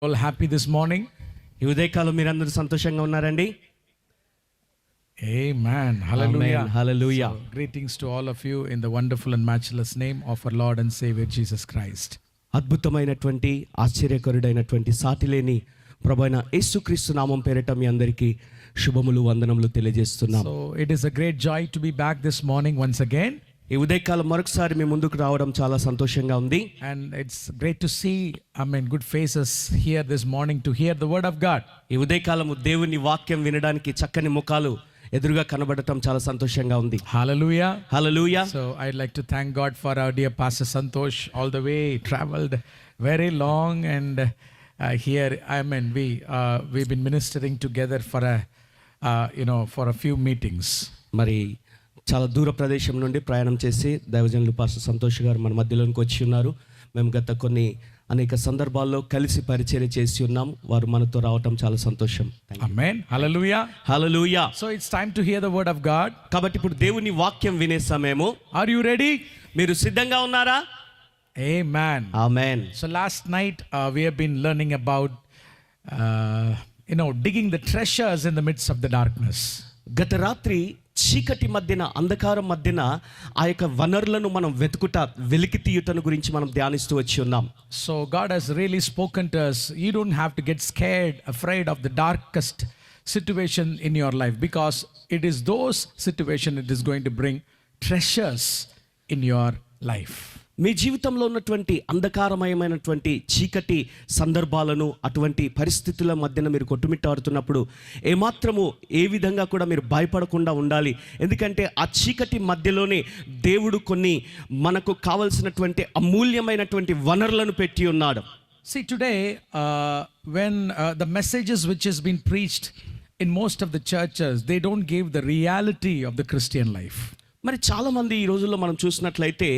All happy this morning? ఈ ఉదయకాలం మీరందరూ సంతోషంగా ఉన్నారండి? Amen. Hallelujah. Amen. Hallelujah. So, greetings to all of you in the wonderful and matchless name of our Lord and Savior Jesus Christ. అద్భుతమైనటువంటి ఆశ్చర్యకరుడైనటువంటి సాటిలేని ప్రభువైన యేసుక్రీస్తు నామం పేరిట మీ అందరికీ శుభములు వందనములు తెలియజేస్తున్నాం. So it is a great joy to be back this morning once again. ఈ ఉదయకాలం మరొకసారి మీ ముందుకు రావడం చాలా సంతోషంగా ఉంది. And it's great to see good faces here this morning to hear the word of God. ఈ ఉదయకాలము దేవుని వాక్యం వినడానికి చక్కని ముఖాలు ఎదురుగా కనబడటం చాలా సంతోషంగా ఉంది. Hallelujah. Hallelujah. So I'd like to thank God for our dear Pastor Santosh, all the way traveled very long, and here we've been ministering together for a few meetings. మరి చాలా దూర ప్రదేశం నుండి ప్రయాణం చేసి దైవజనులు పాస్టర్ సంతోష్ గారు మన మధ్యలోనికి వచ్చి ఉన్నారు. మేము గత అనేక సందర్భాల్లో కలిసి పరిచర్య చేసి ఉన్నాం. వారు మనతో రావటం చాలా సంతోషం. Amen. Hallelujah. Hallelujah. So it's time to hear the word of God. కాబట్టి ఇప్పుడు దేవుని వాక్యం వినే సమయము. Are you ready? మీరు సిద్ధంగా ఉన్నారా? Amen. Amen. So last night we have been learning about digging the treasures in the midst of the darkness. గత రాత్రి చీకటి మధ్యన అంధకారం మధ్యన ఆ యొక్క వనరులను మనం వెలికి తీయుటను గురించి మనం ధ్యానిస్తూ వచ్చి ఉన్నాం. So God has really spoken to us. You don't have to get scared, afraid of the darkest situation in your life, because it is those situations it is going to bring treasures in your life. మీ జీవితంలో ఉన్నటువంటి అంధకారమయమైనటువంటి చీకటి సందర్భాలను, అటువంటి పరిస్థితుల మధ్యన మీరు కొట్టుమిట్టాడుతున్నప్పుడు ఏమాత్రము ఏ విధంగా కూడా మీరు భయపడకుండా ఉండాలి. ఎందుకంటే ఆ చీకటి మధ్యలోనే దేవుడు కొన్ని మనకు కావలసినటువంటి అమూల్యమైనటువంటి వనరులను పెట్టి ఉన్నాడు. See, today when the messages which has been preached in most of the churches, they don't give the reality of the Christian life. మరి చాలామంది ఈ రోజుల్లో మనం చూసినట్లయితే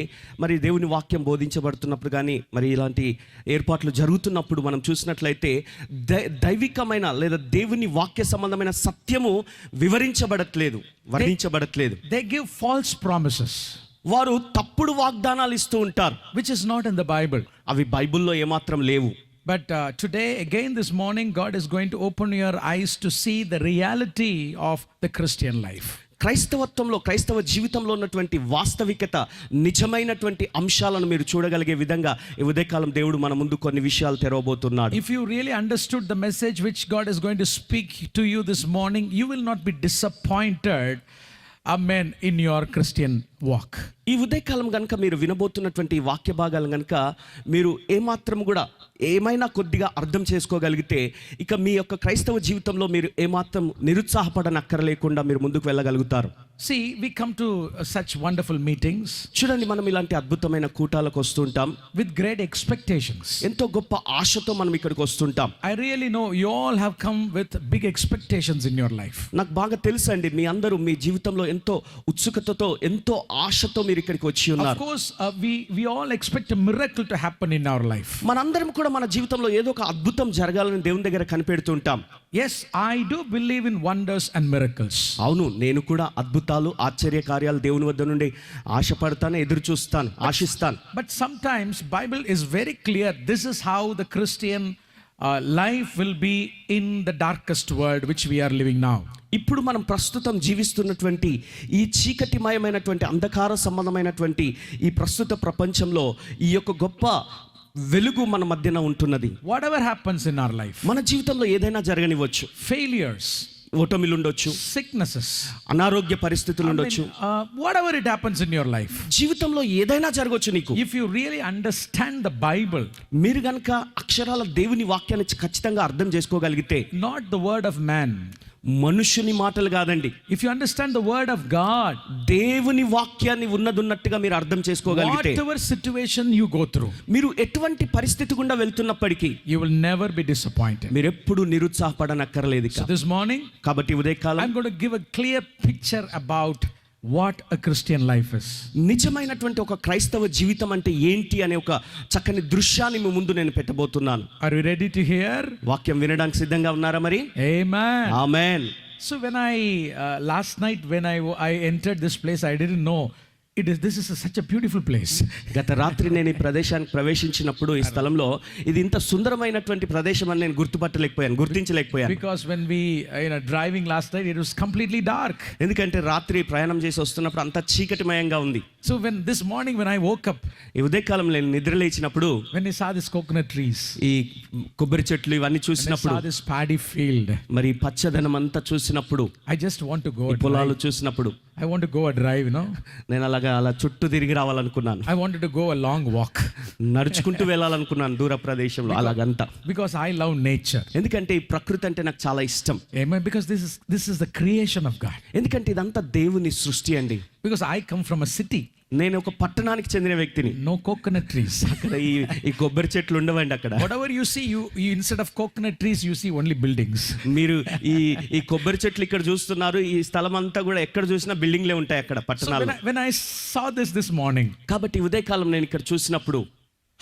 మరి దేవుని వాక్యం బోధించబడుతున్నప్పుడు కానీ మరి ఇలాంటి ఏర్పాట్లు జరుగుతున్నప్పుడు మనం చూసినట్లయితే దైవికమైన లేదా దేవుని వాక్య సంబంధమైన సత్యము వివరించబడట్లేదు, వర్ణించబడట్లేదు. They give false promises. వారు తప్పుడు వాగ్దానాలు ఇస్తూ ఉంటారు, which is not in the Bible. అవి బైబిల్లో ఏమాత్రం లేవు. But today again this morning God is going to open your eyes to see the reality of the Christian life. క్రైస్తవ జీవితంలో ఉన్నటువంటి వాస్తవికత, నిజమైనటువంటి అంశాలను మీరు చూడగలిగే విధంగా ఈ ఉదయకాలం దేవుడు మన ముందు కొన్ని విషయాలు తెరవబోతున్నాడు. If you really understood the message which God is going to speak to you this morning, you will not be disappointed, in your Christian walk. ఈ ఉదయకాలం కనుక మీరు వినబోతున్నటువంటి వాక్య భాగాలు కనుక మీరు ఏమాత్రం కూడా ఏమైనా కొద్దిగా అర్థం చేసుకోగలిగితే ఇక మీ యొక్క క్రైస్తవ జీవితంలో మీరు ఏమాత్రం నిరుత్సాహపడనక్కరలేకుండా మీరు ముందుకు వెళ్ళగలుగుతారు. See, we come to such wonderful meetings. చూడండి, మనం ఇలాంటి అద్భుతమైన కూటాలకు వస్తుంటాం with great expectations. ఎంతో గొప్ప ఆశతో మనం ఇక్కడికి వస్తుంటాం. I really know you all have come with big expectations in your life. నాకు బాగా తెలుసండి, మీ అందరూ మీ జీవితంలో ఎంతో ఉత్సుకతతో, ఎంతో ఆశతో మీరు ఇక్కడికి వచ్చి ఉన్నారు. Of course we all expect a miracle to happen in our life. మనందరం కూడా మన జీవితంలో ఏదో ఒక అద్భుతం జరగాలని దేవుని దగ్గర కనిపెడుతుంటాం. Yes, I do believe in wonders and miracles. అవును, నేను కూడా అద్భుతాలు, ఆశ్చర్య కార్యాలు దేవుని వద్ద నుండి ఆశపడతాను, ఎదురు చూస్తాను, ఆశిస్తాను. But sometimes Bible is very clear. This is how the Christian life will be in the darkest world which we are living now. ఇప్పుడు మనం ప్రస్తుతం జీవిస్తున్నటువంటి ఈ చీకటిమయమైనటువంటి అంధకార సంబంధమైనటువంటి ఈ ప్రస్తుత ప్రపంచంలో ఈ యొక్క గొప్ప వెలుగు మన మధ్యన ఉంటున్నది. Whatever happens in our life, మన జీవితంలో ఏదైనా జరగనివ్వచ్చు. failures, ఓటమిలు ఉండొచ్చు, sicknesses, అనారోగ్య పరిస్థితులు ఉండొచ్చు. Whatever it happens in your life, జీవితంలో ఏదైనా జరగవచ్చు నీకు. if you really understand the Bible, మీరు గనుక అక్షరాల దేవుని వాక్యాన్ని ఖచ్చితంగా అర్థం చేసుకోగలిగితే, not the word of man, మనుషుని మాటలు కాదండి, if you understand the word of God, దేవుని వాక్యాన్ని ఉన్నదున్నట్టుగా మీరు అర్థం చేసుకోగలిగితే, whatever situation you go through, మీరు ఎటువంటి పరిస్థితి గుండా వెళ్తున్నప్పటికీ you will never be disappointed. మీరు ఎప్పుడు నిరుత్సాహపడనక్కర్లేదు. So this morning, కాబట్టి ఉదయకాలం I'm going to give a clear picture about what a Christian life is. నిజమైనటువంటి ఒక క్రైస్తవ జీవితం అంటే ఏంటి అనే ఒక చక్కని దృశ్యాన్ని మీ ముందు నేను పెట్టబోతున్నాను. Are you ready to hear? వాక్యం వినడానికి సిద్ధంగా ఉన్నారా మరి? Amen. Amen. So when last night when I entered this place, I didn't know This is such a beautiful place. గత రాత్రి నేను ఈ ప్రదేశానికి ప్రవేశించినప్పుడు ఈ స్థలంలో ఇది ఇంత సుందరమైనటువంటి ప్రదేశం అని నేను గుర్తించలేకపోయాను. Because when we driving last night, it was completely dark. ఎందుకంటే రాత్రి ప్రయాణం చేసి వస్తున్నప్పుడు అంత చీకటిమయంగా ఉంది. So this morning when I woke up, ఈ ఉదయకాలం నేను నిద్ర లేచినప్పుడు when I saw this coconut trees, ఈ కొబ్బరి చెట్లు ఇవన్నీ when I చూసినప్పుడు, saw this paddy field, మరి పచ్చదనం అంతా చూసినప్పుడు, I just want to go ఈ and పొలాలు చూసినప్పుడు I want to go a drive, నేను అలా చుట్టూ తిరిగి రావాలనుకున్నాను. I wanted to go a long walk. నడుచుకుంటూ వెళ్ళాలనుకున్నాను దూర ప్రదేశంలో అలాగంతా. Because I love nature. ఎందుకంటే ఈ ప్రకృతి అంటే నాకు చాలా ఇష్టం. Amen. Because this is the creation of God. ఎందుకంటే ఇదంతా దేవుని సృష్టి అండి. Because I come from a city. నేను ఒక పట్టణానికి చెందిన వ్యక్తిని. No coconut trees. అక్కడ ఈ కొబ్బరి చెట్లు ఉండవండి అక్కడ. Whatever you see, you instead of coconut trees, you see only buildings. మీరు ఈ కొబ్బరి చెట్లు ఇక్కడ చూస్తున్నారు. ఈ స్థలం అంతా కూడా ఎక్కడ చూసినా బిల్డింగ్లే ఉంటాయి అక్కడ పట్టణాల్లో. So when I saw this morning, కాబట్టి ఉదయకాలం నేను ఇక్కడ చూసినప్పుడు,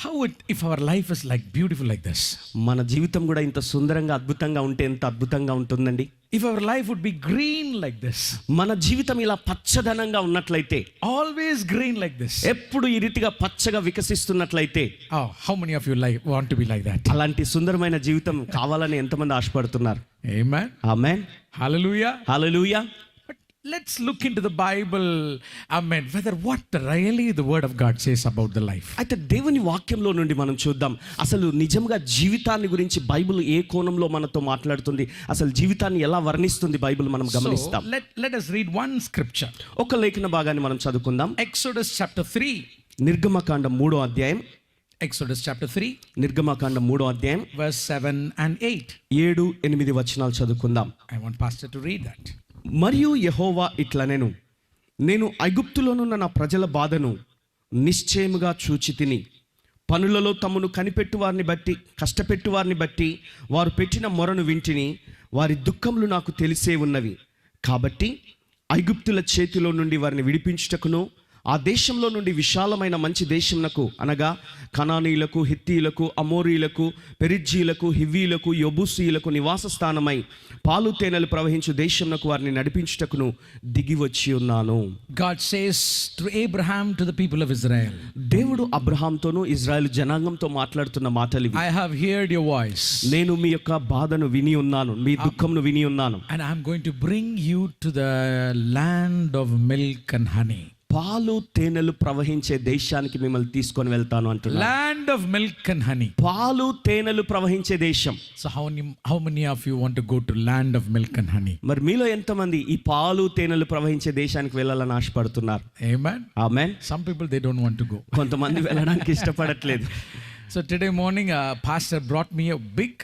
how if our life is like beautiful like this? మన జీవితం కూడా ఇంత సుందరంగా అద్భుతంగా ఉంటే ఎంత అద్భుతంగా ఉంటుందండి. If our life would be green like this, మన జీవితం ఇలా పచ్చదనంగా ఉన్నట్లయితే, always green like this, ఎప్పుడు ఈ రీతిగా పచ్చగా వికసిస్తున్నట్లయితే, how many of you want to be like that? అలాంటి సుందరమైన జీవితం కావాలని ఎంతమంది ఆశపడుతున్నారు? Amen. Amen. Hallelujah. Hallelujah. Let's look into the Bible, amen, whether what really the word of God says about the life. అయితే దేవుని వాక్యంలో నుండి మనం చూద్దాం అసలు నిజంగా జీవితాన్ని గురించి బైబిల్ ఏ కోణంలో మనతో మాట్లాడుతుంది, అసలు జీవితాన్ని ఎలా వర్ణిస్తుంది బైబిల్ మనం గమనిస్తాం. So let us read one scripture. ఒక లేఖన భాగాన్ని మనం చదువుకుందాం. Exodus chapter 3. నిర్గమకాండం 3వ అధ్యాయం. Exodus chapter 3. నిర్గమకాండం 3వ అధ్యాయం verse 7 and 8. 7-8 వచనాలు చదువుకుందాం. I want pastor to read that. మరియు యెహోవా ఇట్లనెను, నేను ఐగుప్తులోనున్న నా ప్రజల బాధను నిశ్చయముగా చూచి తిని, పనులలో తమను కనిపెట్టు వారిని బట్టి కష్టపెట్టు వారిని బట్టి వారు పెట్టిన మొరను వింటిని, వారి దుఃఖములు నాకు తెలిసే ఉన్నవి. కాబట్టి ఐగుప్తుల చేతిలో నుండి వారిని విడిపించుటకును, ఆ దేశంలో నుండి విశాలమైన మంచి దేశమునకు అనగా కనానీయులకు, హిత్తీయులకు, అమోరీయులకు, పెరిజ్జీయులకు, హివ్వీయులకు, యెబూసీయులకు నివాస స్థానమై పాలు తేనెలు ప్రవహించు దేశమునకు వారిని నడిపించుటకును దిగి వచ్చి ఉన్నాను. God says to Abraham, to the people of Israel, దేవుడు అబ్రహాంతోను ఇజ్రాయెల్ జనాంగంతో మాట్లాడుతున్న మాటలు ఇవి. I have heard your voice. నేను మీ యొక్క బాధను విని ఉన్నాను, మీ దుఃఖమును విని ఉన్నాను. And I am going to bring you to the land of milk and honey. పాలు తేనెలు ప్రవహించే దేశానికి మిమ్మల్ని తీసుకొని వెళ్తాను అంటున్నాను. Land of milk and honey. పాలు తేనెలు ప్రవహించే దేశం. So how many of you want to go to land of milk and honey? మరి మీలో ఎంతమంది ఈ పాలు తేనెలు ప్రవహించే దేశానికి వెళ్ళాలని ఆశపడుతున్నారు? Amen. Amen. Some people, they don't want to go. కొంతమంది వెళ్ళడానికి ఇష్టపడట్లేదు. So today morning pastor brought me a big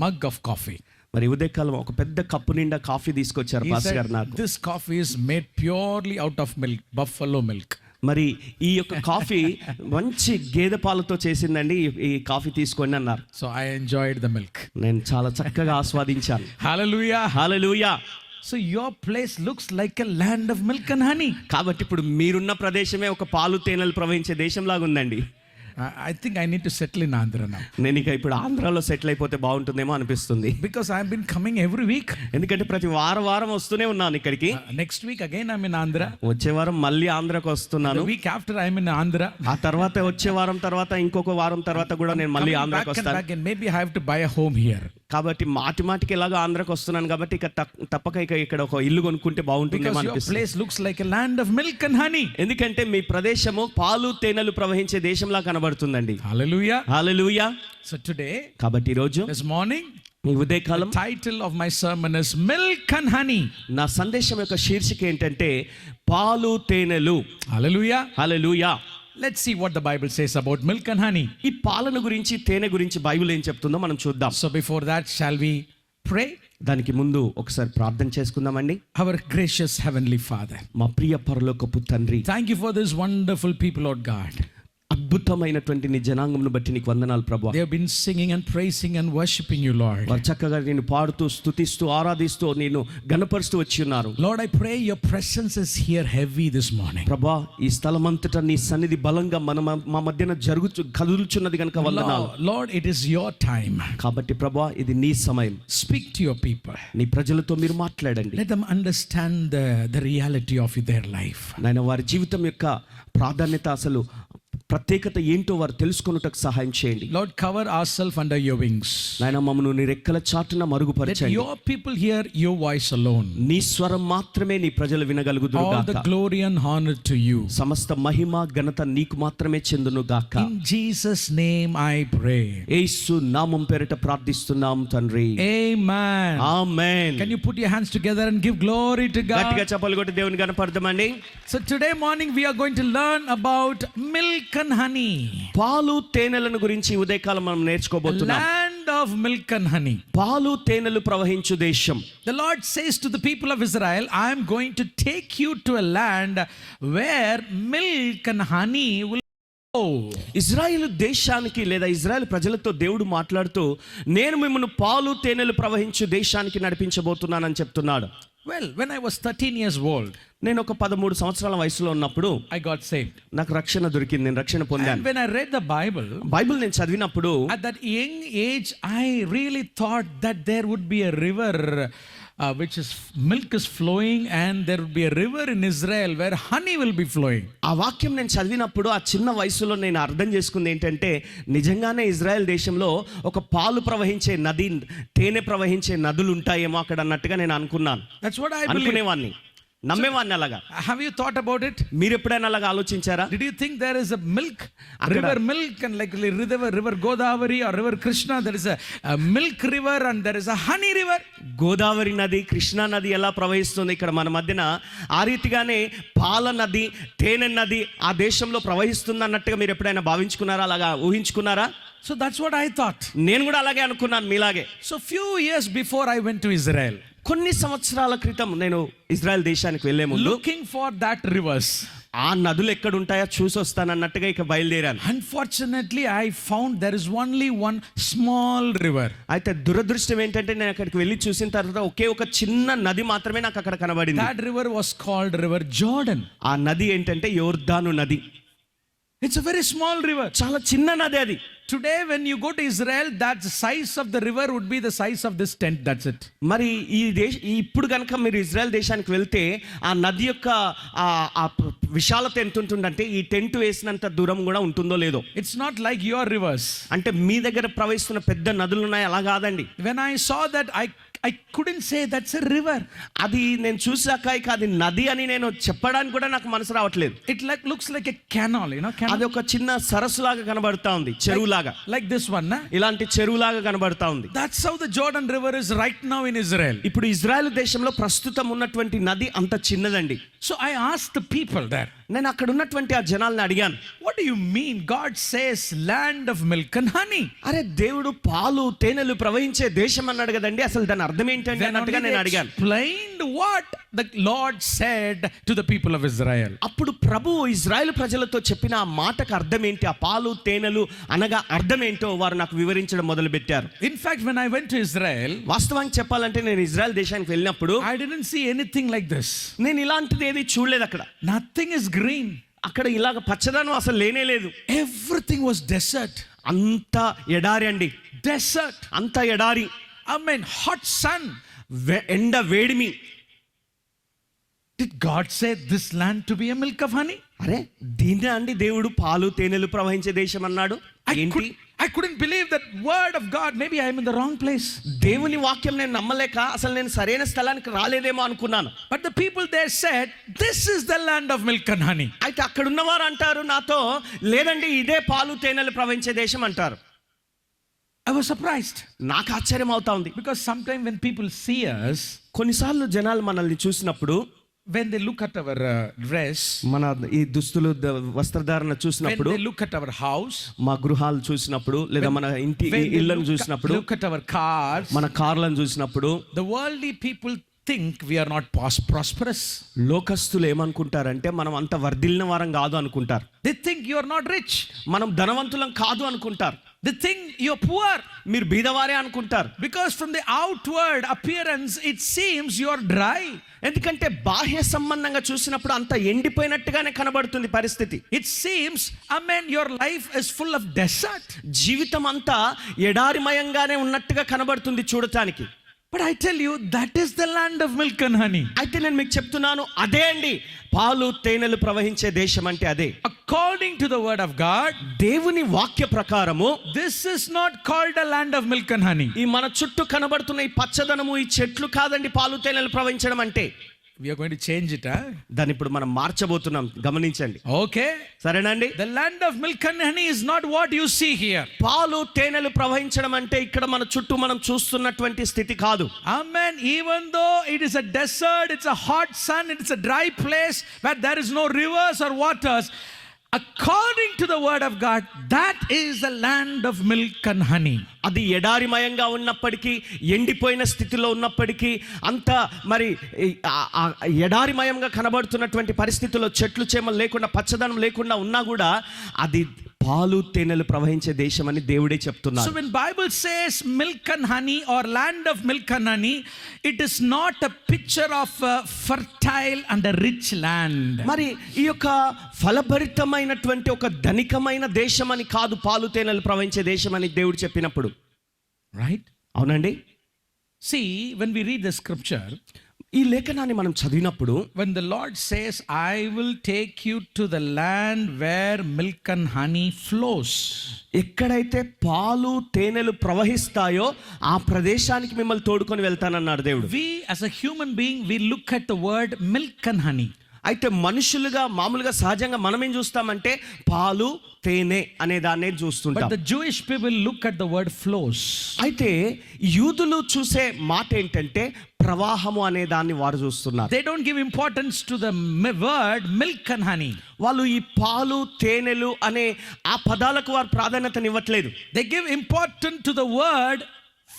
mug of coffee. మరి ఉదయకాలం ఒక పెద్ద కప్పు నిండా కాఫీ తీసుకొచ్చారు He పాస్టర్ said, గారు నాకు. this coffee is made purely out of milk, buffalo milk. మరి ఈ యొక్క కాఫీ మంచి గేదె పాలతో చేసిందండి, ఈ కాఫీ తీసుకోండి అన్నారు. So I enjoyed the milk. నేను చాలా చక్కగా ఆస్వాదించాను. Hallelujah. Hallelujah. So your place looks like a land of milk and honey. కాబట్టి ఇప్పుడు మీరున్న ప్రదేశమే ఒక పాలు తేనెలు ప్రవహించే దేశంలాగా ఉందండి. I think I need to settle in Andhra now. నేను ఇక ఇప్పుడు ఆంధ్రాలో సెటిల్ అయిపోతే బాగుంటుందేమో అనిపిస్తుంది. Because I've been coming every week. ఎందుకంటే ప్రతి వారం వస్తూనే ఉన్నాను ఇక్కడికి. Next week again I'm in Andhra. వచ్చే వారం మళ్ళీ ఆంధ్రాకు వస్తున్నాను. The week after I'm in Andhra. ఆ తర్వాత వచ్చే వారం తర్వాత ఇంకొక వారం తర్వాత కూడా నేను మళ్ళీ ఆంధ్రాకు వస్తాను. Back and maybe I have to buy a home here. కాబట్టి మాటికి ఎలాగో ఆంధ్రాకు వస్తున్నాను కాబట్టి ఇక తప్పక ఇక్కడ ఒక ఇల్లు కొనుక్కుంటే బాగుంటుందేమో Because your అనిపిస్తుంది. place looks like a land of milk and honey. ఎందుకంటే మీ ప్రదేశము పాలు తేనెలు ప్రవహించే దేశంలా కనబడుతుందండి. Hallelujah. హల్లెలూయా. So today, కాబట్టి ఈ రోజు this morning, ఈ ఉదయకాలం the title of my sermon is Milk and Honey. నా సందేశం యొక్క శీర్షిక ఏంటంటే పాలు తేనెలు. Hallelujah. Hallelujah. Let's see what the Bible says about milk and honey. ఈ పాలను గురించి తేనె గురించి బైబిల్ ఏం చెప్తుందో మనం చూద్దాం. So before that, shall we pray? దానికి ముందు ఒకసారి ప్రార్థన చేసుకుందామండి. Our gracious heavenly Father, మా ప్రియ పరలోకపు తండ్రి, thank you for this wonderful people, Lord God. అద్భుతమైనటువంటి నీ జనాంగంను బట్టి నీకు వందనాలు ప్రభువా. They have been singing and praising and worshiping you, Lord. వారు చక్కగా నేను పాడుతూ స్తుతిస్తూ ఆరాధిస్తూ నేను గణపరుస్తూ వచ్చి ఉన్నారు. Lord, I pray your presence is here heavy this morning. ప్రభా, ఈ స్థలమంతటా నీ సన్నిధి బలంగా మా మధ్యన కదులుచున్నది కనుక వందనాలు. Lord, it is your time. కాబట్టి ప్రభా, ఇది నీ సమయం. Speak to your people. నీ ప్రజలతో మీరు మాట్లాడండి. Let them understand the reality of their life. నాయన, వారి జీవితం యొక్క ప్రాధాన్యత, అసలు ప్రత్యేకత ఏంటో వారు తెలుసుకొనుటకు సహాయం చేయండి. Lord, cover ourselves under your wings. నాయన, మమ్మను నీ రెక్కల చాటున మరుగుపరచండి. Let your people hear your voice alone. నీ స్వరం మాత్రమే నీ ప్రజలు వినగలుగుదురు గాక. All the glory and honor to you. సమస్త మహిమ ఘనత నీకు మాత్రమే చెందును గాక. In Jesus name I pray. యేసు నామం పేరిట ప్రార్థిస్తున్నాం తండ్రి. Amen. Amen. Can you put your hands together and give glory to God? గట్టిగా చప్పట్లు కొట్టి దేవుని గణపడదామండి. So today morning we are going to learn about milk and honey. పాలు తేనెలను గురించి ఉదయకాలం మనం నేర్చుకోబోతున్నాం. Land of milk and honey. పాలు తేనెలు ప్రవహించు దేశం. The Lord says to the people of Israel, I am going to take you to a land where milk and honey will flow. Israel దేశానికి లేదా Israel ప్రజలతో దేవుడు మాట్లాడుతూ, నేను మిమ్మల్ని పాలు తేనెలు ప్రవహించు దేశానికి నడిపించబోతున్నానని చెప్తున్నాడు. Well, when I was 13 years old, నేను ఒక 13 సంవత్సరాల వయసులో ఉన్నప్పుడు I got saved. నాకు రక్షణ దొరికింది, నేను రక్షణ పొందాను. And when I read the Bible, నేను చదివినప్పుడు at that young age, I really thought that there would be a river which is milk is flowing, and there would be a river in Israel where honey will be flowing. ఆ వాక్యం నేను చదివినప్పుడు ఆ చిన్న వయసులో నేను అర్థం చేసుకుంది ఏంటంటే, నిజంగానే ఇజ్రాయెల్ దేశంలో ఒక పాలు ప్రవహించే నది, తేనె ప్రవహించే నదులు ఉంటాయేమో అక్కడ అన్నట్టుగా నేను అనుకున్నాను. That's what I believe. అనుకునేవాడిని, నమ్మేవాడిని అలాగా. Have you thought about it? మీరు ఎప్పుడైనా అలాగా ఆలోచించారా? Did you think there is a river milk, and like river Godavari or river Krishna, there is a milk river and there is a honey river? Godavari నది, కృష్ణా నది ఎలా ప్రవహిస్తుంది ఇక్కడ మన మధ్యన, ఆ రీతిగానే పాల నది, తేనె నది ఆ దేశంలో ప్రవహిస్తుంది అన్నట్టుగా మీరు ఎప్పుడైనా భావించుకున్నారా, అలాగా ఊహించుకున్నారా? So that's what I thought. నేను కూడా అలాగే అనుకున్నాను మీలాగే. So few years before I went to Israel, కొన్ని సంవత్సరాల క్రితం నేను ఇజ్రాయెల్ దేశానికి వెళ్లే ముందు, looking for that rivers, ఆ నదులు ఎక్కడ ఉంటాయో చూసి వస్తానన్నట్టుగా ఇక బయలుదేరాను. Unfortunately, I found there is only one small river. అయితే దురదృష్టం ఏంటంటే, నేను అక్కడికి వెళ్ళి చూసిన తర్వాత ఒకే ఒక చిన్న నది మాత్రమే నాకు అక్కడ కనబడింది. That river was called River Jordan. ఆ నది ఏంటంటే యోర్దాను నది. It's a very small river. చాలా చిన్న నది అది. Today when you go to Israel, that size of the river would be the size of this tent. That's it. మరి ఇప్పుడు కనుక మీరు ఇజ్రాయెల్ దేశానికి వెళ్తే ఆ నది యొక్క ఆ విశాలత ఎంత ఉంటుందంటే, ఈ టెంట్ వేసినంత దూరం కూడా ఉంటుందో లేదో. It's not like your rivers. అంటే మీ దగ్గర ప్రవహిస్తున్న పెద్ద నదులు ఉన్నాయి అలా కాదండి. When I saw that, I couldn't say that's a river. అది నేను చూసాక ఇక అది నది అని నేను చెప్పడానికి కూడా నాకు మనసు రావట్లేదు. It looks like a canal, you know, canal. అది ఒక చిన్న సరస్సులాగా కనబడతా ఉంది, చెరువులాగా. Like this one, na? ఇలాంటి చెరువులాగా కనబడతా ఉంది. That's how the Jordan River is right now in Israel. ఇప్పుడు ఇజ్రాయెల్ దేశంలో ప్రస్తుతం ఉన్నటువంటి నది అంత చిన్నదండి. So I asked the people there, నేను అక్కడ ఉన్నటువంటి ఆ జనాల్ని అడిగాను, what do you mean God says land of milk and honey? అరే, దేవుడు పాలు తేనెలు ప్రవహించే దేశం అన్నాడు కదండి, అసలు దాని అర్థం ఏంటంటే అన్నట్టుగా నేను అడిగాను. Explained what the Lord said to the people of Israel. అప్పుడు ప్రభు ఇజ్రాయెల్ ప్రజలతో చెప్పిన ఆ మాటకు అర్థం ఏంటి, ఆ పాలు తేనెలు అనగా అర్థం ఏంటో వారు నాకు వివరించడం మొదలు పెట్టారు. In fact, when I went to Israel, వాస్తవానికి చెప్పాలంటే నేను ఇజ్రాయెల్ దేశానికి వెళ్ళినప్పుడు I didn't see anything like this. నేను ఇలాంటిది ఏది చూడలేదు అక్కడ. Nothing is green. అక్కడ ఇలాగ పచ్చదనం అసలు లేనే లేదు. Everything was desert. అంతా ఎడారి అండి. Desert. అంతా ఎడారి. I mean, hot sun. ఎండ వేడిమి. Did God say this land to be a milk of honey? అరే, దీన్నే అండి దేవుడు పాలు తేనెలు ప్రవహించే దేశం అన్నాడు. ఏంటి? I couldn't believe that word of God. Maybe I am in the wrong place. దేవుని వాక్యం నేను నమ్మలేక అసలు నేను సరైన స్థలానికి రాలేదేమో అనుకున్నాను. But the people there said, this is the land of milk and honey. అయితే అక్కడ ఉన్నవారు అంటారు నాతో, లేదండి ఇదే పాలు తేనెలు ప్రవహించే దేశం అంటారు. I was surprised. నాకు ఆశ్చర్యం అవుతా ఉంది. Because sometimes when people see us, కొన్నిసార్లు జనాలు మనల్ని చూసినప్పుడు, when they look at our dress, మన ఈ దుస్తులు వస్త్రధారణ చూసినప్పుడు, when they look at our house, మా గృహాలు చూసినప్పుడు, లేదా మన ఇంటి ఇళ్ళను చూసినప్పుడు, look at our cars, మన కార్లను చూసినప్పుడు, the worldly people think we are not prosperous. లోకస్తులు ఏమనుకుంటారంటే మనం అంత వర్ధిల్లిన వారం కాదు అనుకుంటారు. They think you are not rich. మనం ధనవంతులం కాదు అనుకుంటారు. They think you're poor. మీరు బీదవారే అనుకుంటారు. Because from the outward appearance, it seems you are dry. ఎందుకంటే బాహ్య సంబంధంగా చూసినప్పుడు అంత ఎండిపోయినట్టుగానే కనబడుతుంది పరిస్థితి. It seems, your life is full of desert. జీవితం అంతా ఎడారిమయంగానే ఉన్నట్టుగా కనబడుతుంది చూడటానికి. But I tell you, that is the land of milk and honey. అయితే నేను మీకు చెప్తున్నాను, అదే అండి పాలు తేనెలు ప్రవహించే దేశం అంటే అదే. According to the word of God, దేవుని వాక్య ప్రకారము this is not called a land of milk and honey. ఈ మన చుట్టూ కనబడుతున్న ఈ పచ్చదనము, ఈ చెట్లు కాదండి పాలు తేనెలు ప్రవహించడం అంటే. We are going to change it, huh? దాన్ని ఇప్పుడు మనం మార్చబోతున్నాం, గమనించండి. Okay. సరేనండి. The land of milk and honey is not what you see here. పాలు తేనెలు ప్రవహించడం అంటే ఇక్కడ మన చుట్టూ మనం చూస్తున్నటువంటి స్థితి కాదు. Amen. Even though it is a desert, it's a hot sun, it's a dry place where there is no rivers or waters, according to the word of God, that is the land of milk and honey. అది ఎడారిమయంగా ఉన్నప్పటికీ, ఎండిపోయిన స్థితిలో ఉన్నప్పటికీ, అంత మరి ఎడారిమయంగా కనబడుతున్నటువంటి పరిస్థితుల్లో చెట్లు చేమలు లేకుండా, పచ్చదనం లేకుండా ఉన్నా కూడా అది పాలు తేనెలు ప్రవహించే దేశం అని దేవుడే చెప్తున్నారు. So when Bible says milk and honey or land of milk and honey, it is not a picture of a fertile and a rich land. మరి ఈ యొక్క ఫలభరితమైనటువంటి ఒక ధనికమైన దేశం అని కాదు పాలు తేనెలు ప్రవహించే దేశం అని దేవుడు చెప్పినప్పుడు. Right? అవునండి. See, when we read the scripture, ఈ లేఖనాన్ని మనం చదివినప్పుడు, when the Lord says, I will take you to the land where milk and honey flows, ఎక్కడైతే పాలు తేనెలు ప్రవహిస్తాయో ఆ ప్రదేశానికి మిమ్మల్ని తోడుకొని వెళ్తానన్నాడు దేవుడు. we as a human being, we look at the word milk and honey. అయితే మనుషులుగా మామూలుగా సహజంగా మనం ఏం చూస్తామంటే పాలు తేనె అనే దాన్నే చూస్తుంటాం. But the Jewish people look at the word flows. అయితే యూదులు చూసే మాట ఏంటంటే ప్రవాహము అనే దాన్ని వారు చూస్తున్నారు. They don't give importance to the word milk and honey. వాళ్ళు ఈ పాలు తేనెలు అనే ఆ పదాలకు వారు ప్రాధాన్యతనివ్వట్లేదు. They give importance to the word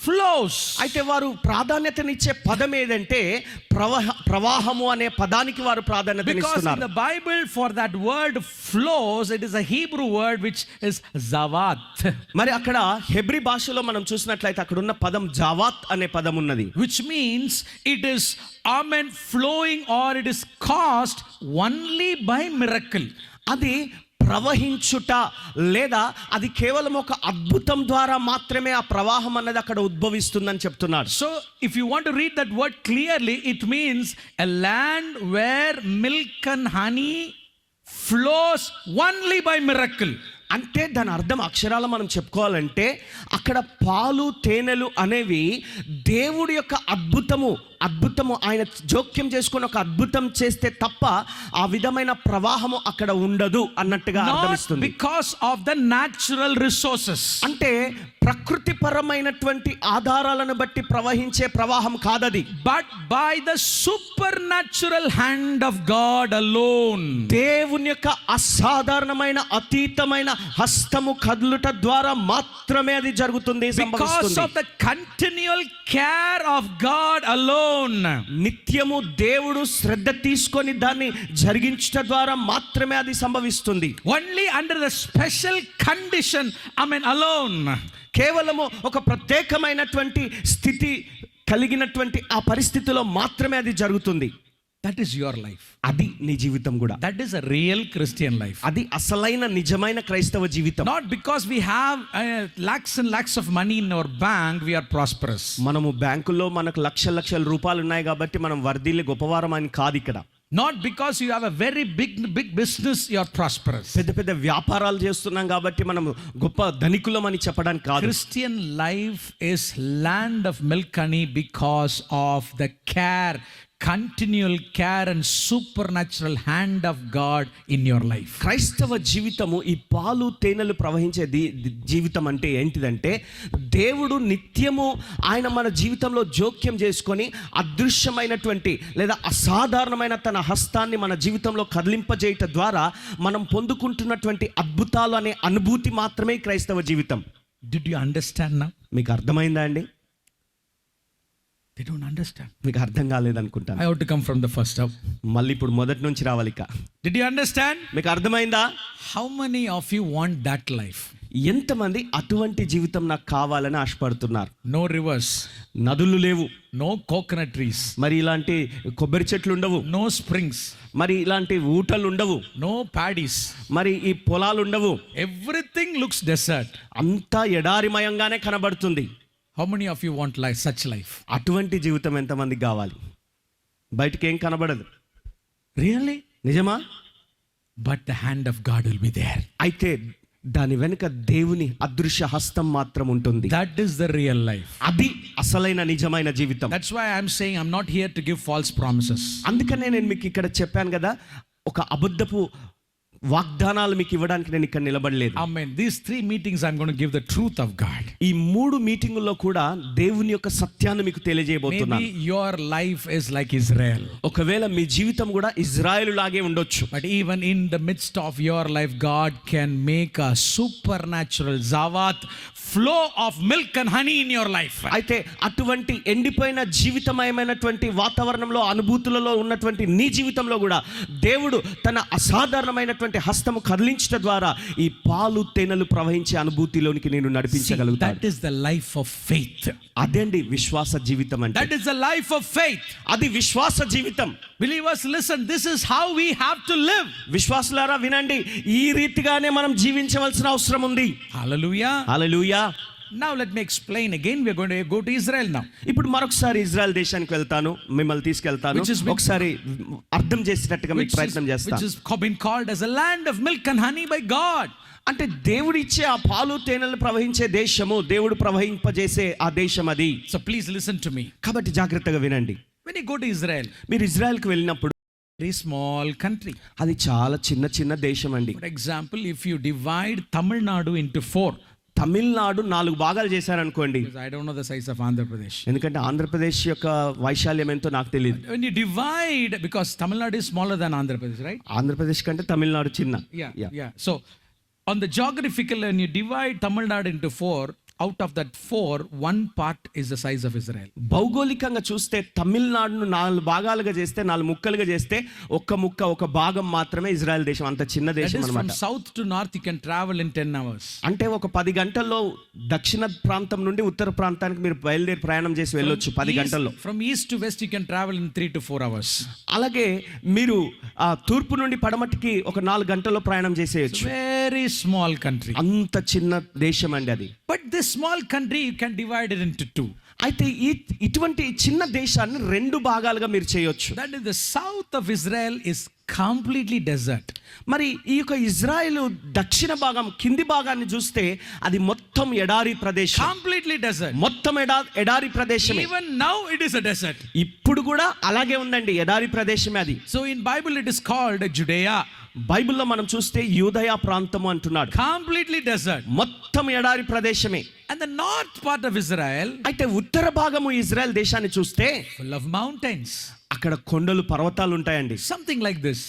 flows. అయితే వారు ప్రాధాన్యతనిచ్చే పదం ఏదంటే ప్రవాహము అనే పదానికి వారు ప్రాధాన్యతనిస్తున్నారు. Because in the Bible for that word flows, it is a Hebrew word which is zavat. మరి అక్కడ హెబ్రీ భాషలో మనం చూసినట్లయితే అక్కడ ఉన్న పదం జావాత్ అనే పదం ఉన్నది. Which means it is flowing or it is caused only by miracle. అది ప్రవహించుట లేదా అది కేవలం ఒక అద్భుతం ద్వారా మాత్రమే ఆ ప్రవాహం అన్నది అక్కడ ఉద్భవిస్తుందని చెప్తున్నాడు. So if you want to read that word clearly, it means a land where milk and honey flows only by miracle. అంటే దాని అర్థం అక్షరాల మనం చెప్పుకోవాలంటే అక్కడ పాలు తేనెలు అనేవి దేవుడి యొక్క అద్భుతము ఆయన జోక్యం చేసుకుని ఒక అద్భుతం చేస్తే తప్ప ఆ విధమైన ప్రవాహము అక్కడ ఉండదు అన్నట్టుగా అర్థమిస్తుంది. Because of the natural resources. అంటే ప్రకృతి పరమైనటువంటి ఆధారాలను బట్టి ప్రవహించే ప్రవాహం కాదది. But by the supernatural hand of God alone. దేవుని యొక్క అసాధారణమైన అతీతమైన హస్తము కదులుట ద్వారా మాత్రమే అది జరుగుతుంది, సంభవిస్తుంది. Because of the continual care of God alone. నిత్యము దేవుడు శ్రద్ధ తీసుకొని దాన్ని జరిగించడం ద్వారా మాత్రమే అది సంభవిస్తుంది. Only under the special condition, alone. కేవలము ఒక ప్రత్యేకమైనటువంటి స్థితి కలిగినటువంటి ఆ పరిస్థితిలో మాత్రమే అది జరుగుతుంది. That is your life. అది నీ జీవితం కూడా. That is a real Christian life. అది అసలైన నిజమైన క్రైస్తవ జీవితం. Not because we have lakhs and lakhs of money in our bank, we are prosperous. మనము బ్యాంకుల్లో మనకు లక్షల రూపాయలు ఉన్నాయి కాబట్టి మనం వర్ధిల్లి గొప్పవారం అని కాదు ఇక్కడ. Not because you have a very big business, you are prosperous. పెద్ద వ్యాపారాలు చేస్తున్నాం కాబట్టి మనం గొప్ప ధనికులం అని చెప్పడానికి కాదు. Christian life is land of milk honey because of the continual care and supernatural hand of God in your life. క్రైస్తవ జీవితము ఈ పాలు తేనెలు ప్రవహించే జీవితం అంటే ఏంటిదంటే దేవుడు నిత్యము ఆయన మన జీవితంలో జోక్యం చేసుకొని అదృశ్యమైనటువంటి లేదా అసాధారణమైన తన హస్తాన్ని మన జీవితంలో కదిలింపజేయటం ద్వారా మనం పొందుకుంటున్నటువంటి అద్భుతాలు అనే అనుభూతి మాత్రమే క్రైస్తవ జీవితం. Did you understand now? మీకు అర్థమైందా అండి? They don't understand. మీకు అర్థం కాలేదనుకుంటాను. I have to come from the first up. మళ్ళీ ఇప్పుడు మొదటి నుంచి రావాలి ఇక. Did you understand? మీకు అర్థమైందా? How many of you want that life? ఎంతమంది అటువంటి జీవితం నాకు కావాలని ఆశపడుతున్నారు? No rivers, నదులు లేవు, no coconut trees, మరి ఇలాంటి కొబ్బరి చెట్లు ఉండవు, no springs, మరి ఇలాంటి ఊటలు ఉండవు, no paddies. మరి ఈ పొలాలు ఉండవు. Everything looks desert. అంతా ఎడారిమయంగానే కనబడుతుంది. How many of you want life, such life? అటువంటి జీవితం ఎంతమందికి కావాలి? బయటికి ఏం కనబడదు. Really? నిజమా? But the hand of God will be there. అయితే దాని వెనుక దేవుని అదృశ్య హస్తం మాత్రం ఉంటుంది. That is the real life. అది అసలైన నిజమైన జీవితం. That's why I'm saying I'm not here to give false promises. అందుకనే నేను మీకు ఇక్కడ చెప్పాను కదా, ఒక అబద్ధపు వాగ్దానాలు మీకు ఇవ్వడానికి నేను ఇక్కడ నిలబడలేదు. Amen. These 3 meetings I'm going to give the truth of God. ఈ 3 మీటింగుల్లో కూడా దేవుని యొక్క సత్యాన్ని మీకు తెలియజేయబోతున్నాను. Maybe your life is like Israel. ఒకవేళ మీ జీవితం కూడా ఇజ్రాయెలు లాగే ఉండొచ్చు. But even in the midst of your life, God can make a supernatural zavat flow of milk and honey in your life. అయితే అటువంటి ఎండిపోయిన జీవితమయమైనటువంటి వాతావరణంలో అనుభూతులలో ఉన్నటువంటి నీ జీవితంలో కూడా దేవుడు తన అసాధారణమైనటువంటి హస్తము కదిలించడం ద్వారా ఈ పాలు తేనెలు ప్రవహించే అనుభూతిలోనికి నేను నడిపించగలుగుతాను. That is the life of faith. అదేండి విశ్వాస జీవితం అంటే. That is the life of faith. అది విశ్వాస జీవితం. Believers, listen, this is how we have to live. విశ్వాసులారా వినండి, ఈ రీతిగానే మనం జీవించవలసిన అవసరం ఉంది. Hallelujah. Hallelujah. Now let me explain again. We are going to go to Israel now. ఇప్పుడు మరొకసారి ఇజ్రాయెల్ దేశానికి వెళ్తాను, మిమ్మల్ని తీసుకెళ్తాను. ఒకసారి అర్థం చేసేటట్టుగా మీకు ప్రయత్నం చేస్తాను. Which has been called as a land of milk and honey by God. అంటే దేవుడు ఇచ్చే ఆ పాలు తేనెలు ప్రవహించే దేశము, దేవుడు ప్రవహింపజేసే ఆ దేశం అది. So please listen to me. కాబట్టి జాగ్రత్తగా వినండి. When you go to Israel, మీరు ఇజ్రాయెల్కి వెళ్ళినప్పుడు very small country. అది చాలా చిన్న దేశం అండి. For example, if you divide Tamil Nadu into 4, Tamil Nadu 4 భాగాలు చేశారనుకోండి. because I don't know the size of Andhra Pradesh. ఎందుకంటే ఆంధ్రప్రదేశ్ యొక్క వైశాల్యం ఎంతో నాకు తెలియదు. When you divide, because Tamil Nadu is smaller than Andhra Pradesh, right? Andhra Pradesh కంటే తమిళనాడు చిన్న. Yeah. So on the geographical, when you divide Tamil Nadu into 4, out of that 4, 1 part is the size of Israel. భౌగోళికంగా చూస్తే తమిళనాడును 4 భాగాలుగా చేస్తే, 4 ముక్కలుగా చేస్తే ఒక భాగం మాత్రమే ఇజ్రాయెల్ దేశం. అంత చిన్న That దేశం is from అన్నమాట. south to north you can travel in 10 hours. అంటే ఒక 10 గంటల్లో దక్షిణ ప్రాంతం నుండి ఉత్తర ప్రాంతానికి మీరు బయలుదేరి ప్రయాణం చేసి వెళ్ళొచ్చు 10 గంటల్లో. From east to west you can travel in 3 to 4 hours. అలాగే మీరు ఆ తూర్పు నుండి పడమటికి ఒక 4 గంటల్లో ప్రయాణం చేసేయచ్చు. Very small country. అంత చిన్న దేశం అండి అది. But this small country you can divide it into 2. అయితే ఇటువంటి చిన్న దేశాన్ని 2 భాగాలుగా మీరు చేయొచ్చు. That is, the south of Israel is completely desert. మరి ఈ యొక్క ఇజ్రాయెల్ దక్షిణ భాగం కింది భాగాన్ని చూస్తే అది మొత్తం ఎడారి ప్రదేశం. Completely desert. మొత్తం ఎడారి ప్రదేశమే. Even now it is a desert. ఇప్పుడు కూడా అలాగే ఉందండి, ఎడారి ప్రదేశమే అది. So in Bible it is called Judea. బైబిల్లో మనం చూస్తే యూదయ ప్రాంతము అంటున్నాడు. Completely desert. మొత్తం ఎడారి ప్రదేశమే. And the north part of Israel, అయితే ఉత్తర భాగము ఇజ్రాయెల్ దేశాన్ని చూస్తే full of mountains. అక్కడ కొండలు పర్వతాలు ఉంటాయండి. Something like this.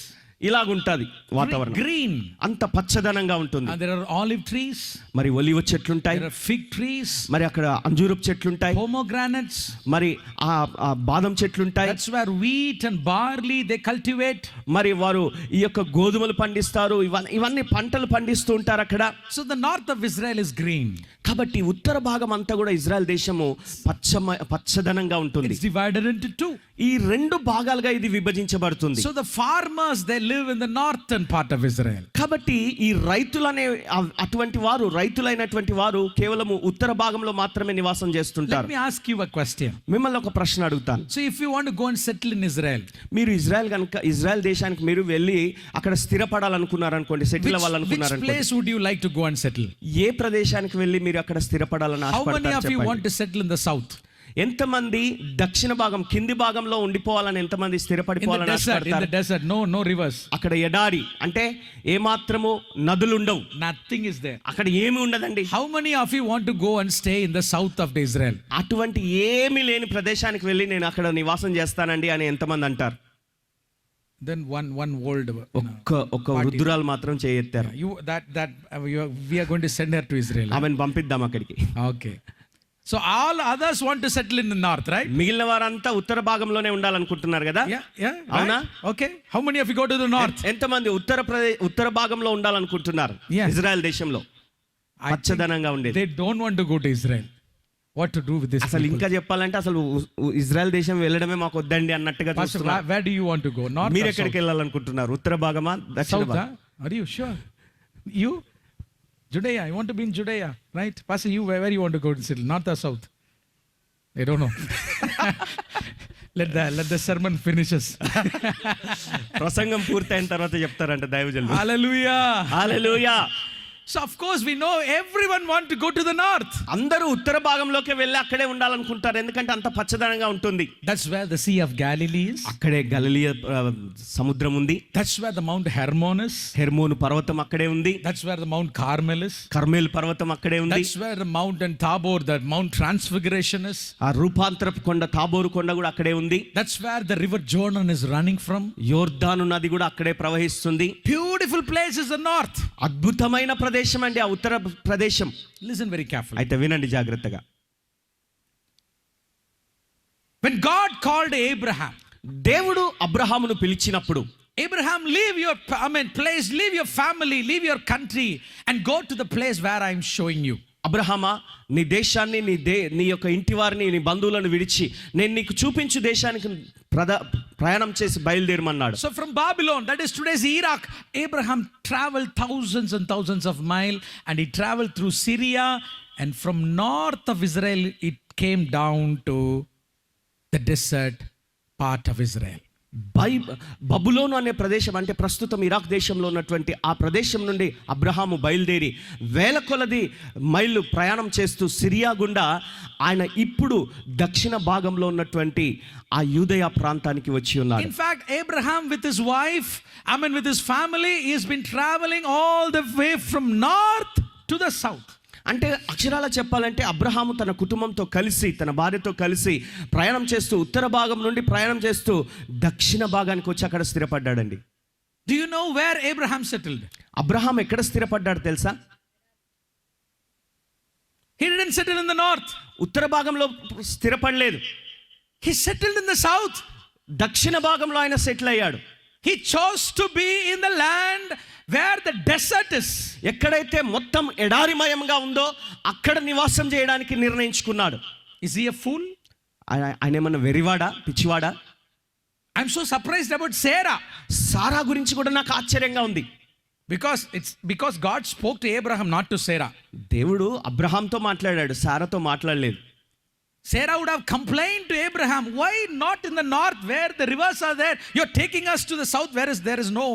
ఇలాగుంటది వాతావరణం. Green. అంత పచ్చదనంగా ఉంటుంది. And there are olive trees. మరి ఒలివ చెట్లుంటాయి. There are fig trees. మరి అక్కడ అంజూరపు చెట్లుంటాయి. Pomegranates. మరి ఆ బాదం చెట్లుంటాయి. That's where wheat and barley they cultivate. మరి వారు ఈ యొక్క గోధుమలు పండిస్తారు. ఇవన్నీ పంటలు పండిస్తూ ఉంటారు అక్కడ. So the north of Israel is green. కాబట్టి ఉత్తర భాగం అంతా కూడా ఇజ్రాయెల్ దేశము పచ్చదనంగా ఉంటుంది. It's divided into 2. ఈ 2 భాగాలుగా ఇది విభజించబడుతుంది. So the farmers they live in the northern part of Israel. కాబట్టి ఈ రైతులైనటువంటి వారు కేవలము ఉత్తర భాగంలో మాత్రమే నివాసం చేస్తుంటారు. Let me ask you a question. మిమ్మల్ని ఒక ప్రశ్న అడుగుతాను. So if you want to go and settle in Israel, మీరు ఇజ్రాయెల్ దేశానికి మీరు వెళ్ళి అక్కడ స్థిరపడాలనుకున్నారనుకోండి, సెటిల్ which అవ్వాలనుకున్నారనుకోండి, place would you like to go and settle? ఏ ప్రదేశానికి వెళ్ళి మీరు అక్కడ స్థిరపడాలని How many ఆశపడతారు of you want చెప్పండి. to settle in the south? ఎంతమంది దక్షిణ భాగం కింది భాగంలో ఉండిపోవాలని, ఎంతమంది In the స్థిరపడిపోవాలని desert, ఆశపడతారు? desert, no rivers. అక్కడ ఎడారి అంటే ఏమాత్రము నదులు ఉండవు, Nothing is there. అక్కడ ఏమి ఉండదండి. How many of you want to go and stay in the south of Israel? అటువంటి ఏమీ లేని ప్రదేశానికి వెళ్ళి నేను అక్కడ నివాసం చేస్తానండి అని ఎంతమంది అంటారు? Then one old ఒక్క వృద్ధురాలు మాత్రం చేయెత్తారు. we are going to send her to Israel. ఆమెను పంపిద్దాం అక్కడికి. Okay. So all others want to settle in the north, right? మిగిలిన వారంతా ఉత్తర భాగంలోనే ఉండాలనుకుంటున్నారు కదా. Yeah. అవునా? Right? Okay. How many of you go to the north? ఎంతమంది ఉత్తర భాగంలో ఉండాలనుకుంటున్నారు? Yeah. ఇజ్రాయెల్ దేశంలో I think పచ్చదనంగా ఉండేది. they don't want to go to Israel. What to do with this? అసలు people? ఇంకా చెప్పాలంటే అసలు ఇజ్రాయెల్ దేశం వెళ్ళడమే మాకు వద్దండి అన్నట్టుగా Pastor, చూస్తున్నారు. where do you want to go? North మీరు or ఎక్కడికి వెళ్ళాలనుకుంటున్నారు? ఉత్తర భాగమా దక్షిణ south? భాగం? Huh? Are you sure? You? Judea. I want to be in Judea, right? Pastor, you where you want to go to settle? North or south? I don't know. let the sermon finishes. ప్రసంగం పూర్తయిన తర్వాత చెప్తారంట దైవజనులు. Hallelujah. Hallelujah. So of course we know everyone want to go to the north. అందరూ ఉత్తర భాగంలోకి వెళ్ళి అక్కడే ఉండాలనుకుంటారు, ఎందుకంటే అంత పచ్చదనంగా ఉంటుంది. That's where the Sea of Galilee is. అక్కడే గలిలయ సముద్రం ఉంది. That's where the Mount Hermon is. Hermon పర్వతం అక్కడే ఉంది. That's where the Mount Carmel is. Carmel పర్వతం అక్కడే ఉంది. That's where the mountain Tabor, the Mount Transfiguration is. ఆ రూపాంతరపు కొండ తాబోరు కొండ కూడా అక్కడే ఉంది. That's where the river Jordan is running from. యోర్దాను నది కూడా అక్కడే ప్రవహిస్తుంది. Beautiful place is the north. అద్భుతమైన ప్రదేశం అండి ఆ ఉత్తర ప్రదేశం. Listen very carefully. అయితే వినండి జాగ్రత్తగా. When God called Abraham, దేవుడు అబ్రహామును పిలిచినప్పుడు, Abraham, leave your place, leave your family, leave your country and go to the place where I am showing you. అబ్రహామా, నీ దేశాన్ని నీ యొక్క ఇంటి వారిని నీ బంధువులను విడిచి నేను నీకు చూపించు దేశానికి ప్రయాణం చేసి బయలుదేరమన్నాడు. So from Babylon, that is today's Iraq, Abraham traveled thousands and thousands of miles and he traveled through Syria, and from north of Israel it came down to the desert part of Israel. బబులోను అనే ప్రదేశం అంటే ప్రస్తుతం Iraq దేశంలో ఉన్నటువంటి ఆ ప్రదేశం నుండి అబ్రహాము బయలుదేరి వేల కొలది మైళ్ళు ప్రయాణం చేస్తూ సిరియా గుండా ఆయన ఇప్పుడు దక్షిణ భాగంలో ఉన్నటువంటి ఆ యూదయ ప్రాంతానికి వచ్చి ఉన్నారు. In fact, Abraham with his wife, with his family, he has been traveling all the way from north to the south. అంటే అక్షరాల చెప్పాలంటే అబ్రహాము తన కుటుంబంతో కలిసి తన భార్యతో కలిసి ప్రయాణం చేస్తూ ఉత్తర భాగం నుండి ప్రయాణం చేస్తూ దక్షిణ భాగానికి వచ్చి అక్కడ స్థిరపడ్డాడండి. Do you know where Abraham settled? Abraham ఎక్కడ స్థిరపడ్డాడు తెలుసా? He didn't settle in the north. ఉత్తర భాగంలో స్థిరపడలేదు. He settled in the south. దక్షిణ భాగంలో ఆయన సెటిల్ అయ్యాడు. He chose to be in the land where the desert is. ఎక్కడైతే మొత్తం ఎడారిమయంగా ఉందో అక్కడ నివాసం చేయడానికి నిర్ణయించుకున్నాడు. Is he a fool? ఆయన ఏమన్నా వెరివాడా, పిచ్చివాడా? I'm so surprised about Sarah. సారా గురించి కూడా నాకు ఆశ్చర్యంగా ఉంది. Because God spoke to Abraham, not to Sarah. దేవుడు అబ్రహాంతో మాట్లాడాడు, సారాతో మాట్లాడలేదు. Sarah would have complained to Abraham, why not in the north where the rivers are there? You're taking us to the south where there is no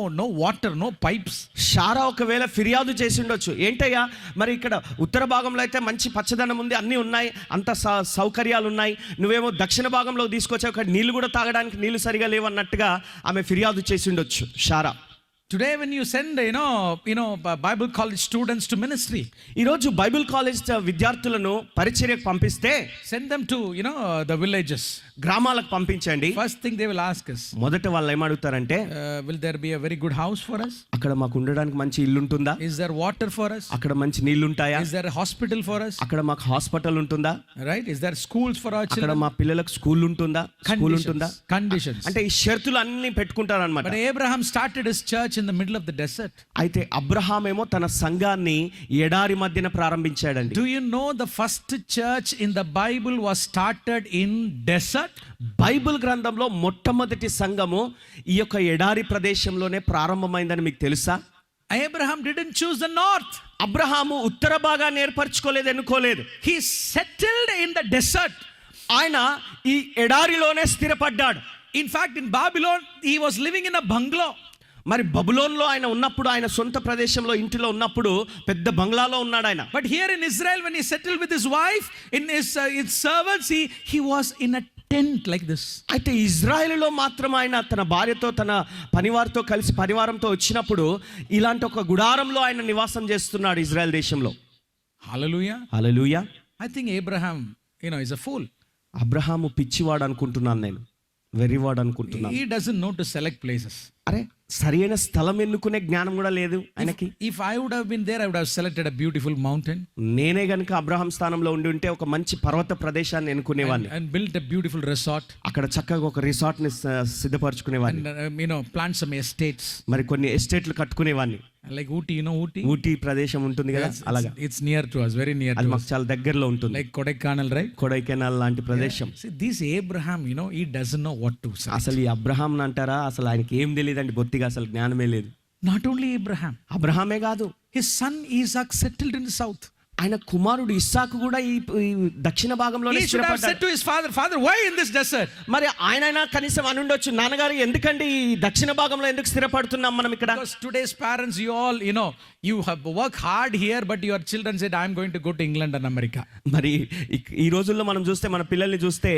water, no pipes. సారా ఒకవేళ ఫిర్యాదు చేసి ఉండొచ్చు, ఏంటయ్యా మరి ఇక్కడ ఉత్తర భాగంలో అయితే మంచి పచ్చదనం ఉంది, అన్నీ ఉన్నాయి, అంత సౌకర్యాలు ఉన్నాయి, నువ్వేమో దక్షిణ భాగంలో తీసుకొచ్చావు, ఇక్కడ నీళ్ళు కూడా తాగడానికి నీళ్ళు సరిగా లేవు అన్నట్టుగా ఆమె ఫిర్యాదు చేసి ఉండొచ్చు సారా. Today when you send Bible college students to ministry, ఈరోజు బైబిల్ కాలేజ్ విద్యార్థులను పరిచర్యకు పంపిస్తే send them to the villages, గ్రామాలకు పంపించండి. first thing they will ask us, మొదట వాళ్ళు ఏమడుగుతారంటే will there be a very good house for us? అక్కడ మాకు ఉండడానికి మంచి ఇల్లు ఉంటుందా? Is there water for us? అక్కడ మంచి నీళ్లు ఉంటాయా? Is there a hospital for us? అక్కడ మాకు హాస్పిటల్ ఉంటుందా? Right? Is there schools for our అక్కడ children? మా పిల్లలకు స్కూల్ ఉంటుందా? Conditions. అంటే ఈ షరతులు అన్ని పెట్టుకుంటారు అన్నమాట. But Abraham started his church in the middle of the desert. అయితే అబ్రహాం ఏమో తన సంఘాన్ని ఎడారి మధ్యన ప్రారంభించాడండి. Do you know the first church in the Bible was started in desert? Bible గ్రంథంలో మొట్టమొదటి సంఘము ఈ యొక్క ఎడారి ప్రదేశంలోనే ప్రారంభమైందని మీకు తెలుసా? Abraham didn't choose the north. Abraham ఉత్తర భాగాన్ని ఏర్పరచుకోలేదు, ఎన్నుకోలేదు. He settled in the desert. ఆయన ఈ ఎడారిలోనే స్థిరపడ్డాడు. In fact, in Babylon he was living in a bungalow. మరి బబులోన్లో ఆయన ఉన్నప్పుడు, ఆయన సొంత ప్రదేశంలో ఇంటిలో ఉన్నప్పుడు పెద్ద బంగ్లాలో ఉన్నాడు ఆయన. But here in Israel when he settled with his wife, in his servants, he was in a tent like this. అయితే ఇజ్రాయెలులో మాత్రం ఆయన తన భార్యతో తన పనివారితో కలిసి పరివారంతో వచ్చినప్పుడు ఇలాంటి ఒక గుడారంలో ఆయన నివాసం చేస్తున్నాడు ఇజ్రాయెల్ దేశంలో. Hallelujah. Hallelujah. I think Abraham is a fool. Abraham పిచ్చివాడు అనుకుంటున్నాను, నేను వెర్రివాడు అనుకుంటున్నాను. He doesn't know to select places. అరే సరైన స్థలం ఎన్నుకునే జ్ఞానం కూడా లేదు ఆయనకి. If I would have been there, I would have selected a beautiful mountain నేనే గనుక అబ్రహాం స్థానంలో ఉండి ఒక మంచి పర్వత ప్రదేశాన్ని ఎన్నుకునేవాడిని. and built a beautiful resort అక్కడ చక్కగా ఒక రిసార్ట్ ని సిద్ధపరచుకునేవాడిని. and plant some estates మరి కొన్ని ఎస్టేట్లు కట్టుకునేవాడిని. like Ooty, Ooty. ఊటీ ప్రదేశం ఉంటుంది కదా, అలాగా. It's near to us, very near అది to us. మాకు చాలా దగ్గరలో ఉంటుంది. Like Kodaikanal, right? కొడైకెనాల్ లాంటి ప్రదేశం. See, this Abraham, he doesn't know what to say. అసలు ఈ అబ్రహాం అంటారా, అసలు ఆయనకి ఏం తెలియదండి, బొత్తిగా అసలు జ్ఞానమే లేదు. Not only Abraham, అబ్రహామే కాదు, his son Isaac settled in the south. ఆయన కుమారుడు ఇస్సాకు కూడా ఈ దక్షిణ భాగంలోనే He should have said స్థిరపడ్డాడు. to his father, "Father, why in this desert?" మరి ఆయన కనీసం అనుండొచ్చు, నాన్నగారు ఎందుకండి ఈ దక్షిణ భాగంలో ఎందుకు స్థిరపడుతున్నాం మనం ఇక్కడ? Because today's parents, you all, you have work hard here, but your children said, "I'm going to go to England and America." మరి ఈ రోజుల్లో మనం చూస్తే, మన పిల్లల్ని చూస్తే,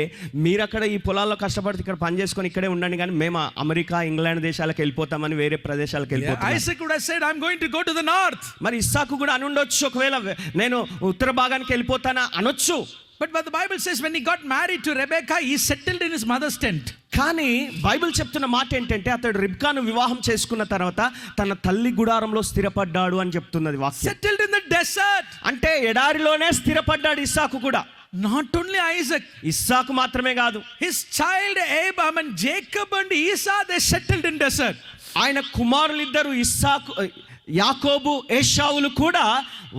మీరు అక్కడ ఈ పొలాల్లో కష్టపడితే ఇక్కడ పని చేసుకొని ఇక్కడే ఉండండి, కానీ మేము అమెరికా, ఇంగ్లాండ్ దేశాలకు వెళ్ళిపోతామని వేరే ప్రదేశాలకు వెళ్ళిపోతాం. Isaac would have said, "I'm going to go to the north." మరి ఇస్సాకు కూడా అనుండొచ్చు, ఒకవేళ నేను ఉత్తర భాగానికి వెళ్ళిపోతానా అనొచ్చు. But the Bible says when he got married to Rebecca, he settled in his mother's tent. కానీ బైబిల్ చెప్తున్న మాట ఏంటంటే, అతడు రిబ్కాను వివాహం చేసుకున్న తర్వాత తన తల్లి గుడారంలో స్థిరపడ్డాడు అని చెప్తున్నది వాక్యం. Settled in the desert. అంటే ఎడారిలోనే స్థిరపడ్డాడు ఇస్సాకు కూడా. Not only Isaac, ఇస్సాకు మాత్రమే కాదు, his child Abraham and Jacob and Esau, they settled in desert. ఆయన కుమారులిద్దరు యాకోబు, ఏశావులు కూడా,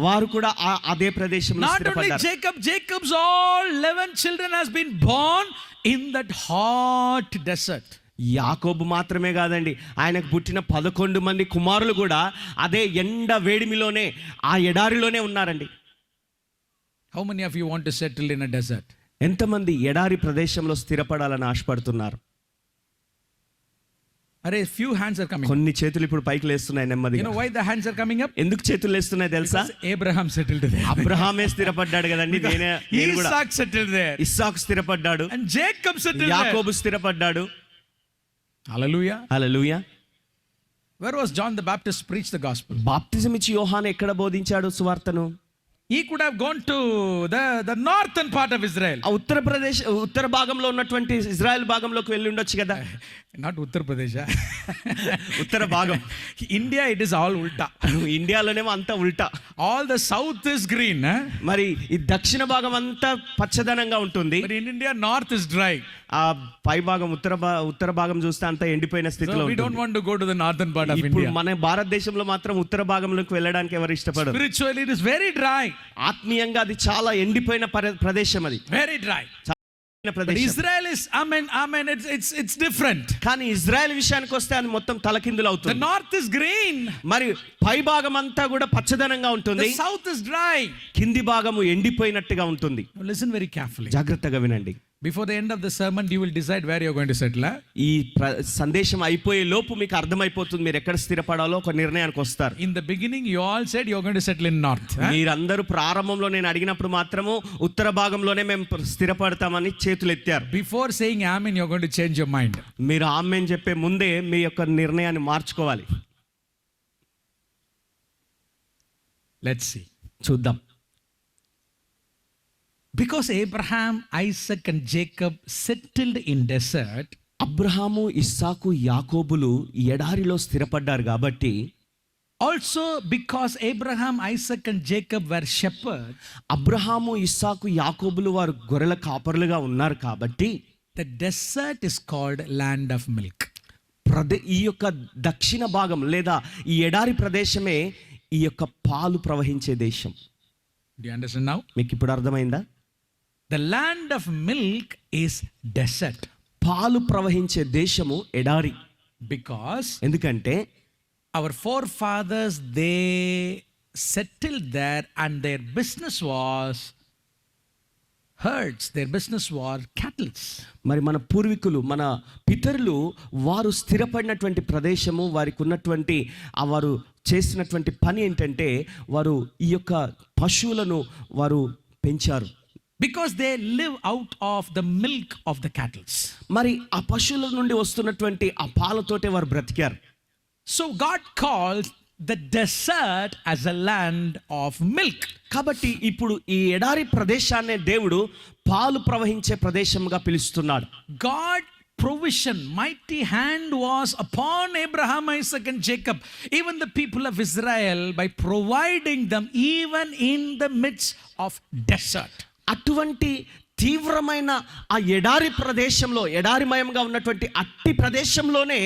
వారు కూడా అదే ప్రదేశంలో Not only స్థిరపడ్డారు. Jacob's all 11 children has been born in that hot desert. యాకోబు మాత్రమే కాదండి, ఆయనకు పుట్టిన 11 మంది కుమారులు కూడా అదే ఎండ వేడిమిలోనే, ఆ ఎడారిలోనే ఉన్నారండి. How many of you want to settle in a desert? ఎంతమంది ఎడారి ప్రదేశంలో స్థిరపడాలని ఆశపడుతున్నారు? Arey, few hands are coming. కొన్ని చేతులు ఇప్పుడు పైకి లేస్తున్నాయి You నెమ్మదిగా. know why the hands are coming up? ఎందుకు చేతులు లేస్తున్నాయి తెలుసా? Abraham settled there. అబ్రహామే స్థిరపడ్డాడు కదండి. నేను కూడా Isaac settled there. Isaac స్థిరపడ్డాడు, And Jacob settled there. యాకోబు స్థిరపడ్డాడు. Hallelujah. Hallelujah. Where was John the Baptist preached the gospel? బాప్తిజం ఇచ్చి యోహాను ఎక్కడ బోధించాడు సువార్తను? He could have gone to the northern part of Israel. ఆ ఉత్తర భాగంలో ఉన్నటువంటి ఇజ్రాయెల్ భాగంలోకి వెళ్ళి ఉండొచ్చు కదా. Not Uttar Pradesh. ఉత్తర భాగం. India, it is all ulta. ఇండియాలోనేమో అంతా ఉల్టా. All the south is green. మరి ఈ దక్షిణ భాగం అంతా పచ్చదనంగా ఉంటుంది. But in India, north is dry. ఆ పై భాగం ఉత్తర భాగం చూస్తే అంతా ఎండిపోయిన స్థితిలో So we don't ఉంటుంది. want to go to the northern part of ఇప్పుడు India. మన భారతదేశంలో మాత్రం ఉత్తర భాగంలోకి వెళ్ళడానికి ఎవరు ఇష్టపడరు. Spiritually, it is very dry. ఆత్మీయంగా అది చాలా ఎండిపోయిన ప్రదేశం, అది Very dry. But ప్రదేశం. Israel is, amen, it's different. కానీ ఇజ్రాయెల్ విషయానికి వస్తే అది మొత్తం తలకిందులు The అవుతుంది. north is green. మరి పై భాగం అంతా కూడా పచ్చదనంగా ఉంటుంది, The south is dry. కింది భాగము ఎండిపోయినట్టుగా ఉంటుంది. Now listen very carefully. జాగ్రత్తగా వినండి. Before the end of the sermon, you will decide where you're going to settle. ఈ సందేశం అయిపోయే లోపు మీకు అర్థమైపోతుంది మీరు ఎక్కడ స్థిరపడాలో ఒక నిర్ణయానికి వస్తారు. In the beginning, you all said you're going to settle in north. మీరందరూ ప్రారంభంలో నేను అడిగినప్పుడు మాత్రము ఉత్తర భాగంలోనే మేము స్థిరపడతామని చేతులు ఎత్తారు. Before saying amen, you're going to change your mind. మీరు ఆమేన్ చెప్పే ముందే మీ యొక్క నిర్ణయాన్ని మార్చుకోవాలి. Let's see. చూద్దాం. Because Abraham, Isaac and Jacob settled in desert, Abraham, ఇస్సాకు, యాకోబులు ఎడారిలో స్థిరపడ్డారు కాబట్టి, also because Abraham, Isaac and Jacob were shepherds, Abraham, ఇస్సాకు, యాకోబులు వారు గొర్రెల కాపరులుగా ఉన్నారు కాబట్టి, the desert is called land of milk. ఈ యొక్క దక్షిణ భాగం లేదా ఈ ఎడారి ప్రదేశమే ఈ యొక్క పాలు ప్రవహించే దేశం. Do you understand now? మీకు ఇప్పుడు అర్థమైందా? The land of milk is desert. పాలు ప్రవహించే దేశము ఎడారి. Because ఎందుకంటే our forefathers, they settled there and their business was herds, their business was cattle. మరి మన పూర్వీకులు, మన పితరులు, వారు స్థిరపడినటువంటి ప్రదేశము, వారికి ఉన్నటువంటి వారు చేసినటువంటి పని ఏంటంటే వారు ఈ యొక్క పశువులను వారు పెంచారు. Because they live out of the milk of the cattle. మరి ఆ పశువుల నుండి వస్తున్నటువంటి ఆ పాలతోటే వారు బ్రతికారు. So God calls the desert as a land of milk. కాబట్టి ఇప్పుడు ఈ ఎడారి ప్రదేశాన్ని దేవుడు పాలు ప్రవహించే ప్రదేశంగా పిలుస్తున్నాడు. God provision, mighty hand was upon Abraham, Isaac, and Jacob, even the people of Israel, by providing them even in the midst of desert. అటువంటి తీవ్రమైన ఆ ఎడారి ప్రదేశంలో, ఎడారిమయంగా ఉన్నటువంటి అట్టి ప్రదేశంలోనే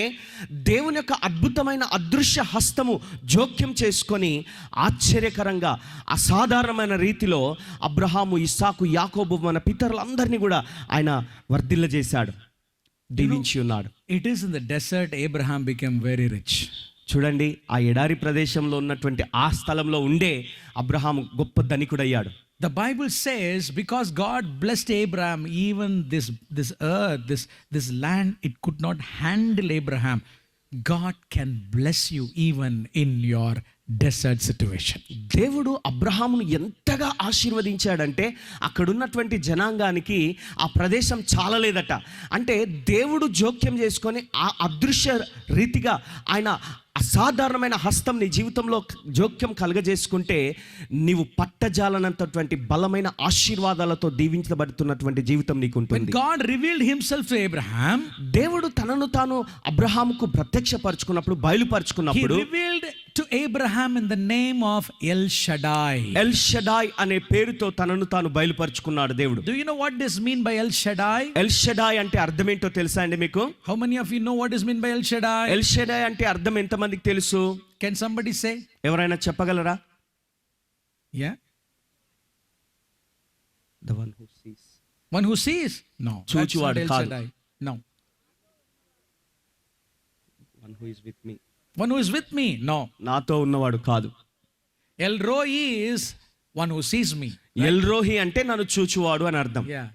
దేవుని యొక్క అద్భుతమైన అదృశ్య హస్తము జోక్యం చేసుకొని ఆశ్చర్యకరంగా అసాధారణమైన రీతిలో అబ్రహాము, ఇస్సాకు, యాకోబు మన పితరులందరినీ కూడా ఆయన వర్ధిల్లజేశాడు, దీవించి ఉన్నాడు. It is in the desert Abraham became very rich. చూడండి, ఆ ఎడారి ప్రదేశంలో ఉన్నటువంటి ఆ స్థలంలో ఉండే అబ్రహాము గొప్ప ధనికుడయ్యాడు. The Bible says because God blessed Abraham, even this earth, this land, it could not handle Abraham. God can bless you even in your desert situation. దేవుడు అబ్రహామును ఎంతగా ఆశీర్వదించాడంటే అక్కడున్నటువంటి జనాంగానికి ఆ ప్రదేశం చాలలేదట. అంటే దేవుడు జోక్యం చేసుకొని ఆ అదృశ్య రీతిగా ఆయన అసాధారణమైన హస్తం నీ జీవితంలో జోక్యం కలగజేసుకుంటే నీవు పట్టజాలనంతటువంటి బలమైన ఆశీర్వాదాలతో దీవించబడుతున్నటువంటి జీవితం నీకు ఉంటుంది. When God revealed himself to Abraham, దేవుడు తనను తాను అబ్రహాముకు ప్రత్యక్షపరచుకున్నప్పుడు, బయలుపరచుకున్నప్పుడు, he revealed to Abraham in the name of El Shaddai. L Shaddai అనే పేరుతో తనను తాను బయలుపరచుకున్నాడు దేవుడు. Do you know what this mean by El Shaddai? L Shaddai అంటే అర్థం ఏంటో తెలుసా అండి మీకు? How many of you know what is mean by El Shaddai? L Shaddai అంటే అర్థం ఎంతమందికి తెలుసు? Can somebody say? ఎవరైనా చెప్పగలరా? Yeah. The one who sees. One who sees? No. That's not చూచువాడు El కాదు. Shaddai. No. One who is with me. One who is with me? No. నాతో ఉన్నవాడు కాదు. El Roi is one who sees me. L Rohi అంటే నన్ను చూచువాడు అని అర్థం. Yeah.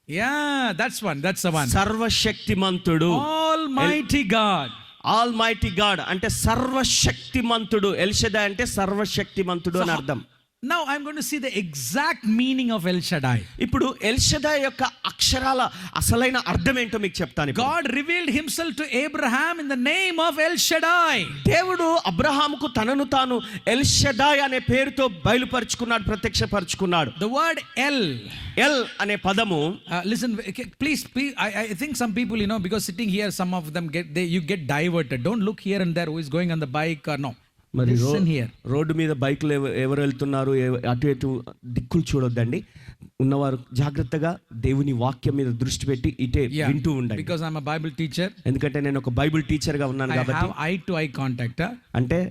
Yeah, that's one. That's the one. సర్వశక్తిమంతుడు, Almighty God. All mighty God అంటే సర్వశక్తిమంతుడు. ఎల్ షడాయ్ అంటే సర్వశక్తిమంతుడు అని అర్థం. Now I'm going to see the exact meaning of El Shaddai. ఇప్పుడు ఎల్ షడాయ్ యొక్క అక్షరాల అసలైన అర్థం ఏంటో మీకు చెప్తాను. God revealed himself to Abraham in the name of El Shaddai. దేవుడు అబ్రహాముకు తనను తాను ఎల్ షడాయ్ అనే పేరుతో బయలుపరుచుకున్నాడు, ప్రత్యక్షపరుచుకున్నాడు. The word El. ఎల్ అనే పదము, Listen, please. I think some people, because sitting here, some of them you get diverted. Don't look here and there who is going on the bike or no. మరి Listen here. Road మీద బైకులు ఎవరు వెళ్తున్నారు, అటు ఇటు దిక్కులు చూడొద్దండి. ఉన్నవారు జాగ్రత్తగా దేవుని వాక్యం మీద దృష్టి పెట్టి ఇటే వింటూ ఉండండి. Because I'm a Bible teacher. ఎందుకంటే నేను ఒక బైబిల్ టీచర్ గా ఉన్నాను I కాబట్టి. have eye to eye contact. అంటే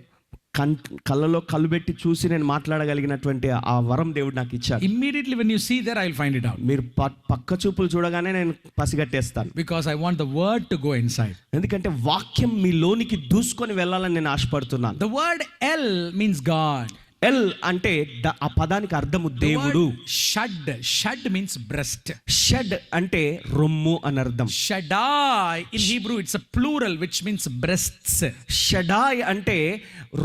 కళ్ళలో కళ్ళు పెట్టి చూసి నేను మాట్లాడగలిగినటువంటి ఆ వరం దేవుడు నాకు ఇచ్చాడు. Immediately when you see there, I'll find it out. మీరు పక్క చూపులు చూడగానే నేను పసిగట్టేస్తాను. Because I want the word to go inside. ఎందుకంటే వాక్యం మీ లోనికి దూసుకొని వెళ్ళాలని నేను ఆశపడుతున్నాను. The word El means God. L అంటే ఆ పదానికి అర్థము దేవుడు. Shad means breast. షడ్ అంటే రొమ్ము అని అర్థం. Shaddai in Hebrew it's a plural which means breasts. Shaddai అంటే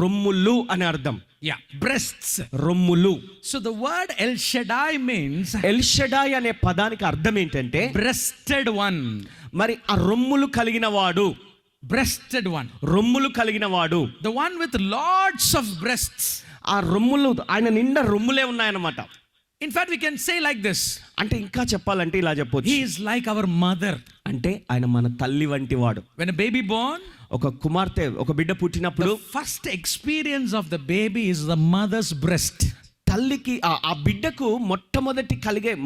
రొమ్ములు అని అర్థం. Yeah, breasts. రొమ్ములు. So the word El Shaddai means L Shaddai అనే పదానికి అర్థం ఏంటంటే breasted one. మరి ఆ రొమ్ములు కలిగిన వాడు, Breasted one. రొమ్ములు కలిగిన వాడు, The one with lots of breasts. ఆ రొమ్ములు ఆయన నిండా రొమ్ములే ఉన్నాయన్నమాట. In fact, we can say like this. అంటే ఇంకా చెప్పాలంటే ఇలా చెప్పొచ్చు, He is like our mother. అంటే ఆయన మన తల్లి వంటి వాడు. When a baby born, ఒక కుమార్తె, ఒక బిడ్డ పుట్టినప్పుడు the first experience of the baby is the mother's breast. తల్లికి ఆ బిడ్డకు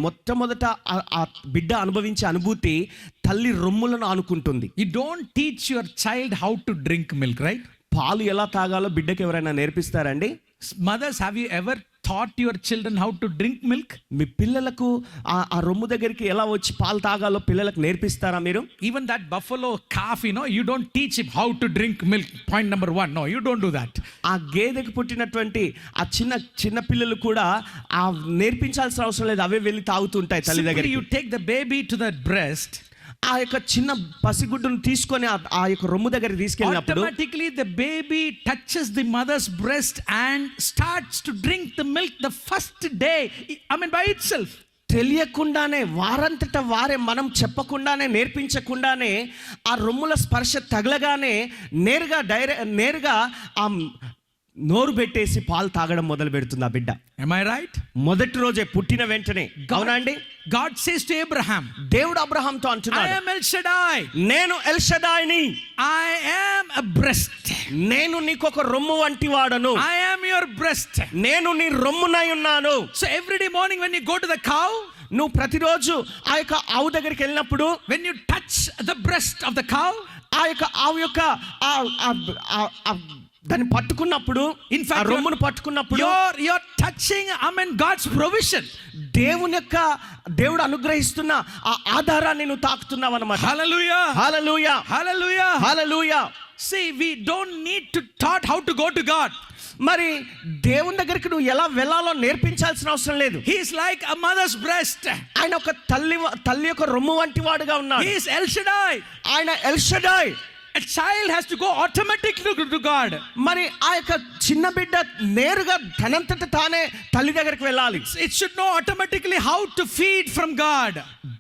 మొట్టమొదట ఆ బిడ్డ అనుభవించే అనుభూతి తల్లి రొమ్ములను ఆనుకుంటుంది. You don't teach your child how to drink milk, right? పాలు ఎలా తాగాలో బిడ్డకి ఎవరైనా నేర్పిస్తారండి? Mothers, have you ever taught your children how to drink milk? మీ పిల్లలకు ఆ రొమ్ము దగ్గరికి ఎలా వచ్చి పాలు తాగాలో పిల్లలకు నేర్పిస్తారా మీరు? Even that buffalo calf, you don't teach him how to drink milk. Point number 1. No, you don't do that. ఆ గేదెకు పుట్టినటువంటి ఆ చిన్న పిల్లలు కూడా ఆ నేర్పించాల్సిన అవసరం లేదు, అవే వెళ్ళి తాగుతుంటాయి తల్లి దగ్గర. Simply you take the baby to the breast. ఆ యొక్క చిన్న పసిగుడ్డును తీసుకొని ఆ యొక్క రొమ్ము దగ్గర తీసుకెళ్ళినప్పుడు automatically the baby touches the mother's breast and starts to drink the milk the first day. By itself. తెలియకుండానే వారంతట వారే, మనం చెప్పకుండానే, నేర్పించకుండానే ఆ రొమ్ముల స్పర్శ తగలగానే నేరుగా ఆ నోరు పెట్టేసి పాలు తాగడం మొదలు పెడుతుంది ఆ బిడ్డ. Am I right? మొదటి రోజే పుట్టిన వెంటనే. అవునా అండి? God says to Abraham, దేవుడు అబ్రహాంతో I అంటున్నాడు, am El Shaddai. నేను L షదాయిని, I am a breast. నేను నీకు ఒక రొమ్ము వంటి వాడను, I am your breast. నేను నీ రొమ్మునై ఉన్నాను. So every day morning when you go to the cow, నువ్వు ప్రతిరోజు ఆ యొక్క ఆవు దగ్గరికి వెళ్ళినప్పుడు, when you touch the breast of the cow, ఆ యొక్క ఆవు యొక్క దాన్ని పట్టుకున్నప్పుడు, in fact, ఆ రొమ్మును పట్టుకున్నప్పుడు you're touching, God's provision. దేవుడు అనుగ్రహిస్తున్న ఆ ఆధారాన్ని నువ్వు తాకుతున్నావు అన్నమాట. Hallelujah. Hallelujah, Hallelujah. Hallelujah. See, we don't need to taught how to go to God. మరి దేవుని దగ్గరికి నువ్వు ఎలా వెళ్ళాలో నేర్పించాల్సిన అవసరం లేదు. He is like a mother's breast. ఆయన ఒక తల్లి యొక్క రొమ్ము వంటి వాడుగా ఉన్నాడు. He is El Shaddai. ఆయన L షదాయ్. A child has to go automatically to God. మరి ఆ యొక్క చిన్న బిడ్డ నేరుగా తనంతట తానే తల్లి దగ్గరికి వెళ్ళాలి. It should know automatically how to feed from God.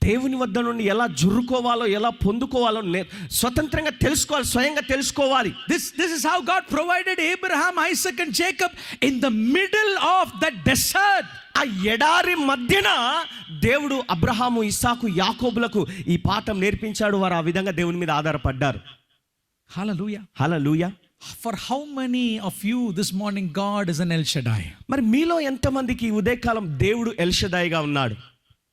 దేవుని వద్ద నుండి ఎలా జుర్రుకోవాలో, ఎలా పొందుకోవాలో స్వతంత్రంగా తెలుసుకోవాలి, స్వయంగా తెలుసుకోవాలి. This is how God provided Abraham, Isaac and Jacob in the middle of the desert. ఆ ఎడారి మధ్యన దేవుడు అబ్రహాము, ఇస్సాకు, యాకోబులకు ఈ పాఠం నేర్పించాడు. వారు ఆ విధంగా దేవుని మీద ఆధారపడ్డారు. Hallelujah. Hallelujah. For how many of you this morning God is an El Shaddai? మరి మీలో ఎంతమందికి ఉదయకాలం దేవుడు ఎల్ షదాయిగా ఉన్నాడు?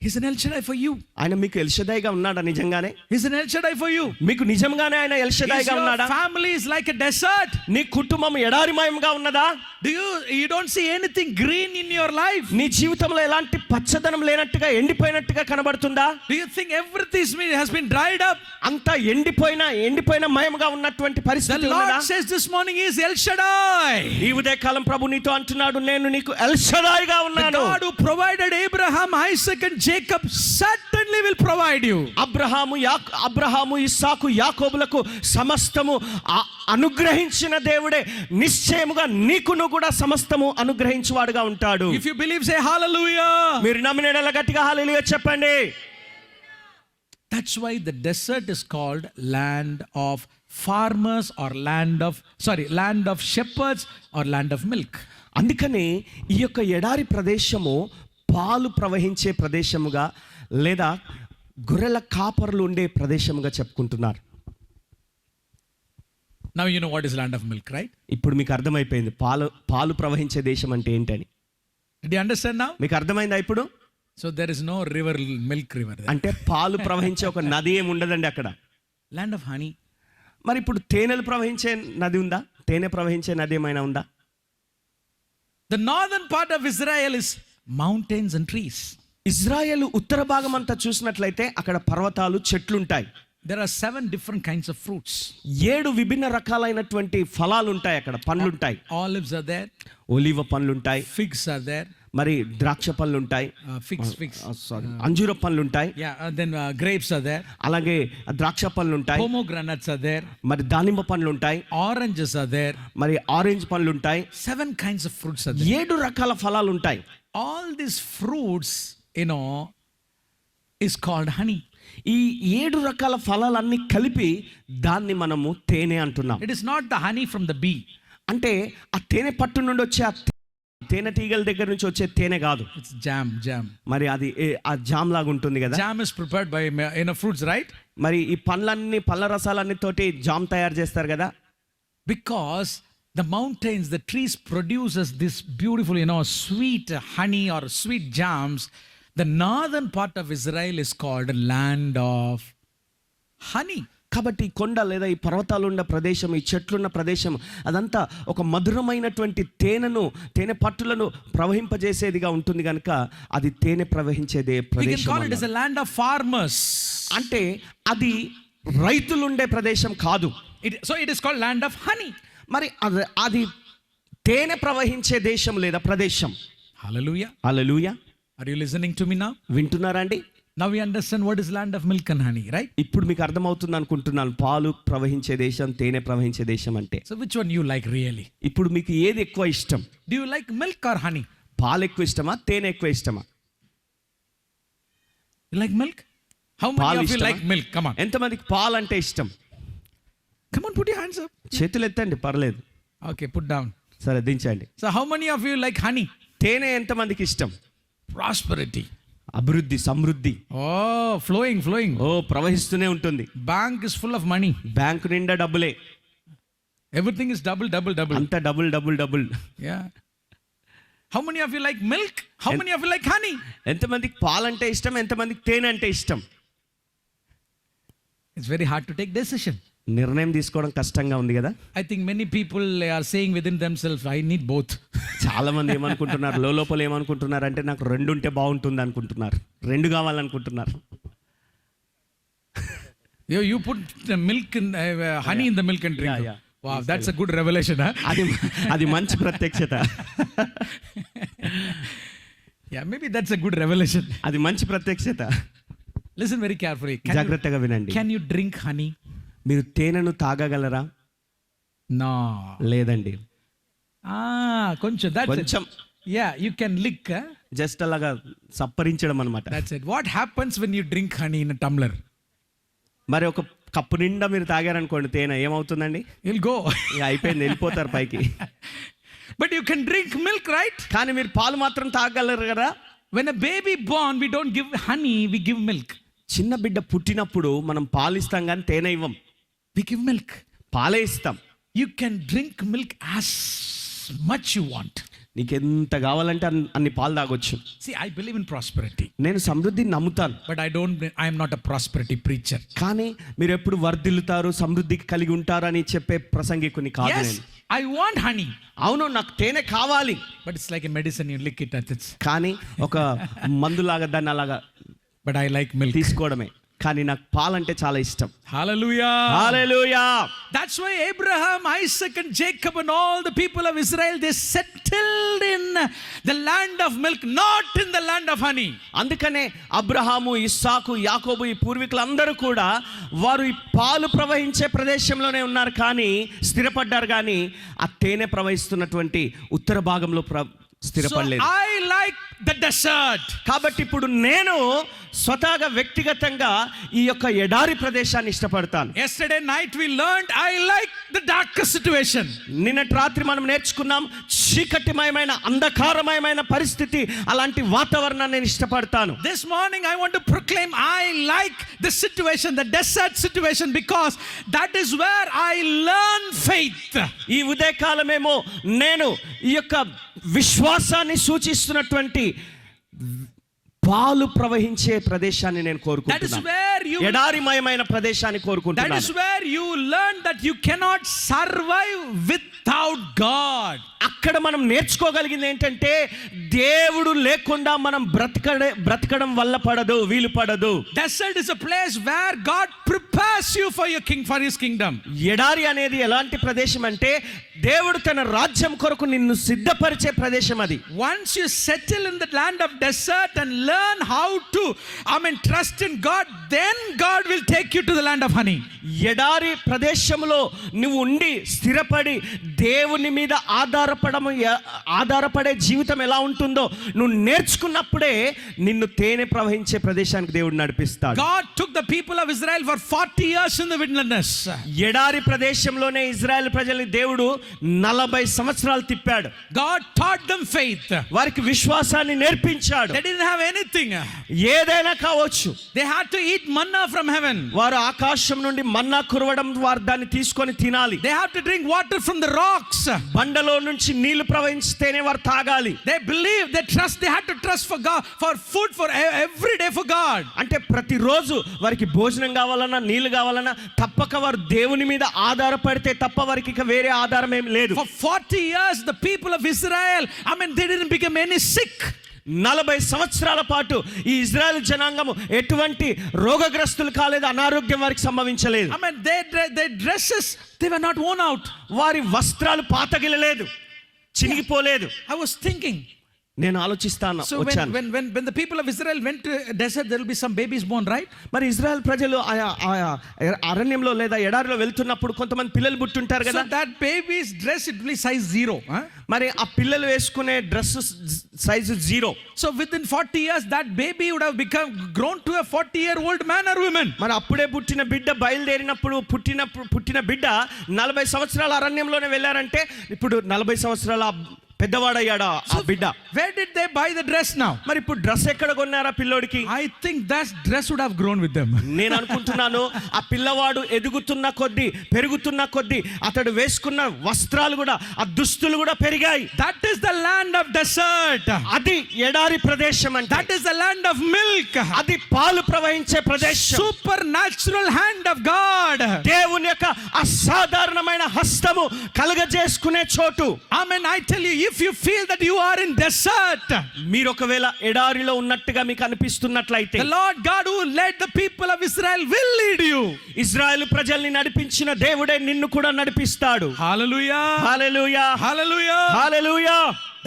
He's an El Shaddai for you. ఆయన మీకు ఎల్ షదాయిగా ఉన్నాడా నిజంగానే? He's an El Shaddai for you. మీకు నిజంగానే ఆయన ఎల్ షదాయిగా ఉన్నాడా? Your family is like a desert. నీ కుటుంబం ఎడారిమయంగా ఉన్నదా? You don't see anything green in your life? నీ జీవితంలో ఎలాంటి పచ్చదనం లేనట్టుగా, ఎండిపోయినట్టుగా కనబడుతుందా? Do you think everything has been dried up? అంతా ఎండిపోయిన మయంగా ఉన్నటువంటి The పరిస్థితి Lord ఉన్నదా? says this morning is El Shaddai. ఈ ఉదయకాలం ప్రభు నీతో అంటున్నాడు, నేను నీకు ఎల్ షదాయిగా The ఉన్నాను. God who provided Abraham, Isaac and Jacob certainly will provide you. Abraham, Isaac, యాకోబులకు సమస్తము అనుగ్రహించిన దేవుడే నిశ్చయముగా నీకును కూడా సమస్తము అనుగ్రహించువాడుగా ఉంటాడు. If you believe, say hallelujah. మీరు నమ్మిన గట్టిగా హల్లెలూయా చెప్పండి. That's why the desert is called land of farmers or land of shepherds or land of milk. అందుకని ఈ యొక్క ఎడారి ప్రదేశము పాలు ప్రవహించే ప్రదేశముగా లేదా గొర్రెల కాపరులు ఉండే ప్రదేశముగా చెప్పుకుంటున్నారు. Now you know what is land of milk, right? ఇప్పుడు మీకు అర్థమైపోయింది పాలు ప్రవహించే దేశం అంటే ఏంటని. Did you understand now? మీకు అర్థమైందా ఇప్పుడు? So there is no milk river there. అంటే పాలు ప్రవహించే ఒక నది ఏమి ఉండదండి అక్కడ. Land of honey. మరి ఇప్పుడు తేనెలు ప్రవహించే నది ఉందా? తేనె ప్రవహించే నది ఏమైనా ఉందా? The northern part of Israel is mountains and trees. Israel ఉత్తర భాగం అంతా చూసినట్లయితే అక్కడ పర్వతాలు, చెట్లు ఉంటాయి. There are 7 different kinds of fruits. 7 విభిన్న రకాలైనటువంటి ఫలాలు ఉంటాయి అక్కడ, పండ్లు ఉంటాయి. Olives are there. ఒలీవ పండ్లు ఉంటాయి. Figs are there. మరి ద్రాక్ష పళ్ళు ఉంటాయి. అంజూర పళ్ళు ఉంటాయి. Then grapes are there. అలాగే ద్రాక్ష పళ్ళు ఉంటాయి. Pomegranates are there. మరి దానిమ్మ పండ్లు ఉంటాయి. Oranges are there. మరి ఆరెంజ్ పండ్లు ఉంటాయి. 7 kinds of fruits are there. 7 రకాల ఫలాలు ఉంటాయి. All these fruits, is called honey. ఈ 7 రకాల ఫలాలన్నీ కలిపి దాన్ని మనము తేనె అంటున్నాం. It is not the honey from the bee. అంటే ఆ తేనె పట్టు నుండి వచ్చే తేనె తీగల దగ్గర నుంచి వచ్చే తేనె కాదు. It's jam. మరి అది ఆ జామ్ లాగా ఉంటుంది కదా. Jam is prepared by fruits, right? మరి ఈ పళ్ళ రసాలన్నీ తోటి జామ్ తయారు చేస్తారు కదా. Because the mountains, the trees produces this beautiful, sweet honey or sweet jams. The northern part of Israel is called land of honey. కాబట్టి కొండ లేదా ఈ పర్వతాలు ఉన్న ప్రదేశం, ఈ చెట్లున్న ప్రదేశం అదంతా ఒక మధురమైనటువంటి తేనె పట్టులను ప్రవహింపజేసేదిగా ఉంటుంది కనుక అది తేనె ప్రవహించేదే ప్రదేశం. We can call it as a land of farmers. అంటే అది రైతులు ఉండే ప్రదేశం కాదు. So it is called land of honey. మరి అది తేనె ప్రవహించే దేశం లేదా ప్రదేశం. Hallelujah. Hallelujah. Are you listening to me now? వింటున్నారా అండి? Now we understand what is land of milk and honey, right? ఇప్పుడు మీకు అర్థమవుతుంది అనుకుంటున్నాను పాలు ప్రవహించే దేశం, తేనె ప్రవహించే దేశం అంటే. So which one you like really? ఇప్పుడు మీకు ఏది ఎక్కువ ఇష్టం? Do you like milk or honey? పాలు ఎక్కువ ఇష్టమా, తేనె ఎక్కువ ఇష్టమా? You like milk? How many of you like milk? Come on. ఎంతమందికి పాలు అంటే ఇష్టం? Come on, put your hands up. చేతులు ఎత్తండి, పర్లేదు. Okay, put down. సరే దించండి. So how many of you like honey? తేనె ఎంతమందికి ఇష్టం? Prosperity. అభివృద్ధి, సమృద్ధి. Oh, flowing. ఓ ప్రవహిస్తూనే ఉంటుంది. Bank is full of money. Bank నిండా డబ్బులే. Everything is double. అంతా double. Yeah. How many of you like milk? How many of you like honey? ఎంతమందికి పాలంటే ఇష్టం, ఎంతమందికి తేనె అంటే ఇష్టం? It's very hard to take decision. నిర్ణయం తీసుకోవడం కష్టంగా ఉంది కదా. I think many people are saying within themselves, I need both. చాలా మంది ఏమనుకుంటున్నారు, లోపల ఏమనుకుంటున్నారు అంటే నాకు రెండు ఉంటే బాగుంటుంది అనుకుంటున్నారు, రెండు కావాలనుకుంటున్నారు. You put the milk in honey in the milk and drink. Yeah. Wow, that's a good revelation, huh? అది మంచి ప్రత్యక్షత. Yeah, maybe that's a good revelation. అది మంచి ప్రత్యక్షత. Listen very carefully. జాగ్రత్తగా వినండి. Can you drink honey? మీరు తేనెను తాగగలరా? No. లేదండి. కొంచెం. కొంచెం. Yeah, you can lick. Just అలాగా సప్పరించడం అన్నమాట. That's it. What happens when you drink honey in a tumbler? మరి ఒక కప్పు నిండా మీరు తాగారనుకోండి తేనె, ఏమవుతుందండి? You'll go. ఇక అయిపోయింది, వెళ్ళిపోతారు పైకి. But you can drink milk, right? కానీ మీరు పాలు మాత్రం తాగగలరు కదా. When a baby born, we don't give honey, we give milk. చిన్న బిడ్డ పుట్టినప్పుడు మనం పాలు ఇస్తాం కానీ తేనె ఇవ్వం. We give milk. పాలే ఇస్తాం. You can drink milk as much you want. నీకు ఎంత కావాలంటే అన్ని పాలు తాగొచ్చు. See, I believe in prosperity. నేను సమృద్ధిని నమ్ముతాను. But I am not a prosperity preacher. కానీ మీరు ఎప్పుడు వర్ధిల్లుతారు, సమృద్ధికి కలిగి ఉంటారని చెప్పే ప్రసంగికుని కాదు Yes, నేను. I want honey. అవును, నాకు తేనె కావాలి. But it's like a medicine, you lick it, that's it. కానీ ఒక మందులాగా దాన్ని అలాగా But I like milk. తీసుకోవడమే. కానీ నాకు పాలంటే చాలా ఇష్టం. Hallelujah. Hallelujah. That's why Abraham, Isaac and Jacob and all the people of Israel, they settled in the land of milk, not in the land of honey. అందుకనే అబ్రహాము, ఇస్సాకు, యాకోబు ఈ పూర్వీకులందరూ కూడా వారు ఈ పాలు ప్రవహించే ప్రదేశంలోనే ఉన్నారు, కానీ స్థిరపడ్డారు, కానీ ఆ తేనె ప్రవహిస్తున్నటువంటి ఉత్తర భాగంలో So స్థిరపడలేదు. I like the desert. కాబట్టి ఇప్పుడు నేను స్వతహాగా వ్యక్తిగతంగా ఈ యొక్క ఎడారి ప్రదేశాన్ని ఇష్టపడతాను. Yesterday night we learned I like the darkest situation. నిన్నటి రాత్రి మనం నేర్చుకున్నాం చీకటిమయమైన, అంధకారమయమైన పరిస్థితి, అలాంటి వాతావరణాన్ని నేను ఇష్టపడతాను. This morning I want to proclaim I like the situation, the desert situation, because that is where I learn faith. ఈ ఉదయకాలమేమో నేను ఈ యొక్క విశ్వాసాన్ని సూచిస్తున్నటువంటి పాలు ప్రవహించే ప్రదేశాన్ని నేను That is కోరుకుంటున్నాను. where you ఎడారిమయమైన ప్రదేశాన్ని That is కోరుకుంటున్నాను. where you learn that you cannot survive without God. అక్కడ మనం నేర్చుకోగలిగింది ఏంటంటే దేవుడు లేకుండా మనం బ్రతకడం వల్ల వీలు పడదు. Desert is a place where God prepares you for his kingdom. ఎడారి అనేది ఎలాంటి ప్రదేశం అంటే దేవుడు తన రాజ్యం కొరకు నిన్ను సిద్ధపరిచే ప్రదేశం అది. Once you settle in the land of desert and learn how to trust in God, then God will take you to the land of honey. ఎడారి ప్రదేశంలో నువ్వు ఉండి స్థిరపడి దేవుని మీద ఆధారపడే జీవితం ఎలా ఉంటుందో నువ్వు నేర్చుకున్నప్పుడే నిన్ను తేనె ప్రవహించే ప్రదేశానికి దేవుడు నడిపిస్తాడు. God took the people of Israel for 40 years in the wilderness. ఎడారి ప్రదేశంలోనే ఇజ్రాయెల్ ప్రజల్ని దేవుడు 40 సంవత్సరాలు తిప్పాడు. God taught them faith. వారికి విశ్వాసాన్ని నేర్పించాడు. They didn't have anything. ఏదైనా కావచ్చు. They had to eat manna from heaven. వారు ఆకాశం నుండి మన్నా కురవడం, వారు దాన్ని తీసుకొని తినాలి. They have to drink water from the rocks. బండలో నుంచి నీళ్లు ప్రవహిస్తేనే వారు తాగాలి. They believe, they trust, they had to trust for God, for food, for every day for God. అంటే ప్రతిరోజు వారికి భోజనం కావాలన్నా, నీళ్లు కావాలన్నా తప్పక వారు దేవుని మీద ఆధారపడితే తప్ప వారికి ఇక వేరే ఆధారం ఏమి లేదు. For 40 years the people of Israel, they didn't become any sick. 40 సంవత్సరాల పాటు ఈ ఇజ్రాయెల్ జనాంగము ఎటువంటి రోగగ్రస్తులు కాలేదు, అనారోగ్యం వారికి సంభవించలేదు. Their dresses, they were not worn out. వారి వస్త్రాలు పాతగిలలేదు, చినిగిపోలేదు. I was thinking, నేను ఆలోచిస్తాను So వచ్చాను. when the people of Israel went to a desert, there will be some babies born, right? మరి ఇజ్రాయెల్ ప్రజలు ఆయా అరణ్యంలో లేదా ఎడారిలో వెళ్తున్నప్పుడు కొంతమంది పిల్లలు పుట్టుంటారు కదా. So that baby's dress, it will be size 0. Huh? మరి ఆ పిల్లలు వేసుకునే dress size 0. So within 40 years, that baby would have grown to a 40-year-old man or woman. మరి అప్పుడే పుట్టిన బిడ్డ బయలుదేరినప్పుడు పుట్టిన బిడ్డ 40 సంవత్సరాల అరణ్యంలోనే వెళ్ళారంటే ఇప్పుడు 40 సంవత్సరాల పెద్దవాడయ్యాడా ఆ బిడ్డ. Where did they buy the dress now? మరి ఇప్పుడు డ్రెస్ ఎక్కడ కొన్నారా పిల్లోడికి? I think that dress would have grown with them. నేను అనుకుంటున్నాను ఆ పిల్లవాడు ఎదుగుతున్న కొద్దీ పెరుగుతున్న కొద్దీ అతడు వేసుకున్న వస్త్రాలు కూడా ఆ దుస్తులు కూడా పెరిగాయి. That is the land of desert. అది ఎడారి ప్రదేశం అంటే. That is the land of milk. అది పాలు ప్రవహించే ప్రదేశం. Supernatural hand of God. దేవుని యొక్క అసాధారణమైన హస్తము కలుగజేసుకునే చోటు. Amen. I tell you, if you feel that you are in desert, మీరు ఒకవేళ ఎడారిలో ఉన్నట్టుగా మీకు అనిపిస్తున్నట్లయితే, the Lord God who led the people of Israel will lead you. ఇశ్రాయేలు ప్రజల్ని నడిపించిన దేవుడే నిన్ను కూడా నడిపిస్తాడు. Hallelujah. Hallelujah. Hallelujah. Hallelujah.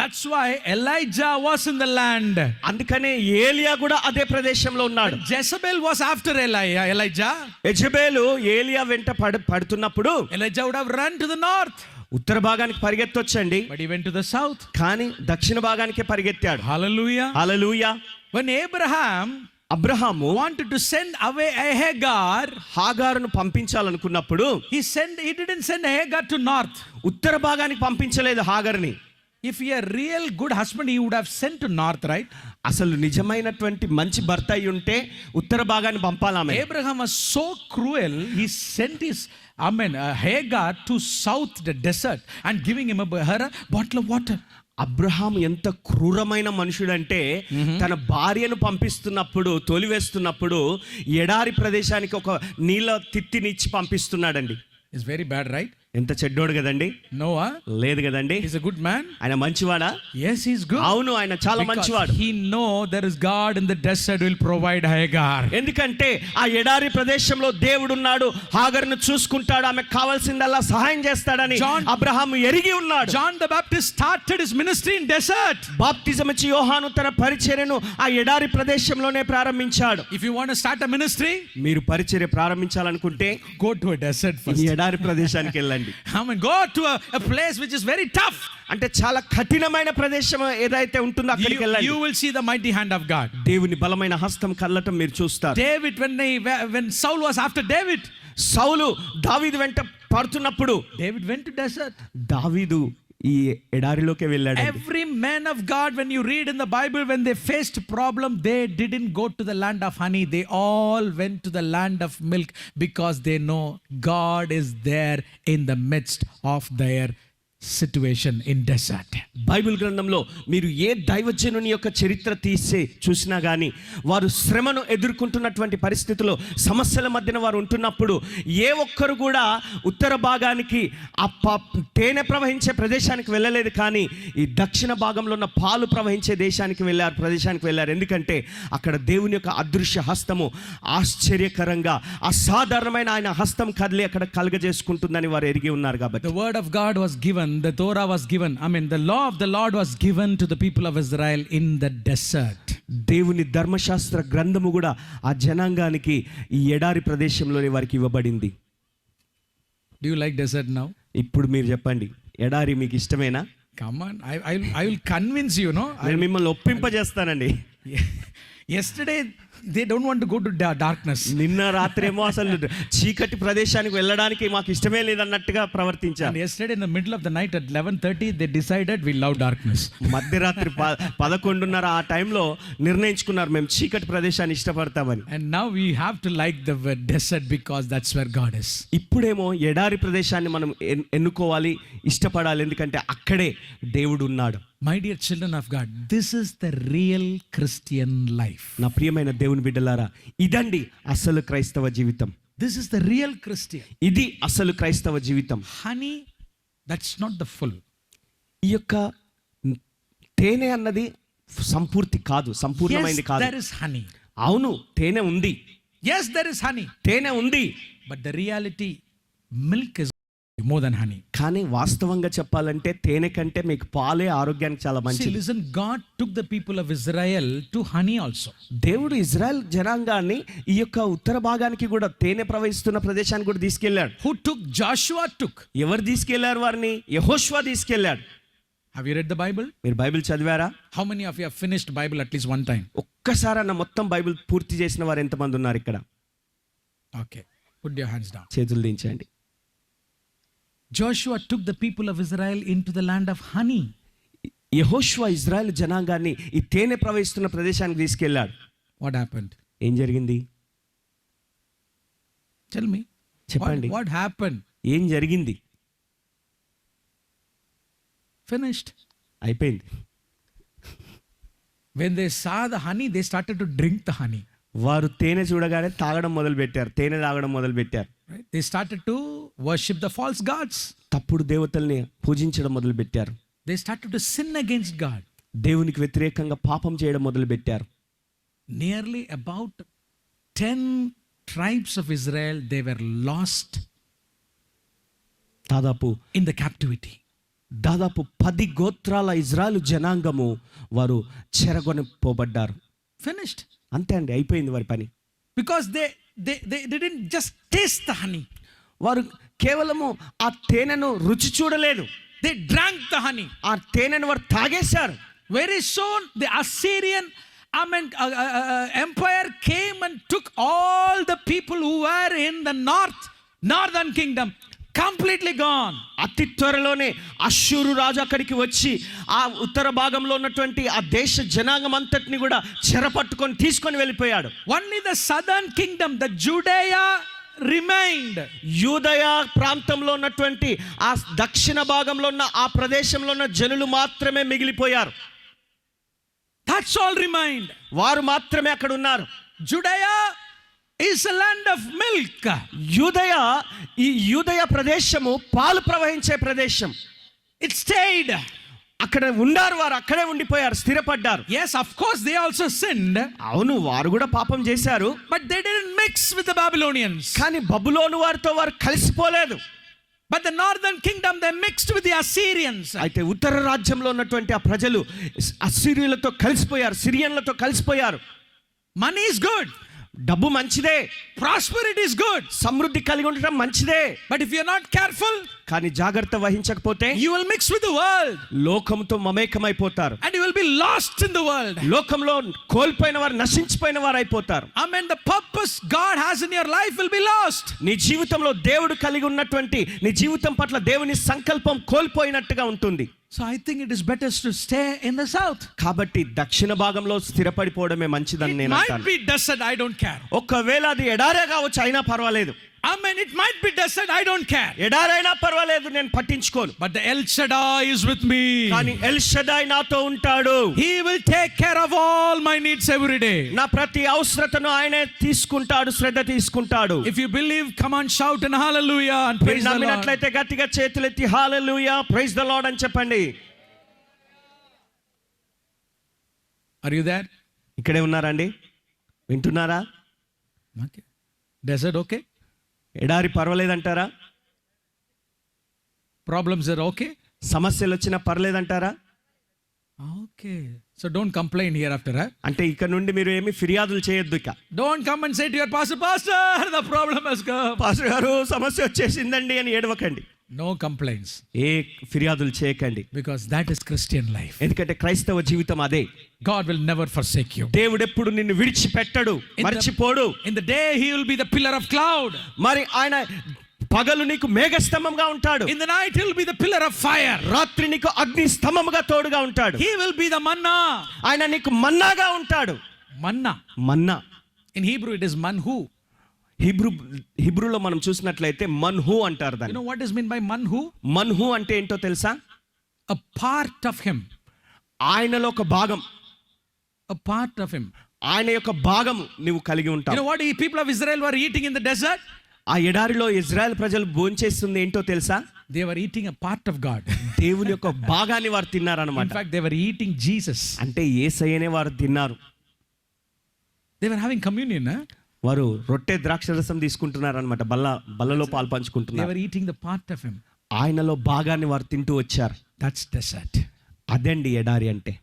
That's why Elijah was in the land. అందుకనే ఏలియా కూడా అదే ప్రదేశంలో ఉన్నాడు. Jezebel was after Elijah. యెజబెలు ఏలియా వెంట పడుతున్నప్పుడు Elijah would have run to the north, ఉత్తర భాగానికి పరిగెత్తొచ్చండి, but he went to the south. కానీ దక్షిణ భాగానికే పరిగెత్తాడు. Hallelujah. Hallelujah. When Abraham wanted to send away Hagar, హాగారును పంపించాలనుకున్నప్పుడు he didn't send Hagar to north. ఉత్తర భాగానికి పంపించలేదు హాగర్ని. If he a real good husband, he would have sent to north, right? అసలు నిజమైనటువంటి మంచి భర్త అయి ఉంటే ఉత్తర భాగాన్ని పంపాలామె. Abraham was so cruel, he sent his Hagar to south, the desert, and giving him her a bottle of water. Abraham ఎంత క్రూరమైన మనుషుడంటే తన భార్యను పంపిస్తున్నప్పుడు తోలివేస్తున్నప్పుడు ఎడారి ప్రదేశానికి ఒక నీళ్ళ తిత్తినిచ్చి పంపిస్తున్నాడండి. It's very bad, right? ఎంత చెడ్డోడు కదండి. Noah, లేదు కదండి. he's a good man. ఆయన మంచివాడా? Yes, he's good. అవును, ఆయన చాలా మంచివాడు. He know there is God in the desert will provide Hagar. ఎందుకంటే ఆ ఎడారి ప్రదేశంలో దేవుడు ఉన్నాడు, హాగర్ను చూసుకుంటాడు, ఆమెకు కావాల్సిందల్లా సహాయం చేస్తాడని అబ్రహాము ఎరిగి ఉన్నాడు. John the Baptist started his ministry in desert. బాప్తిజం ఇచ్చి యోహాను తన పరిచర్యను ఆ ఎడారి ప్రదేశంలోనే ప్రారంభించాడు. If you want to start a ministry, మీరు పరిచర్య ప్రారంభించాలనుకుంటే go to a desert ఈ first. ఎడారి ప్రదేశానికి వెళ్ళండి. Go to a place which is very tough. అంటే చాలా కఠినమైన ప్రదేశం ఏదైతే ఉంటుందో అక్కడికి వెళ్ళండి. You will see the mighty hand of God. దేవుని బలమైన హస్తం కళ్ళటం మీరు చూస్తారు. David, when Saul was after David, సౌలు దావీదు వెంట పడుతున్నప్పుడు David went to desert. దావీదు ఈ ఎడారిలోకి వెళ్ళాడు. Every man of God, when you read in the Bible, when they faced problem, they didn't go to the land of honey. They all went to the land of milk because they know God is there in the midst of their situation in desert. Bible గ్రంథంలో మీరు ఏ దైవజనుని యొక్క చరిత్ర చూసినా కానీ వారు శ్రమను ఎదుర్కొంటున్నటువంటి పరిస్థితుల్లో సమస్యల మధ్యన వారు ఉంటున్నప్పుడు ఏ ఒక్కరు కూడా ఉత్తర భాగానికి ఆ తేనె ప్రవహించే ప్రదేశానికి వెళ్ళలేదు, కానీ ఈ దక్షిణ భాగంలో ఉన్న పాలు ప్రవహించే ప్రదేశానికి వెళ్ళారు. ఎందుకంటే అక్కడ దేవుని యొక్క అదృశ్య హస్తము ఆశ్చర్యకరంగా అసాధారణమైన ఆయన హస్తం కదిలి అక్కడ కలుగజేసుకుంటుందని వారు ఎరిగి ఉన్నారు. కాబట్టి the word of God was given, the Torah was given, the law of the Lord was given to the people of Israel in the desert. దేవుని ధర్మశాస్త్ర గ్రంథము కూడా ఆ జనాంగానికి ఈ ఎడారి ప్రదేశంలోనే వారికి ఇవ్వబడింది. Do you like desert now? ఇప్పుడు మీరు చెప్పండి, ఎడారి మీకు ఇష్టమేనా? Come on, I will convince you, no? నేను మిమ్మల్ని ఒప్పింపజేస్తానండి. Yesterday they don't want to go to darkness. నిన్న రాత్రేమో అసలు చీకటి ప్రదేశానికి వెళ్ళడానికి మాకు ఇష్టమే లేదన్నట్టుగా ప్రవర్తించారు. And yesterday in the middle of the night at 11:30 they decided we love darkness. మధ్యరాత్రి 11:30 ఆ టైంలో నిర్ణయించుకున్నారు మేము చీకటి ప్రదేశాన్ని ఇష్టపడతామని. And now we have to like the desert because that's where God is. ఇప్పుడేమో ఎడారి ప్రదేశాన్ని మనం ఎన్నుకోవాలి, ఇష్టపడాలి, ఎందుకంటే అక్కడే దేవుడు ఉన్నాడు. My dear children of God, this is the real Christian life. నా ప్రియమైన దేవుని బిడ్డలారా, ఇదండి అసలు క్రైస్తవ జీవితం. This is the real Christian. ఇది అసలు క్రైస్తవ జీవితం. Honey, that's not the full. ఈ యొక్క తేనె అన్నది సంపూర్తి కాదు, సంపూర్ణమైనది కాదు. Yes, there is honey. అవును, తేనె ఉంది. Yes, there is honey. తేనె ఉంది. But the reality, milk is more than honey. కానీ వాస్తవంగా చెప్పాలంటే తేనె కంటే మీకు పాలే ఆరోగ్యానికి చాలా See, మంచిది. listen, God took the people of Israel to honey also. దేవుడు ఇజ్రాయెల్ జనాంగాన్ని ఈ యొక్క ఉత్తర భాగానికి కూడా తేనె ప్రవహిస్తున్న ప్రదేశానికి కూడా తీసుకెళ్లాడు. Who took? Joshua took. ఎవరు తీసుకెళ్లారు వారిని? యెహోషువ తీసుకెళ్లాడు. Have you read the Bible? మీరు బైబిల్ చదివారా? How many of you have finished Bible at least one time? ఒక్కసారన్న మొత్తం బైబిల్ పూర్తి చేసిన వారు ఎంతమంది ఉన్నారు ఇక్కడ? Okay, put your hands down. చేతులు దించండి. Joshua took the people of Israel into the land of honey. యెహోషువ ఇజ్రాయెల్ జనాంగాన్ని ఈ తేనె ప్రవహిస్తున్న ప్రదేశానికి తీసుకెళ్లాడు. What happened? ఏం జరిగింది? Tell me. చెప్పండి. What happened? ఏం జరిగింది? Finished. అయిపోయింది. When they saw the honey, they started to drink the honey. వారు తేనె చూడగానే తాగడం మొదలు పెట్టారు. తేనె తాగడం మొదలు పెట్టారు. Right? They started to worship the false gods. తప్పుడు దేవతల్ని పూజించడం మొదలు పెట్టారు. They started to sin against God. దేవునికి వ్యతిరేకంగా పాపం చేయడం మొదలు పెట్టారు. Nearly about 10 tribes of Israel, they were lost దాదాపు in the captivity. 10 గోత్రాల ఇజ్రాయెల్ జనాంగము వారు చెరగొని పోబడ్డారు. Finished. అంతే అండి, అయిపోయింది వారి పని. Because they didn't just taste the honey. వారు కేవలము ఆ తేనెను రుచి చూడలేదు, They drank the honey. ఆ తేనెను వారు తాగేశారు. Very soon the Assyrian empire came and took all the people who were in the northern kingdom. Completely gone. అతి త్వరలోనే అష్షూరు రాజు అక్కడికి వచ్చి ఆ ఉత్తర భాగంలో ఉన్నటువంటి ఆ దేశ జనాంగం అంతటిని కూడా చెరపట్టుకొని తీసుకొని వెళ్ళిపోయాడు. Only the southern kingdom, the Judea, remained. యూదయ ప్రాంతంలో ఉన్నటువంటి ఆ దక్షిణ భాగంలో ఉన్న ఆ ప్రదేశంలో ఉన్న జనులు మాత్రమే మిగిలిపోయారు. That's all remained. వారు మాత్రమే అక్కడ ఉన్నారు. Judea is a land of milk. ఈ యూదయ ప్రదేశము పాలు ప్రవహించే ప్రదేశం. It stayed. అక్కడ ఉన్నారు, వారు అక్కడే ఉండిపోయారు, స్థిరపడ్డారు. Yes, of course they also sinned. అవును, వారు కూడా పాపం చేశారు. But they didn't mix with the Babylonians. కానీ బబులోను వారితో వారు కలిసిపోలేదు. But the northern kingdom, they mixed with the Assyrians. అయితే ఉత్తర రాజ్యంలో ఉన్నటువంటి ఆ ప్రజలు అస్సీరియన్లతో కలిసిపోయారు, సిరియన్లతో కలిసిపోయారు. Money is good. డబ్బు మంచిదే, Prosperity is good. సమృద్ధి కలిగి ఉండటం మంచిదే. But if you're not careful, కానీ జాగ్రత్త వహించకపోతే you will mix with the world. లోకంతో మమేకమైపోతారు. And you will be lost in the world. లోకంలో కోల్పోయిన వారు, నశించిపోయిన వారు అయిపోతారు. Amen. The purpose God has in your life will be lost. నీ జీవితంలో దేవుడు కలిగి ఉన్నటువంటి నీ జీవితం పట్ల దేవుని సంకల్పం కోల్పోయినట్టుగా ఉంటుంది. So I think it is better to stay in the south. కాబట్టి దక్షిణ భాగంలో స్థిరపడిపోవడమే మంచిదని It నేను might అంటాను. be desert, I don't care. ఒకవేళ అది ఎడారే కావచ్చు, అయినా పర్వాలేదు. Amen. It might be desert, I don't care. ఎడారైనా పర్వాలేదు, నేను పట్టించుకోను. But the El Shaddai is with me. కానీ ఎల్ షదాయ్ నాతో ఉంటాడు. He will take care of all my needs every day. నా ప్రతి అవసరతను ఆయనే తీసుకుంటాడు, శ్రద్ధ తీసుకుంటాడు. If you believe, come on, shout and hallelujah and మీరు praise the Lord. నమ్మినట్లయితే గట్టిగా చేతులెత్తి హల్లెలూయా, ప్రైజ్ ద లార్డ్ అని చెప్పండి. Are you there? ఇక్కడే ఉన్నారండి? వింటున్నారా? Okay. Desert okay? ఎడారి పర్వాలేదంటారా? Problems are okay? సమస్యలు వచ్చినా పర్లేదంటారా? Okay. So don't complain hereafter, huh? అంటే ఇక నుండి మీరు ఏమి ఫిర్యాదులు చేయొద్దు. ఇక Don't come and say to your pastor, the problem has come. Pastor గారు సమస్య వచ్చేసిందండి అని ఏడవకండి. No complaints. ఏ ఫిర్యాదులు చేయకండి. Because that is Christian life. ఎందుకంటే క్రైస్తవ జీవితం అదే. God will never forsake you. దేవుడు ఎప్పుడు నిన్ను విడిచిపెట్టడు, మర్చిపోడు. In the day he will be the pillar of cloud. మరి ఆయన పగలు నీకు మేఘస్తంభంగా ఉంటాడు. In the night he will be the pillar of fire. రాత్రి నీకు అగ్ని స్తంభముగా తోడుగా ఉంటాడు. He will be the manna. ఆయన నీకు మన్నాగా ఉంటాడు. మన్నా In Hebrew it is manhu. హిబ్రూలో మనం చూసినట్లయితే మన్హు అంటారు You దాన్ని. know what is meant by manhu? మన్హు అంటే ఏంటో తెలుసా? A part of him. ఆయనలో ఒక భాగం. A part of him. ఆయన యొక్క భాగం నువ్వు కలిగి You ఉంటావు. know what the people of Israel were eating in the desert? ఆ ఎడారిలో ఇజ్రాయెల్ ప్రజలు భోంచేస్తుంది ఏంటో తెలుసా? They were eating a part of God. దేవుని యొక్క భాగాన్ని వారు In తిన్నారన్నమాట. fact, they were eating Jesus. అంటే యేసయ్యనే వారు తిన్నారు. They were having communion, huh? వారు రొట్టె ద్రాక్షరసం తీసుకుంటున్నారు అనమాట. బల్లలో పాలు They పంచుకుంటున్నారు. were eating the part of him. ఆయనలో భాగాన్ని వారు తింటూ వచ్చారు. That's desert. అదండి ఎడారి అంటే.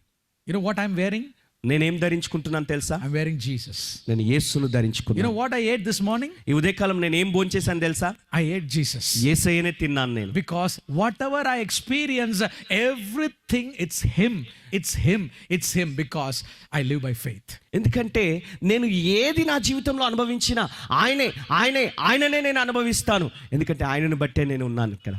You know what I'm wearing? నేనేం ధరించుకుంటున్నాను తెలుసా? I'm wearing Jesus. నేను యేసును You ధరించుకున్నాను. know what I ate this morning? ఈ ఉదయకాలం నేను ఏం భోంచేశాను తెలుసా? I ate Jesus. యేసయ్యనే తిన్నాను నేను. Because whatever I experience, everything, it's Him. It's Him. It's Him because I live by faith. ఎందుకంటే నేను ఏది నా జీవితంలో అనుభవించినా ఆయననే నేను అనుభవిస్తాను. ఎందుకంటే ఆయనను బట్టే నేను ఉన్నాను ఇక్కడ.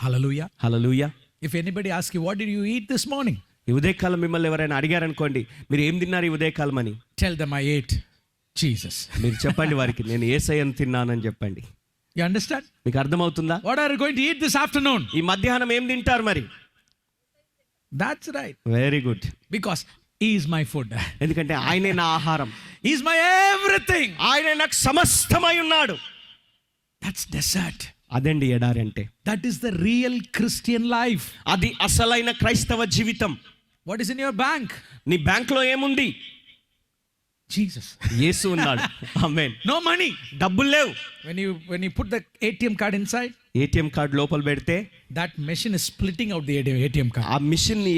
Hallelujah. Hallelujah. If anybody asks you, what did you eat this morning? ఈ ఉదయకాలం మిమ్మల్ని ఎవరైనా అడిగారనుకోండి, మీరు ఏం తిన్నారు ఈ ఉదయకాలం అని, Tell them I ate Jesus. మీరు చెప్పండి వారికి, నేను యేసయ్యను తిన్నానని చెప్పండి. You understand? మీకు అర్థమవుతుందా? What are you going to eat this afternoon? ఈ మధ్యాహ్నం ఏం తింటారు మరి? That's right. Very good. Because He is my food. ఎందుకంటే ఆయనే నా ఆహారం, He is my everything. ఆయనే నాకు సమస్తమై ఉన్నాడు. That's desert. అదండి ఎడారి అంటే. That is the real Christian life. అది అసలైన క్రైస్తవ జీవితం. What is in your bank? నీ బ్యాంక్లో ఏముంది? Jesus. యేసు ఉన్నాడు. ఆమేన్. No money. డబ్బులు లేవు. When you put the ATM card inside, ATM card లోపల పెడితే that machine is splitting out the ATM card. ఆ మిషన్ ని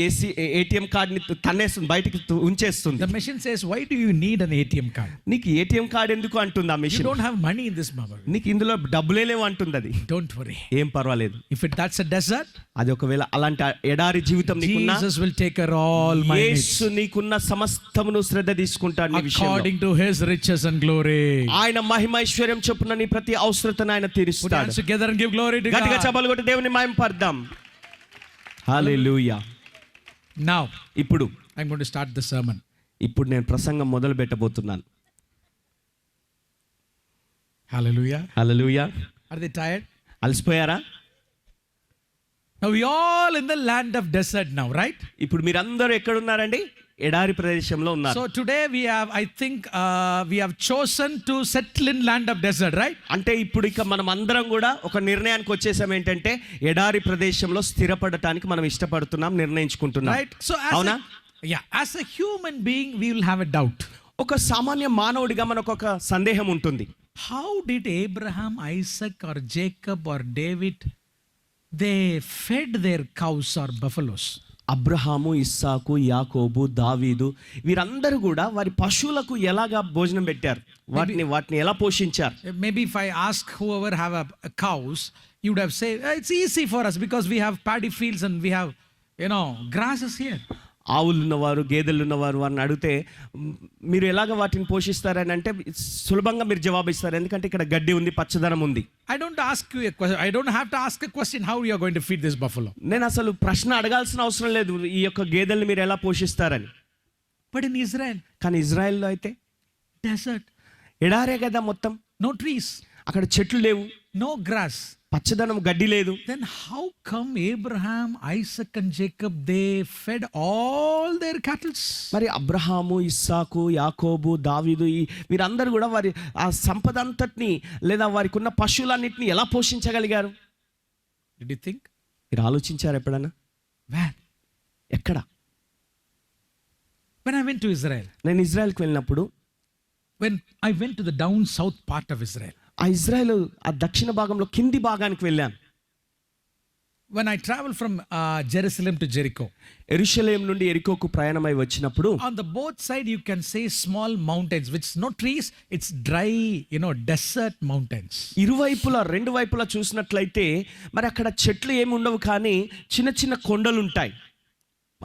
ఏటీఎం కార్డ్ ని తన్నేస్తుంది, బయటికి ఉంచేస్తుంది. The machine says, why do you need an ATM card? నీకు ATM card ఎందుకు అంటుంది ఆ You machine. don't have money in this mobile. నీకు ఇందులో డబ్బులే లేవు అంటుంది అది. Don't worry. ఏం పర్వాలేదు. That's a desert, అది ఒకవేళ అలాంటి ఎడారి జీవితం నీకున్నా, Jesus will take care all my needs యేసు నీకున్న సమస్తమును శ్రద్ధ తీసుకుంటాడు నీ విషయంలో. according to His riches and glory. ఆయన మహిమైశ్వర్యం చొప్పున నీ ప్రతి అవసరతను ఆయన Put తీరుస్తాడు. hands together and give glory to గట్టిగా God. చప్పట్లు కొట్టి దేవుని మహిమపడదాం. హల్లెలూయా. Now, ఇప్పుడు I'm going to start the sermon. నేను ప్రసంగం మొదలు పెట్టబోతున్నాను. Hallelujah. Hallelujah. Are they tired? అలసిపోయారా? Now we all in the land of desert now, right? ఇప్పుడు మీరందరూ ఎక్కడ ఉన్నారండి? ఎడారి ప్రదేశంలో ఉన్నారు. So today I think we have chosen to settle in land of desert, right? అంటే ఇప్పుడు ఇక మనం అందరం కూడా ఒక నిర్ణయానికి వచ్చేసాం, ఏంటంటే ఎడారి ప్రదేశంలో స్థిరపడటానికి మనం ఇష్టపడుతున్నాం, నిర్ణయించుకుంటున్నాం. Right? So అవునా? as a human being we will have a doubt. ఒక సామాన్య మానవుడిగా మనకు ఒక సందేహం ఉంటుంది. How did Abraham, Isaac or Jacob or David, they fed their cows or buffaloes? Abraham, ఇస్సాకు, యాకోబు, దావీదు వీరందరూ కూడా వారి పశువులకు ఎలాగా భోజనం పెట్టారు, వాటిని ఎలా పోషించారు? Maybe if I ask whoever have a cows, you would have said it's easy for us because we have paddy fields and we have grasses here. ఆవులు ఉన్నవారు, గేదెలు ఉన్నవారు వారిని అడిగితే మీరు ఎలాగ వాటిని పోషిస్తారని అంటే సులభంగా మీరు జవాబిస్తారు, ఎందుకంటే ఇక్కడ గడ్డి ఉంది, పచ్చదనం ఉంది. I don't ask you a question. I don't have to ask a question how you are going to feed this buffalo. నేను అసలు ప్రశ్న అడగాల్సిన అవసరం లేదు, ఈ యొక్క గేదెల్ని మీరు ఎలా పోషిస్తారని. But in Israel, కానీ ఇజ్రాయెల్లో అయితే desert, ఎడారే కదా మొత్తం, no trees, అక్కడ చెట్లు లేవు, no grass. పచ్చదనం, గడ్డి లేదు. Then how come Abraham, Isaac and Jacob, they fed all their cattle? మరి అబ్రహాము, ఇస్సాకు, యాకోబు, దావీదు వీరందరూ కూడా వారి ఆ సంపద అంతటిని లేదా వారికి ఉన్న పశువులన్నింటినీ ఎలా పోషించగలిగారు? Did you think? మీరు ఆలోచించారు ఎప్పుడన్నా? Where? ఎక్కడ? When I went to Israel, నేను ఇజ్రాయెల్కి వెళ్ళినప్పుడు, when I went to the down south part of Israel, ఆ ఇజ్రాయెల్ ఆ దక్షిణ భాగంలో కింది భాగానికి వెళ్ళాను. when I traveled from Jerusalem to Jericho, యెరూషలేము నుండి యెరికోకు ప్రయాణమై వచ్చినప్పుడు on the both side you can see small mountains which no trees, it's dry, desert mountains. ఇరువైపులా, రెండు వైపులా చూసినట్లయితే మరి అక్కడ చెట్లు ఏమి ఉండవు, కానీ చిన్న చిన్న కొండలు ఉంటాయి.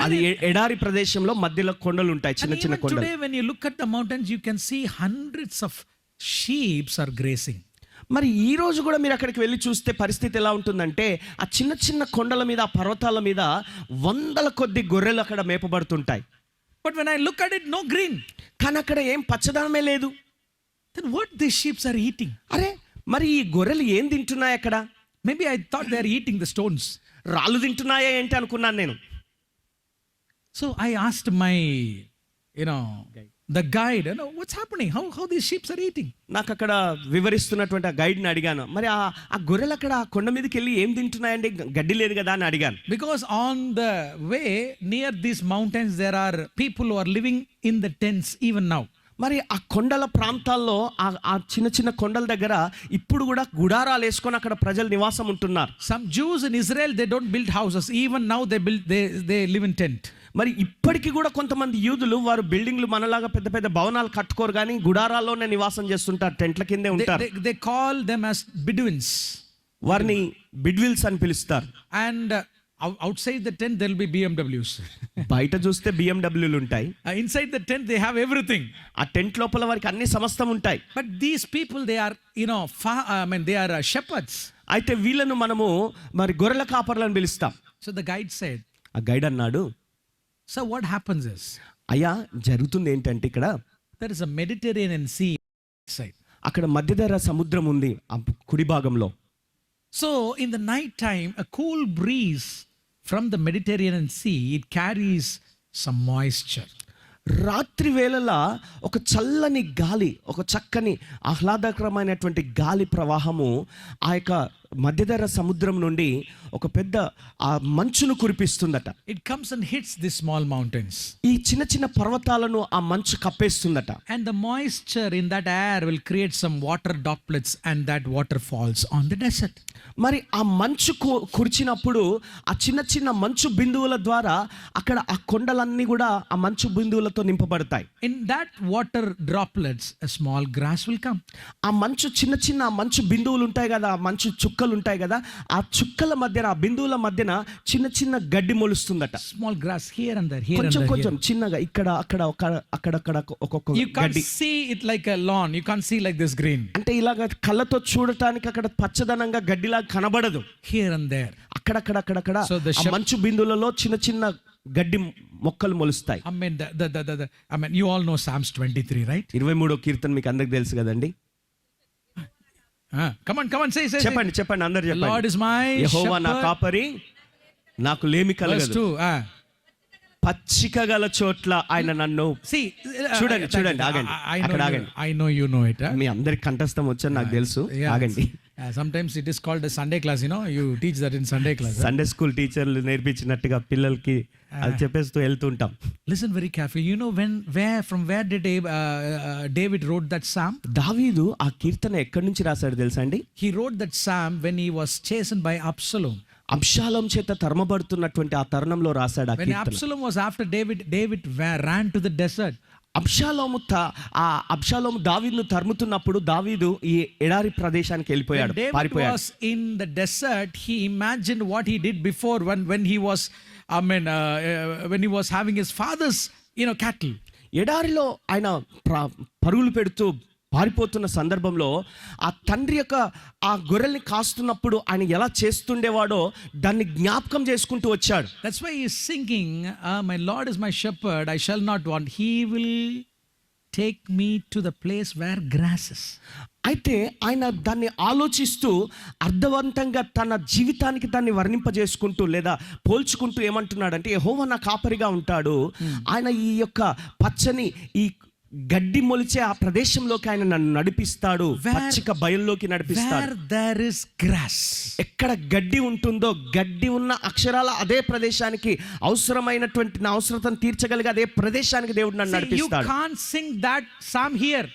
అది ఎడారి ప్రదేశంలో మధ్యలో కొండలు ఉంటాయి, చిన్న చిన్న కొండలు. Today when you look at the mountains you can see hundreds of sheep are grazing. మరి ఈ రోజు కూడా మీరు అక్కడికి వెళ్ళి చూస్తే పరిస్థితి ఎలా ఉంటుందంటే, ఆ చిన్న చిన్న కొండల మీద, ఆ పర్వతాల మీద వందల కొద్ది గొర్రెలు అక్కడ మేపబడుతుంటాయి. But when I look at it, no green. కానీ అక్కడ ఏం పచ్చదనమే లేదు. Then what these sheep are eating? అరే మరి ఈ గొర్రెలు ఏం తింటున్నాయి అక్కడ? Maybe I thought they are eating the stones. రాళ్ళు తింటున్నాయా ఏంటి అనుకున్నాను నేను. So I asked my the guide, what's happening? How these sheep are eating? నాకు అక్కడ వివరిస్తున్నటువంటి ఆ గైడ్ని అడిగాను, మరి ఆ గొర్రెలు అక్కడ కొండ మీదకి వెళ్ళి ఏం తింటున్నాయండి, గడ్డి లేదు కదా అని అడిగాను. Because on the way near these mountains there are people who are living in the tents even now. మరి ఆ కొండల ప్రాంతాల్లో ఆ చిన్న చిన్న కొండల దగ్గర ఇప్పుడు కూడా గుడారాలు వేసుకొని అక్కడ ప్రజలు నివాసం ఉంటున్నారు. Some Jews in Israel, they don't build houses. Even now they live in tent. మరి ఇప్పటికీ కూడా కొంతమంది యూదులు వారు బిల్డింగ్లు మనలాగా పెద్ద పెద్ద భవనాలు కట్టుకోరు, కానీ గుడారాల్లోనే నివాసం చేస్తుంటారు, టెంట్ల కిందే ఉంటారు. They call them as Bedouins. వారిని బిడ్విల్స్ అని పిలుస్తారు. And outside the tent there will be BMWs. బయట చూస్తే బిఎండబ్ల్యూలు ఉంటాయి, Inside the tent they have everything. ఆ టెంట్ లోపల వారికి అన్ని సమస్తం ఉంటాయి. But these people, they are, they are shepherds. అయితే వీళ్ళను మనము మరి గొర్రెల కాపర్లను పిలుస్తాం. So the guide said, ఆ గైడ్ అన్నాడు, so what happens is, అయ్యా జరుగుతుంది ఏంటంటే ఇక్కడ there is a Mediterranean Sea side. అక్కడ మధ్యధరా సముద్రం ఉంది ఆ కుడి భాగంలో. So in the night time, a cool breeze from the Mediterranean Sea, it carries some moisture. రాత్రి వేళలా ఒక చల్లని గాలి, ఒక చక్కని ఆహ్లాదకరమైనటువంటి గాలి ప్రవాహము ఆ యొక్క మధ్యధరా సముద్రం నుండి ఒక పెద్ద ఆ మంచును కురిపిస్తుందట. It comes and hits the small mountains. ఈ చిన్న చిన్న పర్వతాలను ఆ మంచు కప్పేస్తుందట. And the moisture in that air will create some water droplets, and that water falls on the desert. మరి ఆ మంచు కురిచినప్పుడు ఆ చిన్న చిన్న మంచు బిందువుల ద్వారా అక్కడ ఆ కొండలన్నీ కూడా ఆ మంచు బిందువులతో నింపబడతాయి. In that water droplets, a small grass will come. ఆ మంచు చిన్న చిన్న మంచు బిందువులు ఉంటాయి కదా, ఆ మంచు చుక్కలు ఉంటాయి కదా, ఆ చుక్కల మధ్యన ఆ బిందువుల మధ్యన చిన్న చిన్న గడ్డి మొలుస్తుందట. Small grass here and there, here and కొంచెం there. కొంచెం చిన్నగా ఇక్కడ అక్కడ అక్కడక్కడ ఒక్కొక్క You can't గడ్డి. see it like a lawn. You can't see like this green. అంటే ఇలాగ కళ్ళతో చూడటానికి అక్కడ పచ్చదనంగా గడ్డిలా కనబడదు. Here and there. అక్కడక్కడ So the ఆ మంచు బిందువులలో చిన్న చిన్న గడ్డి మొక్కలు మొలుస్తాయి. I mean, you all know Psalms 23, right? 23వ కీర్తన మీకు అందరికి తెలుసు కదండి. Come on, say. చెప్పండి అందరు The Lord చెప్పండి. is my యెహోవా నా shepherd. కాపరి, నాకు లేమి Verse కలగదు. 2. పచ్చిక గల చోట్ల ఆయన నన్ను. See, చూడండి, ఆగండి. అక్కడ ఆగండి. I know you know it. మీ అందరికి కంఠస్థం వచ్చని నాకు తెలుసు. Yeah, ఆగండి. sometimes it is called a Sunday class. You teach that in Sunday class. Sunday school టీచర్లు నేర్పించినట్టుగా పిల్లలకి అది చెప్పేస్తూ వెళ్తుంటాం. Listen very carefully. You know from where did David wrote that psalm? దావీదు ఆ కీర్తన ఎక్కడి నుంచి రాశాడు తెలుసా అండి? He wrote that psalm when he was chastened by Absalom. Absalom చేత తరమబడుతున్నటువంటి ఆ తరుణంలో రాశాడు ఆ When Keerthana. Absalom was after David ran to the desert. అబ్షాలోము దావీదును తరుముతున్నప్పుడు దావీదు ఈ ఎడారి ప్రదేశానికి వెళ్ళిపోయాడు, When David పారిపోయాడు. was in the desert, he imagined what he did before when he was, when he was having his father's, cattle. ఎడారిలో ఆయన పరుగులు పెడుతూ పారిపోతున్న సందర్భంలో ఆ తండ్రి యొక్క ఆ గొర్రెల్ని కాస్తున్నప్పుడు ఆయన ఎలా చేస్తుండేవాడో దాన్ని జ్ఞాపకం చేసుకుంటూ వచ్చాడు. That's why he is singing, my Lord is my shepherd, I shall not want. He will take me to the place where grass is. అయితే ఆయన దాన్ని ఆలోచిస్తూ అర్థవంతంగా తన జీవితానికి దాన్ని వర్ణింపజేసుకుంటూ లేదా పోల్చుకుంటూ ఏమంటున్నాడంటే, యెహోవా నా కాపరిగా ఉంటాడు, ఆయన ఈ యొక్క పచ్చని ఈ గడ్డి మొలిచే ఆ ప్రదేశంలోకి ఆయన నన్ను నడిపిస్తాడు, పచ్చిక బయల్లోకి నడిపిస్తాడు. Where there is grass. ఎక్కడ గడ్డి ఉంటుందో, గడ్డి ఉన్న అక్షరాల అదే ప్రదేశానికి అవసరమైనటువంటి నా అవసరతను తీర్చగలిగే అదే ప్రదేశానికి దేవుడు నన్ను You నడిపిస్తాడు. can't sing that psalm here.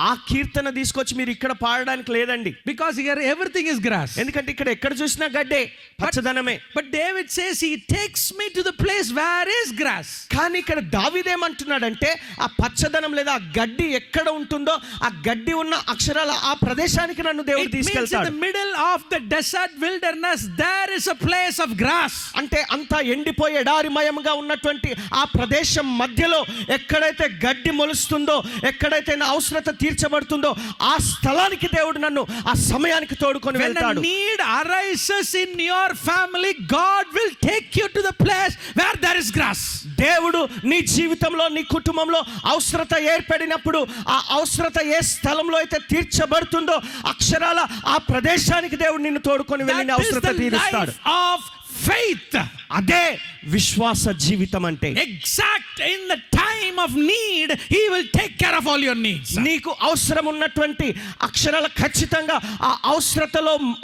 ఆ కీర్తన తీసుకొచ్చి మీరు ఇక్కడ పాడడానికి లేదండి. Because here everything is grass. ఎందుకంటే ఇక్కడ ఎక్కడ చూసినా గడ్డే, పచ్చదనమే. But David says he takes me to the place where is grass. కానీ ఇక్కడ దావీదేమంటున్నాడంటే ఆ పచ్చదనం లేదా ఆ గడ్డి ఎక్కడ ఉంటుందో ఆ గడ్డి ఉన్న అక్షరాల ఆ ప్రదేశానికి నన్ను దేవుడు It means in తీసుకెళ్తాడు. the middle of the desert wilderness there is a place of grass. అంటే అంతా ఎండిపోయి ఎడారిమయంగా ఉన్నటువంటి ఆ ప్రదేశం మధ్యలో ఎక్కడైతే గడ్డి మొలుస్తుందో, ఎక్కడైతే నా అవసరత తీర్చబడుతుందో ఆ స్థలానికి దేవుడు నన్ను ఆ సమయానికి తోడుకొని When a వెళ్తాడు. need arises in your family, God will take you to the place where there is grass. దేవుడు నీ జీవితంలో, నీ కుటుంబంలో అవసరత ఏర్పడినప్పుడు ఆ అవసరత ఏ స్థలంలో అయితే తీర్చబడుతుందో అక్షరాల ఆ ప్రదేశానికి దేవుడు నిన్ను తోడుకొని వెళ్ళి That is అవసరత the తీరుస్తాడు. life of faith. అదే విశ్వాస జీవితం అంటే. Exact in the time of need, he will take care of all your needs. నీకు అవసరం ఉన్నటువంటి అక్షరాల ఖచ్చితంగా ఆ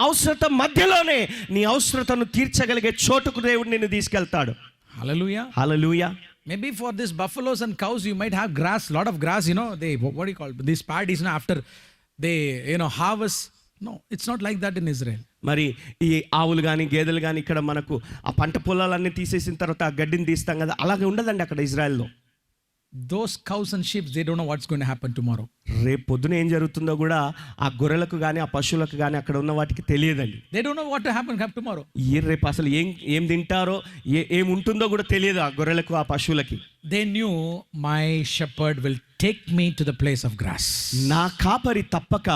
అవసరత మధ్యలోనే నీ అవసరతను తీర్చగలిగే చోటుకు దేవుడు నిన్ను తీసుకెళ్తాడు. Hallelujah. Hallelujah. Maybe for these buffaloes and cows, you might have grass, lot of grass, they, what do you call it? These paddies, after they, harvest. No, it's not like that in Israel. మరి ఈ ఆవులు కానీ గేదెలు కానీ ఇక్కడ మనకు ఆ పంట పొలాలన్నీ తీసేసిన తర్వాత ఆ గడ్డిని తీస్తాం కదా, అలాగే ఉండదండి అక్కడ ఇజ్రాయెల్లో. Those cows and sheep, they don't know what's going to happen tomorrow. రేపు పొద్దున ఏం జరుగుతుందో కూడా ఆ గొర్రెలకు కానీ ఆ పశువులకు కానీ అక్కడ ఉన్న వాటికి తెలియదండి. They don't know what to happen tomorrow. రేపు అసలు ఏం తింటారో ఏం ఉంటుందో కూడా తెలియదు ఆ గొర్రెలకు ఆ పశువులకి. They knew my shepherd will take me to the place of grass. నా కాపరి తప్పక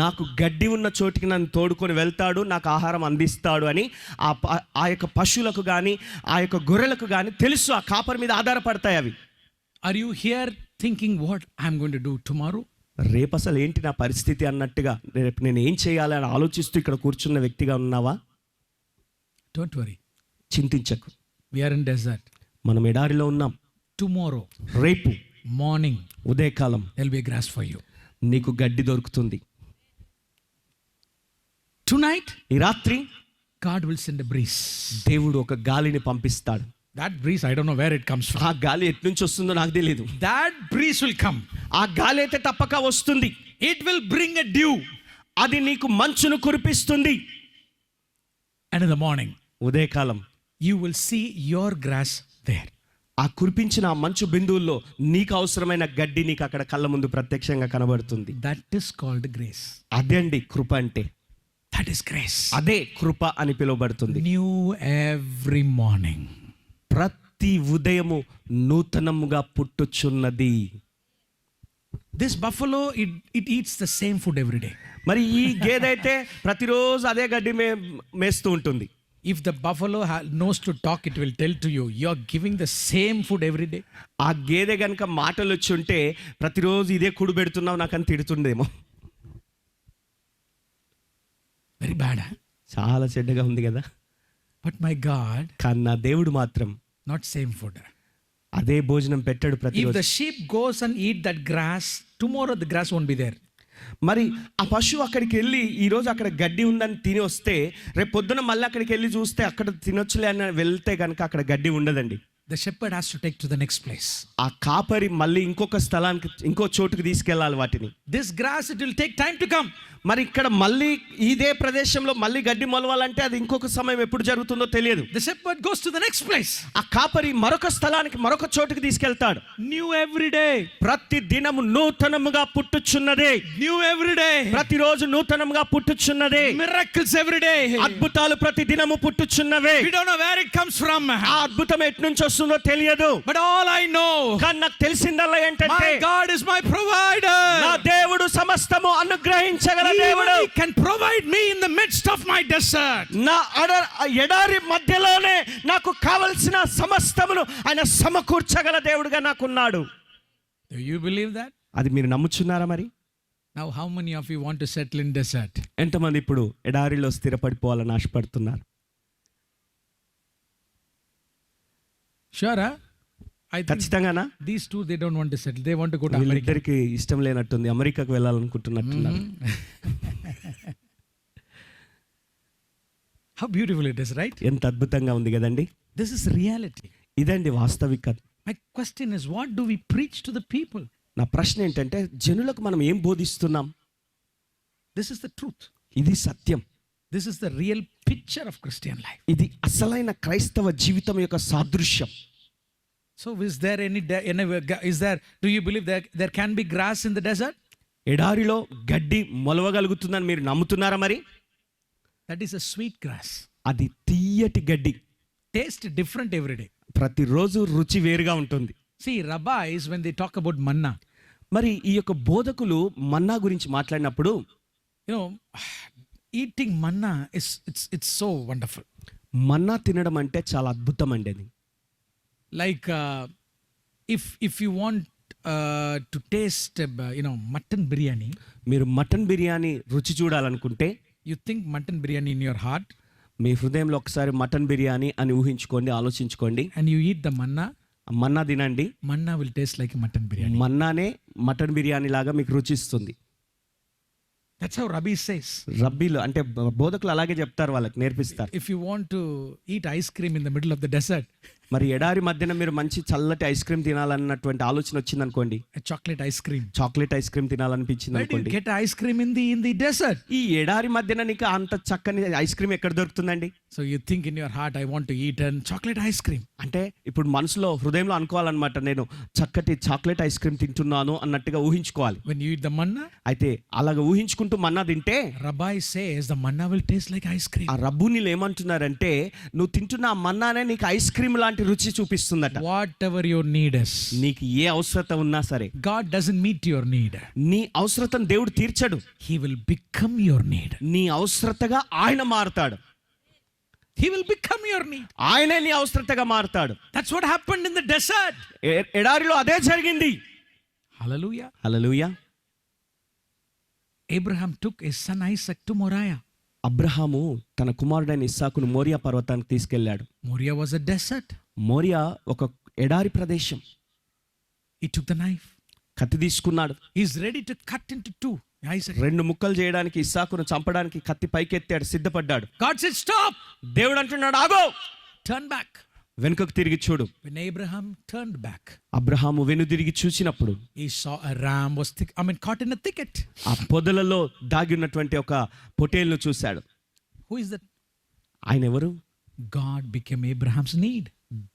నాకు గడ్డి ఉన్న చోటికి నన్ను తోడుకొని వెళ్తాడు, నాకు ఆహారం అందిస్తాడు అని ఆ యొక్క పశువులకు కానీ ఆ యొక్క గొర్రెలకు కానీ తెలుసు. ఆ కాపరి మీద ఆధారపడతాయి అవి. Are you here thinking what I'm going to do tomorrow? రేపు అసలు ఏంటి నా పరిస్థితి అన్నట్టుగా రేపు నేను ఏం చేయాలి అని ఆలోచిస్తూ ఇక్కడ కూర్చున్న వ్యక్తిగా ఉన్నావా? Don't worry. చింతించకు. We are in desert. మనం ఎడారిలో ఉన్నాం. Tomorrow, రేపు morning, ఉదయకాలం there'll be grass for you. నీకు గడ్డి దొరుకుతుంది. Tonight, ఈ రాత్రి God will send a breeze. దేవుడు ఒక గాలిని పంపిస్తాడు. That breeze, I don't know where it comes from. ఆ గాలి ఎటు నుంచి వస్తుందో నాకు తెలియదు. That breeze will come. ఆ గాలి అయితే తప్పక వస్తుంది. It will bring a dew. అది నీకు మంచును కురిపిస్తుంది. And in the morning, ఉదయకాలం you will see your grass there. ఆ కురిపించిన ఆ మంచు బిందువుల్లో నీకు అవసరమైన గడ్డి నీకు అక్కడ కళ్ళ ముందు ప్రత్యక్షంగా కనబడుతుంది. That is called grace. అదే అండి కృప అంటే. That is grace. అదే కృప అని పిలువబడుతుంది. New every morning. ప్రతి ఉదయము నూతనముగా పుట్టుచున్నది. This buffalo, it eats the same food every day. మరి ఈ గేదె అయితే ప్రతిరోజు అదే గడ్డి మేస్తూ ఉంటుంది. If the buffalo knows to talk, it will tell to you, you're giving the same food every day. ఆ గేదె గనుక మాటలు వచ్చి ఉంటే ప్రతిరోజు ఇదే కుడు పెడుతున్నావు నాకు అని తిడుతుండేమో. Very bad, huh? చాలా చెడ్డగా ఉంది కదా. But my God, కానీ నా దేవుడు మాత్రం not same food. అదే భోజనం పెట్టాడు If ప్రతిరోజు. the sheep goes and eat that grass, tomorrow the grass won't be there. మరి ఆ పశువు అక్కడికి వెళ్ళి ఈరోజు అక్కడ గడ్డి ఉందని తిని వస్తే రేపు పొద్దున మళ్ళీ అక్కడికి వెళ్ళి చూస్తే అక్కడ తినొచ్చులే అని వెళ్తే కనుక అక్కడ గడ్డి ఉండదండి. The shepherd has to take to the next place. ఆ కాపరి మళ్ళీ ఇంకొక స్థలానికి ఇంకో చోటుకి తీసుకెళ్ళాలి వాటిని. This grass, it will take time to come. మరి ఇక్కడ మళ్ళీ ఇదే ప్రదేశంలో మళ్ళీ గడ్డి మొలవాలంటే అది ఇంకొక సమయం ఎప్పుడు జరుగుతుందో తెలియదు. The shepherd goes to the next place. ఆ కాపరి మరొక స్థలానికి మరొక చోటుకి తీసుకెళ్తాడు. New every day. ప్రతి దినము నూతనముగా పుట్టుచున్నదే. New every day. ప్రతిరోజు నూతనముగా పుట్టుచున్నదే. Miracles every day. అద్భుతాలు ప్రతి దినము పుట్టుచున్నవే. We don't know where it comes from. ఆ అద్భుతం ఎటు నుంచి వస్తుందో తెలియదు. But all I know, కానీ నాకు తెలిసిందల్లా ఏంటంటే my God is my provider. నా దేవుడు సమస్తము అనుగ్రహించగల దేవుడు. He can provide me in the midst of my desert. నా ఎడారి మధ్యలోనే నాకు కావలసిన సమస్తమును ఆయన సమకూర్చగల దేవుడుగా నాకున్నాడు. Do you believe that? అది మీరు నమ్ముచున్నారా మరి? Now how many of you want to settle in desert? ఎంతమంది ఇప్పుడు ఎడారిలో స్థిరపడిపోవాలని ఆశపడుతున్నారు? Sure, huh? I think ఖచ్చితంగానా? these two, they don't want to settle. They want to go to America. వీళ్ళిద్దరికి ఇష్టం లేనట్టుంది, అమెరికాకు వెళ్ళాలనుకుంటున్నట్టున్నారు. How beautiful it is, right? ఎంత అద్భుతంగా ఉంది కదండి. This is reality. ఇదండి వాస్తవికత. My question is, what do we preach to the people? నా ప్రశ్న ఏంటంటే జనులకు మనం ఏం బోధిస్తున్నాం? This is the truth. ఇది సత్యం. This is the real picture of Christian life. ఇది అసలైన క్రైస్తవ జీవితం యొక్క సాదృశ్యం. So is there do you believe there can be grass in the desert? ఎడారిలో గడ్డి మొలవగలుగుతుందని మీరు నమ్ముతున్నారా మరి? That is a sweet grass. అది తీయటి గడ్డి. Taste different every day. ప్రతిరోజు రుచి వేరుగా ఉంటుంది. See, rabbis, when they talk about manna, మరి ఈ యొక్క బోధకులు మన్నా గురించి మాట్లాడినప్పుడు eating manna it's so wonderful. మన్నా తినడం అంటే చాలా అద్భుతం అండి అది. Like if you want to taste mutton biryani, మీరు మటన్ బిర్యానీ రుచి చూడాలనుకుంటే you think mutton biryani in your heart, మీ హృదయంలో ఒకసారి మటన్ బిర్యానీ అని ఊహించుకోండి, ఆలోచించుకోండి. and you eat the manna, మన్నా తినండి. manna will taste like a mutton biryani. మన్నానే మటన్ బిర్యానీ లాగా మీకు రుచిస్తుంది. That's how Rabbi says. రబ్బీలు అంటే బోధకులు అలాగే చెప్తారు, వాళ్ళకి నేర్పిస్తారు. If you want to eat ice cream in the middle of the desert, మరి ఎడారి మధ్యన మీరు మంచి చల్లటి ఐస్ క్రీమ్ తినాలన్నటువంటి ఆలోచన వచ్చింది అనుకోండి, a chocolate ice cream. Chocolate ice cream తినాలనిపించింది Where do you అనుకోండి, get ice cream in the desert? ఈ ఎడారి మధ్యన నీకు అంత చక్కని ఐస్ క్రీమ్ ఎక్కడ దొరుకుతుందండి? So you think in your heart, I want to eat a chocolate ice cream. అంటే ఇప్పుడు మనసులో హృదయంలో అనుకోవాలన్నమాట, నేను చక్కటి చాక్లెట్ ఐస్ క్రీమ్ తింటున్నాను అన్నట్టుగా ఊహించుకోవాలి. When you eat the manna, అయితే అలాగ ఊహించుకుంటూ మన్నా తింటే Rabbi says the manna will taste like ice cream. ఆ రబ్బునీలు ఏమంటున్నారంటే, నువ్వు తింటున్న ఆ మన్నానే నీకు ఐస్ క్రీమ్ లాంటి రుచి చూపిస్తుందట. Whatever your need is, నీకు ఏ అవసరత ఉన్నా సరే, God doesn't meet your need. నీ అవసరతను దేవుడు తీర్చడు, He will become your need. నీ అవసరతగా ఆయన మారుతాడు. He will become your need. ఆయనే నీ అవసరతగా మారుతాడు. That's what happened in the desert. ఎడారిలో అదే జరిగింది. Hallelujah. Hallelujah. Abraham took his son Isaac to Moriah. Abraham తన కుమారుడైన ఇస్సాకును మోరియా పర్వతానికి తీసుకెళ్లాడు. Moriah was a desert. Morya ఒక ఎడారి ప్రదేశం. He took the knife. కత్తి తీసుకున్నాడు. He's ready to cut into two. Isaac. 2 ముక్కలు చేయడానికి, ఇస్సాకును చంపడానికి కత్తి పైకెత్తాడు, సిద్ధపడ్డాడు. God said, stop. దేవుడు అంటున్నాడు, ఆగో, Turn back. వెనుకకు తిరిగి చూడు. When Abraham turned back, Abraham వెనుదిరిగి చూసినప్పుడు he saw a ram was caught in a thicket. ఆ పొదలలో దాగి ఉన్నటువంటి ఒక పొటేలును చూశాడు. Who is that? ఆయన ఎవరు? God became Abraham's need.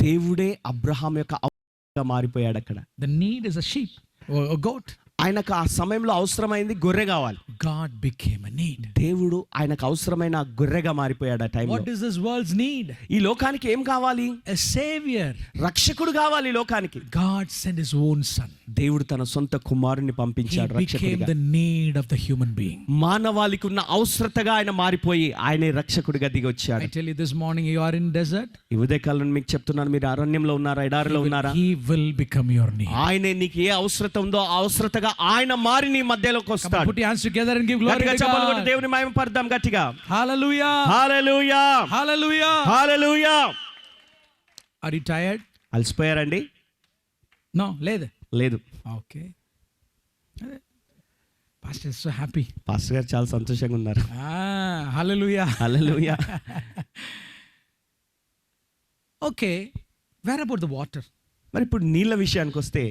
దేవుడే అబ్రహాం యొక్క అవసరంగా మారిపోయాడు అక్కడ. The need is a sheep or a goat. ఆయనకు ఆ సమయంలో అవసరమైంది గొర్రె కావాలి. God became a need. దేవుడు ఆయనకు అవసరమైన గొర్రెగా మారిపోయాడు ఆ టైంలో. What is this world's need? ఈ లోకానికి ఏం కావాలి? A savior. రక్షకుడు కావాలి ఈ లోకానికి. God sent his own son. దేవుడు తన సొంత కుమారుని He పంపించాడు became రక్షకుడిగా. the need of the human being. మానవాళికి ఉన్న అవసరతగా ఆయన మారిపోయి ఆయనే రక్షకుడిగా దిగి వచ్చాడు. I tell you this morning, you are in desert. ఈ ఉదయకాలం మీకు చెప్తున్నాను, మీరు అరణ్యంలో ఉన్నారా, ఎడారిలో ఉన్నారా? He will become your need. ఆయనే నీకు ఏ అవసరత ఉందో ఆ అవసరతగా ఆయన మారి నీ మధ్యలోకి Come on, వస్తాడు. put your hands together and give glory గట్టిగా to చప్పట్లు కొట్టి God. దేవుని మహిమపడదాం గట్టిగా. Hallelujah. Hallelujah, Hallelujah. Hallelujah. Are you tired? అలసిపోయారండి? No, లేదు. లేదు. Okay. Pastor is so happy. Pastor గారు చాలా సంతోషంగా ఉన్నారు. Hallelujah. Hallelujah. Okay. Where about the water? మరి ఇప్పుడు నీళ్ళ విషయానికి వస్తే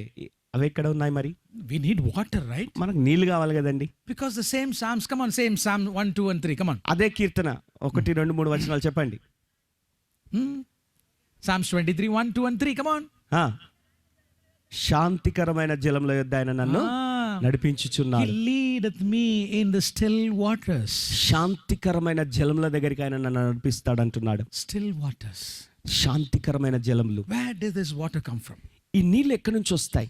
అవి ఎక్కడ ఉన్నాయి? మరి We need water, right? మనకు నీళ్లు కావాలి కదండి. Because the same Psalms, come on, same Psalm 1, 2 and 3, come on. అదే కీర్తన 1, 2, 3 వచనాలు చెప్పండి. Psalms 23, 1, 2 and 3, come on. శాంతికరమైన జలముల యొద్ద ఆయన నన్ను He నడిపించుచున్నాడు. leadeth me in the still waters. శాంతికరమైన జలముల దగ్గరికి ఆయన నన్ను నడిపిస్తాడు అంటున్నాడు. Still waters. శాంతికరమైన జలములు. Where did this water come from? ఈ నీళ్ళు ఎక్కడి నుంచి వస్తాయి?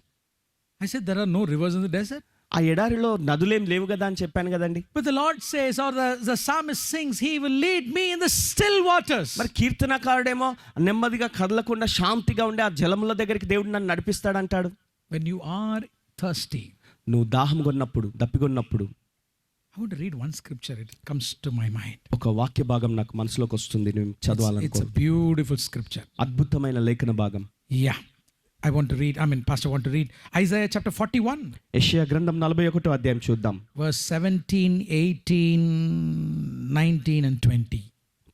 I said there are no rivers in the desert. ఆ ఎడారిలో నదులేం లేవు కదా అని చెప్పాను కదండి. But the Lord says, or the psalmist sings, He will lead me in the still waters. మరి కీర్తనకారుడేమో నెమ్మదిగా కదలకుండా శాంతిగా ఉండే ఆ జలముల దగ్గరికి దేవుడు నన్ను నడిపిస్తాడు అంటాడు. When you are thirsty, నువ్వు దాహం కొన్నప్పుడు, దప్పికొన్నప్పుడు, I want to read one scripture. It comes to my mind. ఒక వాక్య భాగం నాకు మనసులోకి వస్తుంది, నేను It's చదవాలనుకో. a beautiful scripture. అద్భుతమైన లేఖన భాగం. Yeah. I want to read, Pastor want to read Isaiah chapter 41. యెషయా గ్రంథం 41వ అధ్యాయం చూద్దాం. Verse 17, 18, 19 and 20.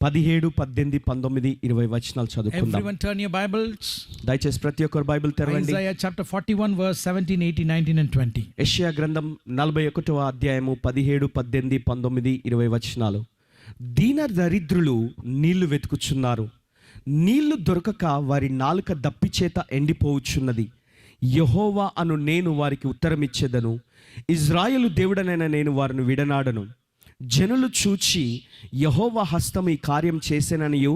17, 18, 19, 20 వచనాలు చదువుకుందాం. Everyone turn your Bibles. దయచేసి ప్రతి ఒక్కరు బైబిల్ తెరవండి. Isaiah chapter 41 verse 17, 18, 19 and 20. యెషయా గ్రంథం 41వ అధ్యాయము 17, 18, 19, 20 వచనాలు. దీన దరిద్రులు నీళ్లు వెతుకుచున్నారు, నీళ్లు దొరకక వారి నాలుక దప్పిచేత ఎండిపోవచ్చున్నది. యెహోవా అను నేను వారికి ఉత్తరమిచ్చేదను, ఇజ్రాయేలు దేవుడనైన నేను వారిని విడనాడను. జనులు చూచి యెహోవా హస్తము ఈ కార్యం చేసేననియు,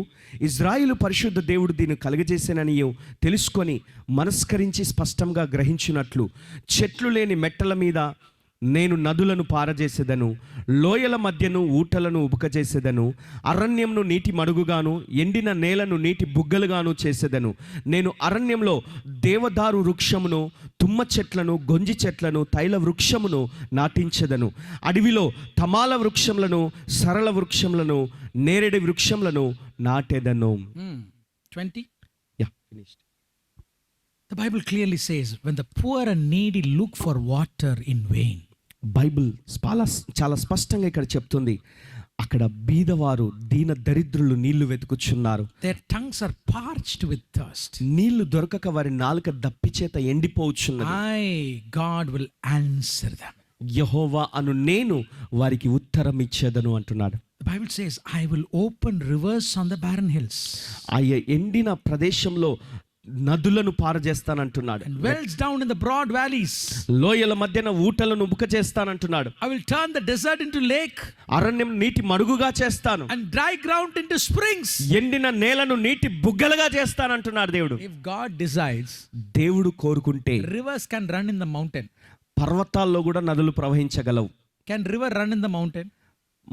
ఇజ్రాయేలు పరిశుద్ధ దేవుడు దీన్ని కలుగజేసేననియు తెలుసుకొని మనస్కరించి స్పష్టంగా గ్రహించినట్లు చెట్లు లేని మెట్టల మీద నేను నదులను పారజేసేదను, లోయల మధ్యను ఊటలను ఉబుకజేసేదను, అరణ్యంను నీటి మడుగుగాను ఎండిన నేలను నీటి బుగ్గలుగాను చేసేదను. నేను అరణ్యంలో దేవదారు వృక్షమును, తుమ్మ చెట్లను, గొంజి చెట్లను, తైల వృక్షమును నాటించెదను. అడవిలో తమాల వృక్షములను, సరళ వృక్షములను, నేరేడు వృక్షములను నాటెదను. 20. Yeah, finished. The Bible clearly says, when the poor and needy look for water in vain. Bible చాలా స్పష్టంగా ఇక్కడ చెప్తుంది, అక్కడ బీదవారు దీన దరిద్రులు నీళ్లు వెతుకుచున్నారు. Their tongues are parched with thirst. నీళ్లు దొరకక వారి నాలుక దప్పిచేత ఎండిపోవచ్చున్నది. I, God, will answer them. యెహోవా అను నేను వారికి ఉత్తరం ఇచ్చేదను అంటున్నాడు. The Bible says, I will open rivers on the barren hills. ఆ ఎండిన ప్రదేశంలో నదులను పారజేస్తానంటున్నాడు. And wells down in the broad valleys. లోయల మధ్యన ఊటలను ఉబుక చేస్తానంటున్నాడు. I will turn the desert into lake. అరణ్యం నీటి మడుగుగా చేస్తాను. And dry ground into springs. ఎండిన నేలను నీటి బుగ్గలుగా చేస్తానంటున్నాడు దేవుడు. If God decides, దేవుడు కోరుకుంటే rivers can run in the mountain. పర్వతాల్లో కూడా నదులు ప్రవహించగలవు. Can river run in the mountain?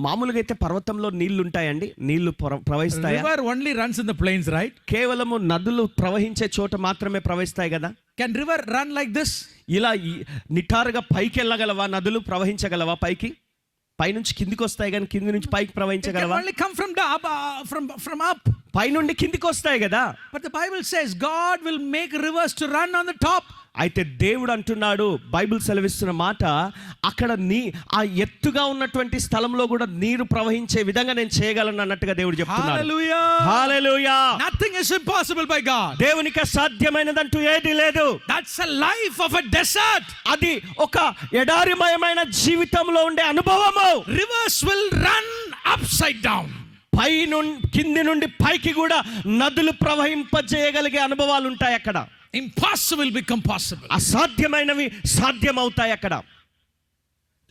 మామూలుగా అయితే పర్వతంలో నీళ్లు ఉంటాయండి, నీళ్లు ప్రవహిస్తాయి. River only runs in the plains, right? కేవలము నదులు ప్రవహించే చోట మాత్రమే ప్రవహిస్తాయి కదా. Can river run like this? ఇలా నిటారుగా పైకి వెళ్ళగలవా? నదులు ప్రవహించగలవా? పైకి పైనుంచి కిందికి వస్తాయి కానీ కింది నుంచి పైకి It can ప్రవహించగలవా? only come from up. పైనుండి కిందికి వస్తాయి కదా. But the Bible says God will make rivers to run on the top. అయితే దేవుడు అంటున్నాడు, బైబిల్ సెలవిస్తున్న మాట, అక్కడ ఆ ఎత్తుగా ఉన్నటువంటి స్థలంలో కూడా నీరు ప్రవహించే విధంగా నేను చేయగలను అన్నట్టుగా దేవుడు చెప్తున్నాడు. Hallelujah. Hallelujah. Nothing is impossible by God. దేవునికి అసాధ్యమైనదంటూ ఏది లేదు. That's a life of a desert. అది ఒక ఎడారిమయమైన జీవితంలో ఉండే అనుభవము. Rivers will run upside down. కింది నుండి పైకి కూడా నదులు ప్రవహింపజేయగలిగే అనుభవాలు ఉంటాయి అక్కడ. Impossible become possible. అసాధ్యమైనవి సాధ్యమవుతాయి అక్కడ.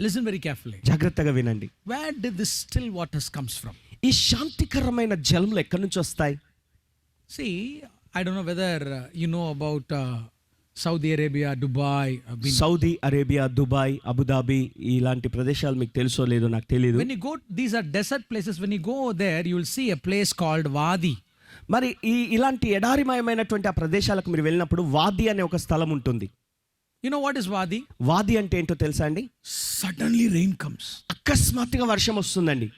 Listen very carefully. జాగ్రత్తగా వినండి. Where did this still waters comes from? ఈ శాంతికరమైన జలములు ఎక్కడి నుంచి వస్తాయి? See, I don't know whether you know about Saudi Arabia, Dubai. Saudi Arabia, Dubai, Abu Dhabi ఇలాంటి ప్రదేశాలు మీకు తెలుసో లేదో నాకు తెలియదు. When you go, these are desert places. When you go there, you will see a place called Wadi. మరి ఇలాంటి ఎడారిమయమైనటువంటి ఆ ప్రదేశాలకు మీరు వెళ్ళినప్పుడు వాది అనే ఒక స్థలం ఉంటుంది. You know what is Wadi? వాది అంటే ఏంటో తెలుసా అండి? Suddenly rain comes. అకస్మాత్తుగా వర్షం వస్తుందండి.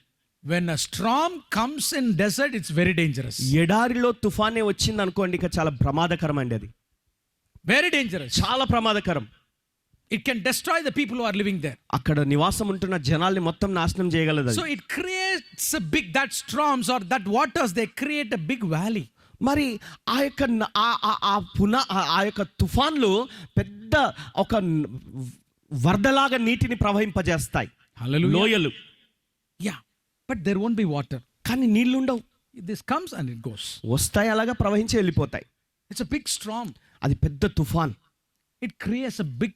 When a storm comes in desert, it's very dangerous. ఎడారిలో తుఫానే వచ్చింది అనుకోండి, ఇక చాలా ప్రమాదకరం అండి. అది Very dangerous. చాలా ప్రమాదకరం. It can destroy the people who are living there. అక్కడ నివాసం ఉంటున్న జనాల్ని మొత్తం నాశనం చేయగలదు. So it creates that storms or that waters, they create a big valley. మరి ఆ యొక్క తుఫాన్లు పెద్ద ఒక వరదలాగా నీటిని ప్రవహింపజేస్తాయి. Hallelujah. లోయలు. Yeah, but there won't be water. కానీ నీళ్లు ఉండవు. This comes and it goes. వస్తాయి, అలాగా ప్రవహించి వెళ్ళిపోతాయి. It's a big storm. అది పెద్ద తుఫాన్. It creates a big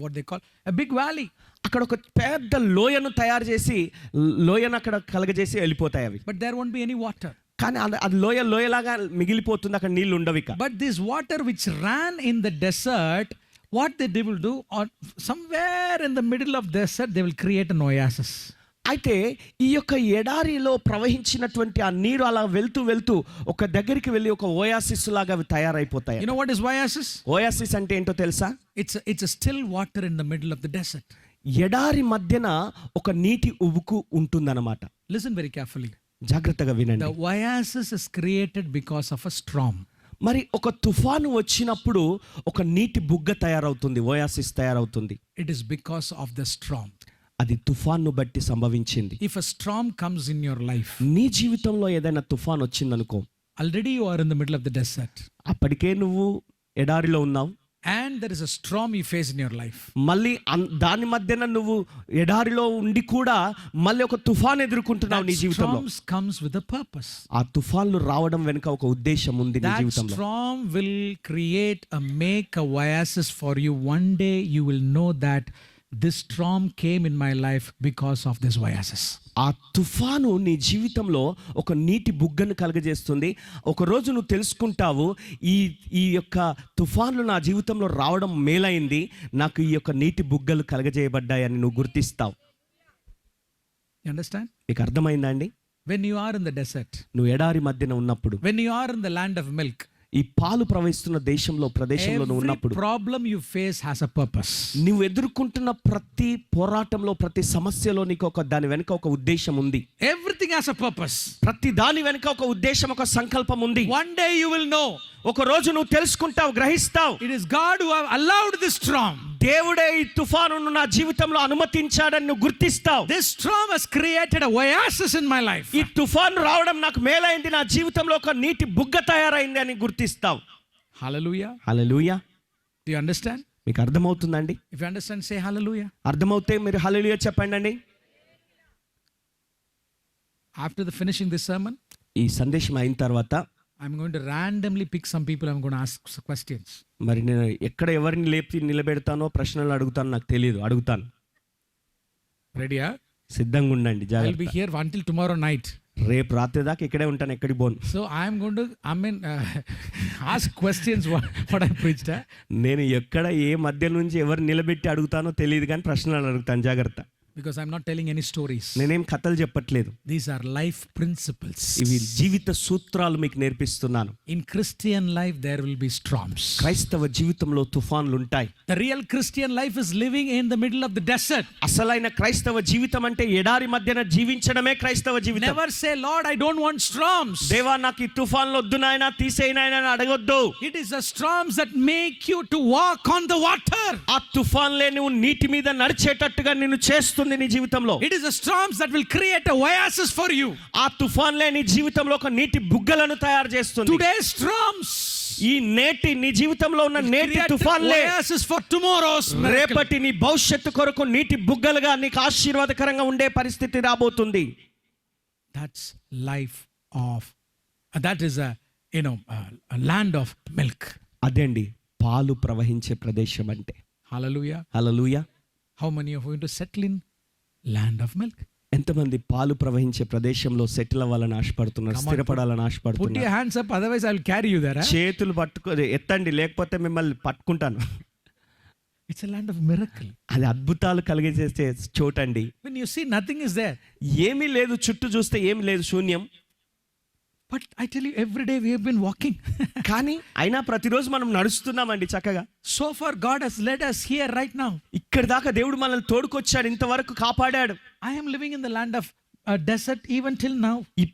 what they call a big valley. అక్కడ ఒక పెద్ద లోయను తయారు చేసి లోయను అక్కడ కలగజేసి వెళ్ళిపోతాయి అవి. But there won't be any water. కానీ అది లోయలాగా మిగిలిపోతుంది, అక్కడ నీళ్లు ఉండవు ఇక. But this water which ran in the desert, what they will do, or somewhere in the middle of desert they will create an oasis. అయితే ఈ యొక్క ఎడారిలో ప్రవహించినటువంటి ఆ నీరు అలా వెళ్తూ వెళ్తూ ఒక దగ్గరికి వెళ్ళి ఒక ఓయాసిస్ లాగా అవి తయారైపోతాయి. You know what is oasis? Oasis అంటే ఏంటో తెలుసా? It's a still water in the middle of the desert. ఎడారి మధ్యన ఒక నీటి ఉబుకు ఉంటుందన్నమాట. Listen very carefully. జాగ్రత్తగా వినండి. The oasis is created because of a storm. మరి ఒక తుఫాను వచ్చినప్పుడు ఒక నీటి బుగ్గ తయారవుతుంది, ఓయాసిస్ తయారవుతుంది. It is because of the storm. అది తుఫాన్ను బట్టి సంభవించింది. If a storm comes in your life, నీ జీవితంలో ఏదైనా తుఫాన్ వచ్చిందనుకో, already you are in the middle of the desert. అప్పటికే నువ్వు ఎడారిలో ఉన్నావు. And there is a storm you face in your life. మళ్ళీ దాని మధ్యన నువ్వు ఎడారిలో ఉండి కూడా మళ్ళీ ఒక తుఫాన్ ఎదుర్కొంటున్నావు నీ జీవితంలో. Storms comes with a purpose. ఆ తుఫాన్లు రావడం వెనుక ఒక ఉద్దేశం ఉంది నీ జీవితంలో. That storm will make a oasis for you. One day you will know that this storm came in my life because of this oasis. ఆ తుఫాను నీ జీవితంలో ఒక నీటి బుగ్గను కలగజేస్తుంది. ఒక రోజు నువ్వు తెలుసుకుంటావు, ఈ యొక్క తుఫాన్లు నా జీవితంలో రావడం మేలైంది, నాకు ఈ యొక్క నీటి బుగ్గలు కలగజేయబడ్డాయని నువ్వు గుర్తిస్తావు. You understand? నీకు అర్థమైందా అండి? When you are in the desert, నువ్వు ఎడారి మధ్యన ఉన్నప్పుడు, when you are in the land of milk, ఈ పాలు ప్రవహిస్తున్న ప్రదేశంలో నువ్వు ఉన్నప్పుడు, every problem you face has a purpose. నువ్వు ఎదుర్కొంటున్న ప్రతి పోరాటంలో, ప్రతి సమస్యలో నీకు దాని వెనుక ఒక ఉద్దేశం ఉంది. Everything has a purpose. ప్రతి దాని వెనుక ఒక ఉద్దేశం, ఒక సంకల్పం ఉంది. One day you will know. ఒక రోజు నువ్వు తెలుసుకుంటావు, గ్రహిస్తావు. It is God who have allowed this storm. దేవుడే ఈ తుఫానును నా జీవితంలో అనుమతించాడని నువ్వు గుర్తిస్తావు. This storm has created a oasis in my life. ఈ తుఫాను రావడం నాకు మేలైంది, నా జీవితంలో ఒక నీటి బుగ్గ తయారైంది అని గుర్తిస్తావు. Hallelujah. Hallelujah. Do you understand? మీకు అర్థమవుతుందండి? If you understand, say hallelujah. అర్థమవుతే మీరు హల్లెలూయా చెప్పండి అండి. After the finishing this sermon, ఈ సందేశం అయిన తర్వాత I'm going to randomly pick some people. I'm going to ask some questions. మరి నేను ఎక్కడ ఎవరిని లేపి నిలబెడతానో ప్రశ్నలు అడుగుతాను, నాకు తెలియదు, అడుగుతాను. Ready? సిద్ధంగా ఉండండి, I'll జాగ్రత్త. be here until tomorrow night. రేపు రాత్రి దాకా ఇక్కడే ఉంటాను, ఎక్కడికి పోను. So I'm going to, ask questions what I preached. నేను ఎక్కడ ఏ మధ్య నుంచి ఎవరు నిలబెట్టి అడుగుతానో తెలియదు, కానీ ప్రశ్నలు అడుగుతాను, జాగ్రత్త. Because I'm not telling any stories. నేనేం కథలు చెప్పట్లేదు, These are life principles. ఇవి జీవిత సూత్రాలు మీకు నేర్పిస్తున్నాను. In Christian life, there will be storms. క్రైస్తవ జీవితంలో తుఫాన్లు ఉంటాయి. The real Christian life is living in the middle of the desert. అసలైన క్రైస్తవ జీవితం అంటే ఎడారి మధ్యన జీవించడమే క్రైస్తవ జీవితం. Never say, Lord, I don't want storms. దేవా నాకు ఈ తుఫాన్లు వద్దు నాయనా, తీసేయి నాయనా అని అడగొద్దు. It is the storms that make you to walk on the water. ఆ తుఫాన్లే నువ్వు నీటి మీద నడిచేటట్టుగా నిన్ను చేస్తుంది నీ జీవితంలో. It is the storms that will create a oasis for you. ఆ తుఫాన్లే నీ జీవితంలో ఒక నీటి బుగ్గలను తయారు చేస్తుంది. Today's storms, ఈ నేటి నీ జీవితంలో ఉన్న నేటి తుఫాన్లే oasis for tomorrow's miracle. రేపటి నీ భవిష్యత్తు కొరకు నీటి బుగ్గలుగా నీకు ఆశీర్వాదకరంగా ఉండే పరిస్థితి రాబోతుంది. That's life of, that is a land of milk. అదే అండి పాలు ప్రవహించే ప్రదేశం అంటే. Hallelujah. Hallelujah. How many of you are going to settle in land of milk? ఎంతమంది పాలు ప్రవహించే ప్రదేశంలో సెటిల్ అవ్వాలని ఆశపడుతున్నారు, స్థిరపడాలని Put ఆశపడుతున్నారు? your hands up, otherwise I will carry you there. చేతులు ఎత్తండి, లేకపోతే మిమ్మల్ని పట్టుకుంటాను. It's a land of miracle. అది అద్భుతాలు కలిగజేసే చోటండి. When you see nothing is there. ఏమీ లేదు, చుట్టూ చూస్తే ఏమీ లేదు, శూన్యం. But I tell you, every day we have been walking. కానీ అయినా ప్రతిరోజు మనం నడుస్తున్నామండి చక్కగా. So far God has led us here right now. ఇక్కడ దాకా దేవుడు మనల్ని తోడుకొచ్చాడు, ఇంతవరకు కాపాడాడు. I am living in the land of desert even till now. ఈ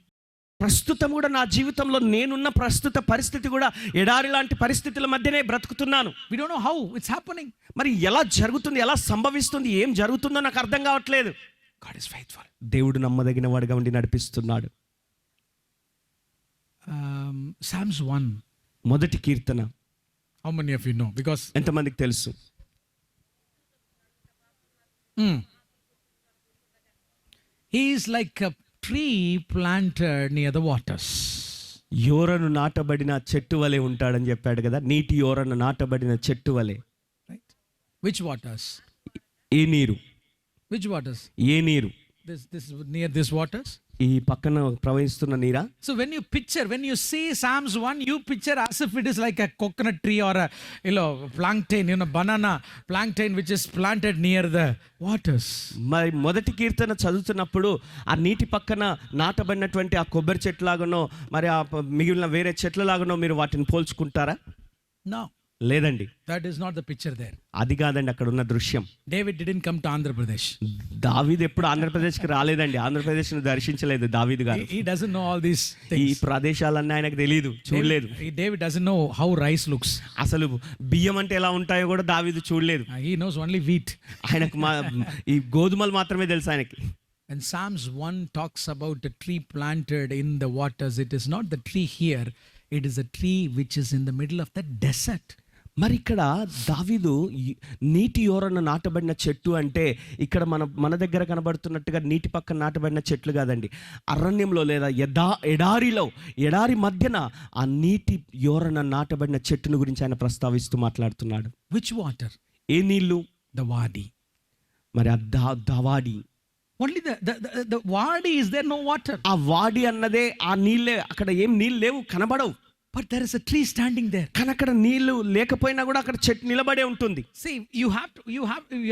ప్రస్తుతం కూడా నా జీవితంలో నేనున్న ప్రస్తుత పరిస్థితి కూడా ఎడారి లాంటి పరిస్థితుల మధ్యనే బ్రతుకుతున్నాను. We don't know how it's happening. మరి ఎలా జరుగుతుంది, ఎలా సంభవిస్తుంది, ఏం జరుగుతుందో నాకు అర్థం కావట్లేదు. God is faithful. దేవుడు నమ్మదగిన వాడుగా ఉండి నడిపిస్తున్నాడు. Psalms 1. మొదటి కీర్తన. How many of you know? Because ఎంతమందికి తెలుసు? he is like a tree planted near the waters. యోరను నాటబడిన చెట్టు వలె ఉంటాడని చెప్పాడు కదా, నీటి యోరను నాటబడిన చెట్టు వలె. Right? Which waters? ఏ నీరు? Which waters? ఏ నీరు? This near this waters? ఈ పక్కన ప్రవహిస్తున్న నీరా? So when you see Psalms 1, you picture as if it is like a coconut tree or a plantain, banana plantain which is planted near the waters. మరి మొదటి కీర్తన చదువుతున్నప్పుడు ఆ నీటి పక్కన నాటబడినటువంటి ఆ కొబ్బరి చెట్లాగానో మరి ఆ మిగిలిన వేరే చెట్లలాగానో మీరు వాటిని పోల్చుకుంటారా? No. లేదండి, That is not the picture there. అది కాదండి అక్కడ ఉన్న దృశ్యం. David didn't come to Andhra Pradesh. దావీదు ఎప్పుడు ఆంధ్రప్రదేశ్కి రాలేదండి, ఆంధ్రప్రదేశ్ను దర్శించలేదు దావీదు గారు. He doesn't know all these ఈ things. ప్రదేశాలన్నీ ఆయనకు తెలియదు, చూడలేదు. David doesn't know how rice looks. అసలు బియ్యం అంటే ఎలా ఉంటాయో కూడా దావీదు చూడలేదు. He knows only wheat. ఆయనకు ఈ గోధుమలు మాత్రమే తెలుసు ఆయనకి. And Psalms 1 talks about a tree planted in the waters. It is not the tree here. It is a tree which is in the middle of the desert. మరి ఇక్కడ దావీదు నీటి యోరన నాటబడిన చెట్టు అంటే ఇక్కడ మన దగ్గర కనబడుతున్నట్టుగా నీటి పక్కన నాటబడిన చెట్లు కాదండి. అరణ్యంలో లేదా ఎడారి మధ్యన ఆ నీటి యోరన నాటబడిన చెట్టును గురించి ఆయన ప్రస్తావిస్తూ మాట్లాడుతున్నాడు. Which water? ఏ నీళ్లు? The wadi. మరి ఆ దావాడి. Only the wadi is there, no water. ఆ వాడి అన్నదే ఆ నీళ్ళే, అక్కడ ఏం నీళ్ళు లేవు, కనబడవు. But there is a tree standing there. కానీ అక్కడ నీళ్లు లేకపోయినా కూడా అక్కడ చెట్టు నిలబడే ఉంటుంది. See, you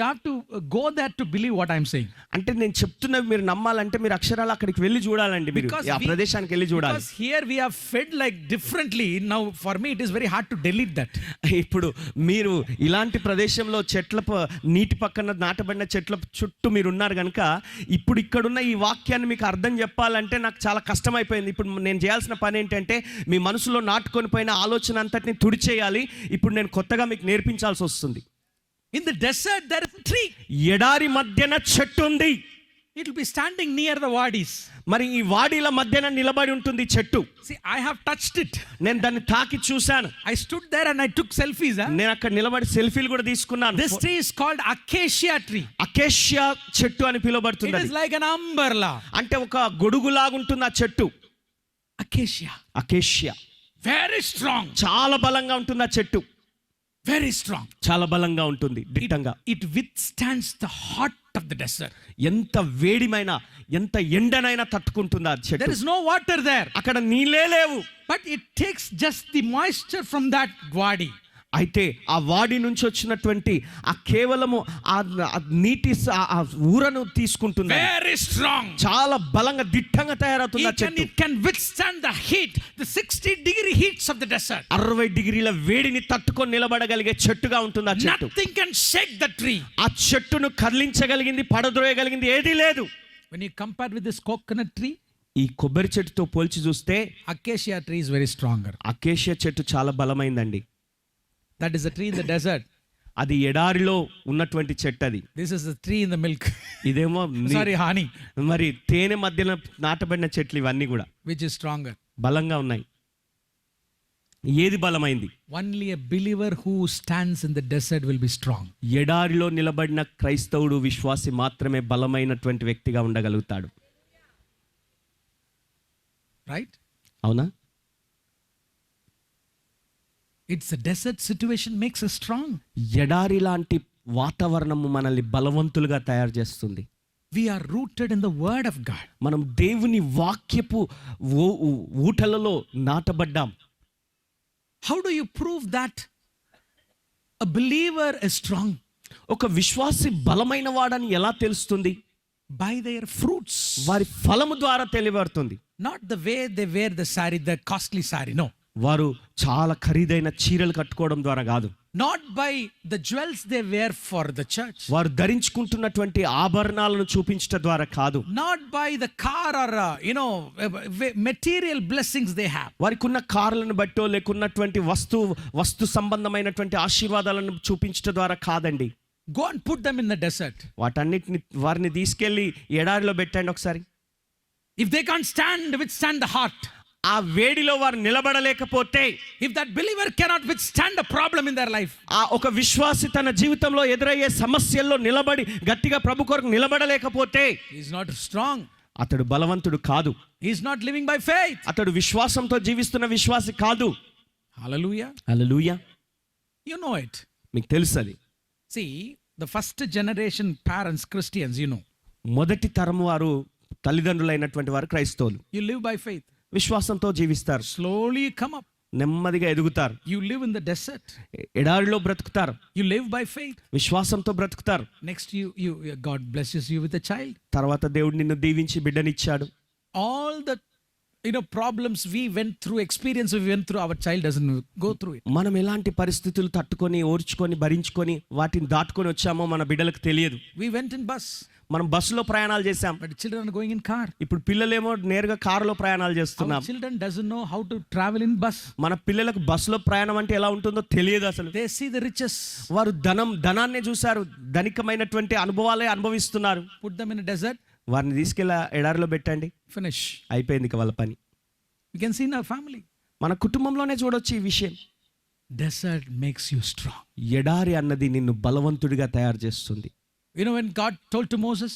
have to go there to believe what I'm saying. అంటే నేను చెప్తున్నవి మీరు నమ్మాలంటే మీరు అక్షరాలు అక్కడికి వెళ్ళి చూడాలండి, మీరు ఆ ప్రదేశానికి వెళ్ళి చూడాలి. Because here we have fed like differently. Now for me it is very hard to delete that. ఇప్పుడు మీరు ఇలాంటి ప్రదేశంలో నీటి పక్కన నాటబడిన చెట్ల చుట్టూ మీరు ఉన్నారు కనుక ఇప్పుడు ఇక్కడున్న ఈ వాక్యాన్ని మీకు అర్థం చెప్పాలంటే నాకు చాలా కష్టమైపోయింది. ఇప్పుడు నేను చేయాల్సిన పని ఏంటంటే మీ మనసులో నాటుకొని పోయిన ఆలోచన అంతటిని తుడిచేయాలి. ఇప్పుడు నేను కొత్తగా మీకు నేర్పించాల్సి వస్తుంది. In the desert, there is a tree. ఎడారి మధ్యన చెట్టు ఉంది. It will be standing near the wadis. మరి ఈ వాడిల మధ్యన నిలబడి ఉంటుంది చెట్టు. See, I have touched it. నేను దాన్ని తాకి చూశాను. I stood there and I took selfies. నేను అక్కడ నిలబడి సెల్ఫీలు కూడా తీసుకున్నాను. This tree is called acacia tree. Acacia చెట్టు అని It పిలువబడుతుంది. is like an umbrella. అంటే ఒక గొడుగులాగా ఉంటుంది ఆ చెట్టు. Acacia. Acacia Very strong. చాలా బలంగా ఉంటుంది ఆ చెట్టు. Very strong. చాలా బలంగా ఉంటుంది దిట్టంగా. It withstands the hot of the desert. ఎంత వేడిమైనా ఎంత ఎండనైనా తట్టుకుంటుంది ఆ చెట్టు. There is no water there. అక్కడ నీళ్ళే లేవు. But it takes just the moisture from that wadi. అయితే ఆ వాడి నుంచి వచ్చినటువంటి ఆ కేవలము ఆ నీటి ఆ ఊరను తీసుకుంటుంది. Very strong. చాలా బలంగా దిట్టంగా తయారవుతుంది ఆ చెట్టు. It can withstand the heat, the 60-degree heats of the desert. 60 డిగ్రీల వేడిని తట్టుకొని నిలబడగలిగే చెట్టుగా ఉంటుంది ఆ చెట్టు. Nothing can shake the tree. ఆ చెట్టును కదిలించగలిగింది పడద్రోయగలిగింది ఏదీ లేదు. When you compare with this coconut tree, ఈ కొబ్బరి చెట్టుతో పోల్చి చూస్తే acacia tree is very stronger. Acacia చెట్టు చాలా బలమైందండి. That is a tree in the desert. అది ఎడారిలో ఉన్నటువంటి చెట్టు అది. This is a tree in the milk. ఇదేమో Sorry, honey. మరి తేనె మధ్యన నాటబడిన చెట్లు ఇవన్నీ కూడా Which is stronger? బలంగా ఉన్నాయి. ఏది బలమైంది? Only a believer who stands in the desert will be strong. ఎడారిలో నిలబడిన క్రైస్తవుడు విశ్వాసి మాత్రమే బలమైనటువంటి వ్యక్తిగా ఉండగలుగుతాడు. Right? అవునా? It's a desert situation makes us strong. ఎడారి లాంటి వాతావరణము మనల్ని బలవంతులుగా తయారు చేస్తుంది. We are rooted in the word of God. మనం దేవుని వాక్యపు ఊటలలో నాటబడ్డాం. How do you prove that a believer is strong? ఒక విశ్వాసి బలమైన వాడని ఎలా తెలుస్తుంది? By their fruits. వారి ఫలము ద్వారా తెలియబడుతుంది. Not the way they wear the saree, the costly saree. No. వారు చాలా ఖరీదైన చీరలు కట్టుకోవడం ద్వారా కాదు. Not by the jewels they wear for the church. వారు ధరించుకుంటున్నటువంటి ఆభరణాలను చూపించడం ద్వారా కాదు. Not by the car or material blessings they have. వారికి ఉన్న కార్లను బట్టో లేకున్నటువంటి వస్తు సంబంధమైనటువంటి ఆశీర్వాదాలను చూపించడం ద్వారా కాదండి. Go and put them in the desert. వారిని తీసుకెళ్లి ఎడారిలో పెట్టండి ఒకసారి. If they can't withstand the heart. ఆ వేడిలో వారు నిలబడలేకపోతే, if that believer cannot withstand a problem in their life, ఆ ఒక విశ్వాసి తన జీవితంలో ఎదురయ్యే సమస్యల్లో నిలబడి గట్టిగా ప్రభు కొరకు నిలబడలేకపోతే, he is not strong. అతడు బలవంతుడు కాదు. He is not living by faith. అతడు విశ్వాసంతో జీవిస్తున్న విశ్వాసి కాదు. Hallelujah. Hallelujah. You know it. మీకు తెలుసది. See, the first generation parents, Christians, మొదటి తరము వారు తల్లిదండ్రులైనటువంటి వారు క్రైస్తవులు. You live by faith. విశ్వాసంతో జీవిస్తారు. Slowly come up. నెమ్మదిగా ఎదుగుతారు. You live in the desert. ఎడారిలో బ్రతుకుతారు. You live by faith. విశ్వాసంతో బ్రతుకుతారు. Next God blesses you with a child. తర్వాత దేవుడు నిన్ను దీవించి బిడ్డనిచ్చాడు. All the problems we went through, experience we went through, our child doesn't go through it. మనం ఎలాంటి పరిస్థితులు తట్టుకొని ఓర్చుకొని భరించుకొని వాటిని దాటుకొని వచ్చామో మన బిడ్డలకు తెలియదు. We went in bus. మనం బస్సులో ప్రయాణాలు చేశాం. But children are going in car. ఇప్పుడు పిల్లలేమో నేరుగా కారులో ప్రయాణాలు చేస్తున్నాం. Our children doesn't know how to travel in bus. మన పిల్లలకు బస్సులో ప్రయాణం అంటే ఎలా ఉంటుందో తెలియదు అసలు. They see the riches. వారు ధనాన్నే చూశారు. ధనికమైనటువంటి అనుభవాలే అనుభవిస్తున్నారు. Put them in a desert. వారిని తీసుకెళ్ళి ఎడారిలో పెట్టండి. Finish. అయిపోయింది ఇక వాళ్ళ పని. We can see in our family. మన కుటుంబంలోనే చూడొచ్చు ఈ విషయం. Desert makes you strong. ఎడారి అన్నది నిన్ను బలవంతుడిగా తయారు చేస్తుంది. When God told to Moses,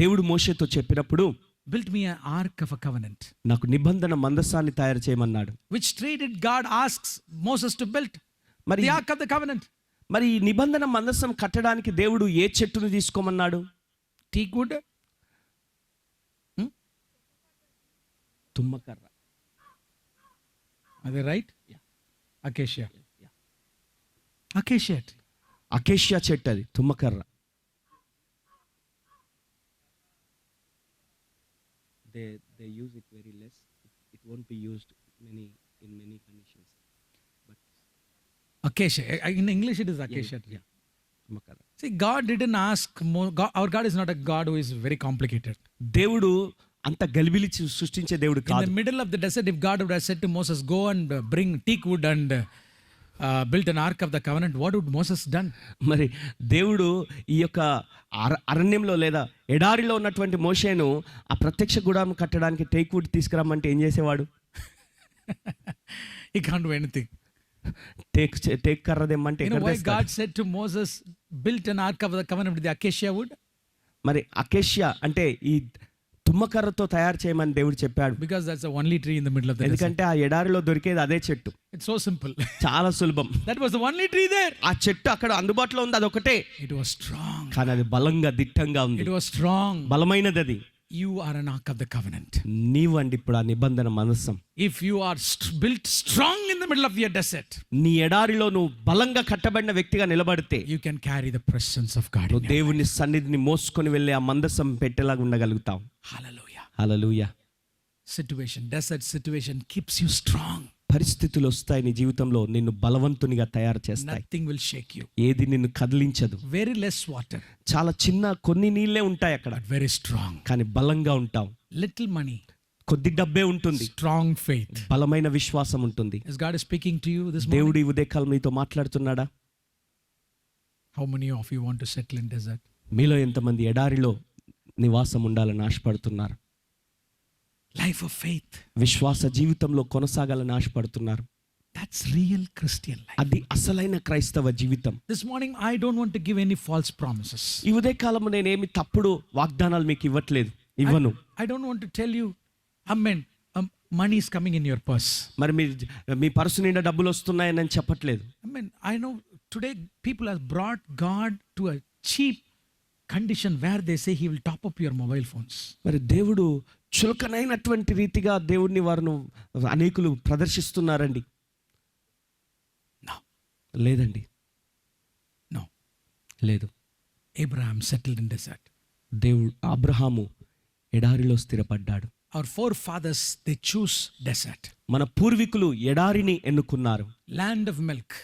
దేవుడు మోషేతో చెప్పినప్పుడు, build me an ark of a covenant. నాకు నిబంధన మందసాన్ని తయారు చేయమన్నాడు. Which tree did God asks Moses to build? మరి the ark of the covenant. మరి ఈ నిబంధన మందసం కట్టడానికి దేవుడు ఏ చెట్టును తీసుకోమన్నాడు? Teak wood. తుమ్మకర్ర. Are they right? Yeah. Acacia. Yeah. Acacia tree. Acacia చెట్టు అది, తుమ్మకర్ర. They use it very less. It won't be used in many conditions. But Acacia. In English it is acacia tree. Yeah. తుమ్మకర్ర. See, God didn't ask our God is not a God who is very complicated. దేవుడు అంత గలిబిలి సృష్టించే దేవుడు In కాదు. the middle of the desert, if God would have said to Moses, go and bring teak wood and built an ark of the covenant, what would Moses done? మరి దేవుడు ఈ యొక్క అరణ్యంలో లేదా ఎడారిలో ఉన్నటువంటి మోషేను ఆ ప్రత్యక్ష గుడారం కట్టడానికి టేక్వుడ్ తీసుకురమ్మంటే ఏం చేసేవాడు? He can't do anything. Take కర్ర తెమ్మంటే You know ఎక్కడ why తెస్తాడు? God said to Moses, built an ark of the covenant with the acacia wood? మరి అకేషియా అంటే ఈ తుమ్మకర్రతో తయారు చేయమని దేవుడు చెప్పాడు. Because that's the only tree in the middle of the desert. ఎందుకంటే ఆ ఎడారిలో దొరికేది అదే చెట్టు. It's so simple. చాలా సులభం. That was the only tree there. ఆ చెట్టు అక్కడ అందుబాటులో ఉంది, అదొకటే. It was strong. కానీ అది బలంగా దిట్టంగా ఉంది, It was strong. బలమైనది అది. You are an ark of the covenant. నీవండి ఇప్పుడు ఆ నిబంధన మనస్సం. If you are built strong in the middle of your desert, నీ ఎడారిలో నువ్వు బలంగా కట్టబడిన వ్యక్తిగా నిలబడితే you can carry the presence of God. నువ్వు దేవుని సన్నిధిని మోసుకొని వెళ్ళే ఆ మందసం పెట్టేలాగా ఉండగలుగుతావు. Hallelujah. Hallelujah. Desert situation keeps you strong. పరిస్థితులు వస్తాయి నీ జీవితంలో, నిన్ను బలవంతునిగా తయారు చేస్తాయి. Nothing will shake you. ఏది నిన్ను కదిలించదు. Very less water, చాలా చిన్న కొన్ని నీళ్ళే ఉంటాయి అక్కడ, but very strong. కానీ బలంగా ఉంటావు. Little money, కొద్ది డబ్బే ఉంటుంది, strong faith. బలమైన విశ్వాసం ఉంటుంది. As God is speaking to you this morning, దేవుడు ఈ ఉదయకాలం మీతో మాట్లాడుతున్నాడా? how many of you want to settle in desert? మీలో ఎంతమంది ఎడారిలో నివాసం ఉండాలని ఆశపడుతున్నారు? Life of faith. విశ్వాస జీవితంలో కొనసాగాలని ఆశపడుతున్నారు? That's real Christian life. అది అసలైన క్రైస్తవ జీవితం. This morning, I don't want to give any false promises. ఈ ఉదయకాలం నేనేమి తప్పుడు వాగ్దానాలు మీకు ఇవ్వను. I don't want to tell you, amen, money is coming in your purse. మరి మీ పర్సు నిండా డబ్బులు వస్తున్నాయని నేను చెప్పట్లేదు. Amen. I know today people have brought God to a cheap condition where they say he will top up your mobile phones. మరి దేవుడు చులకనైనటువంటి రీతిగా దేవుడిని వారు అనేకులు ప్రదర్శిస్తున్నారండి. No. లేదండి, No. లేదు. Abraham settled in desert. దేవుడు అబ్రహాము ఎడారిలో స్థిరపడ్డాడు. Our forefathers, they choose desert. మన పూర్వీకులు ఎడారిని ఎన్నుకున్నారు, Land of milk.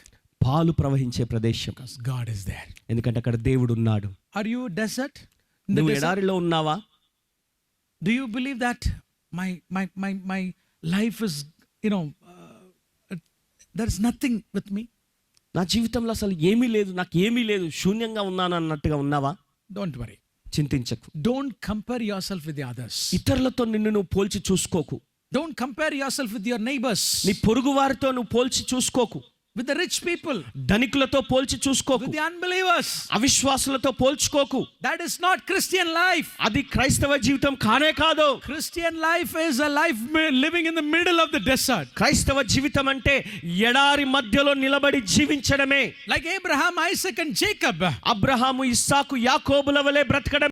పాలు ప్రవహించే ప్రదేశం. Because God is there. ఎందుకంటే అక్కడ దేవుడు ఉన్నాడు. Are you desert? In the నువ్వు desert? ఎడారిలో ఉన్నావా? Do you believe that my life is, there is nothing with me? నా జీవితంలో అసలు ఏమీ లేదు, నాకు ఏమీ లేదు, శూన్యంగా ఉన్నాను అన్నట్టుగా ఉన్నావా? Don't worry. చింతించకు. Don't compare yourself with the others. ఇతరులతో నిన్ను నువ్వు పోల్చి చూసుకోకు. Don't compare yourself with your neighbors, నీ పొరుగు వారితో నువ్వు పోల్చి చూసుకోకు. with the rich people, ధనికులతో పోల్చి చూసుకోకు. with the unbelievers. అవిశ్వాసులతో పోల్చుకోకు. That is not Christian life. అది క్రైస్తవ జీవితం కానే కాదు. Christian life is a life living in the middle of the desert. క్రైస్తవ జీవితం అంటే ఎడారి మధ్యలో నిలబడి జీవించడమే. Like Abraham, Isaac and Jacob. Abraham, ఇస్సాకు, యాకోబుల వలె బ్రతకడం.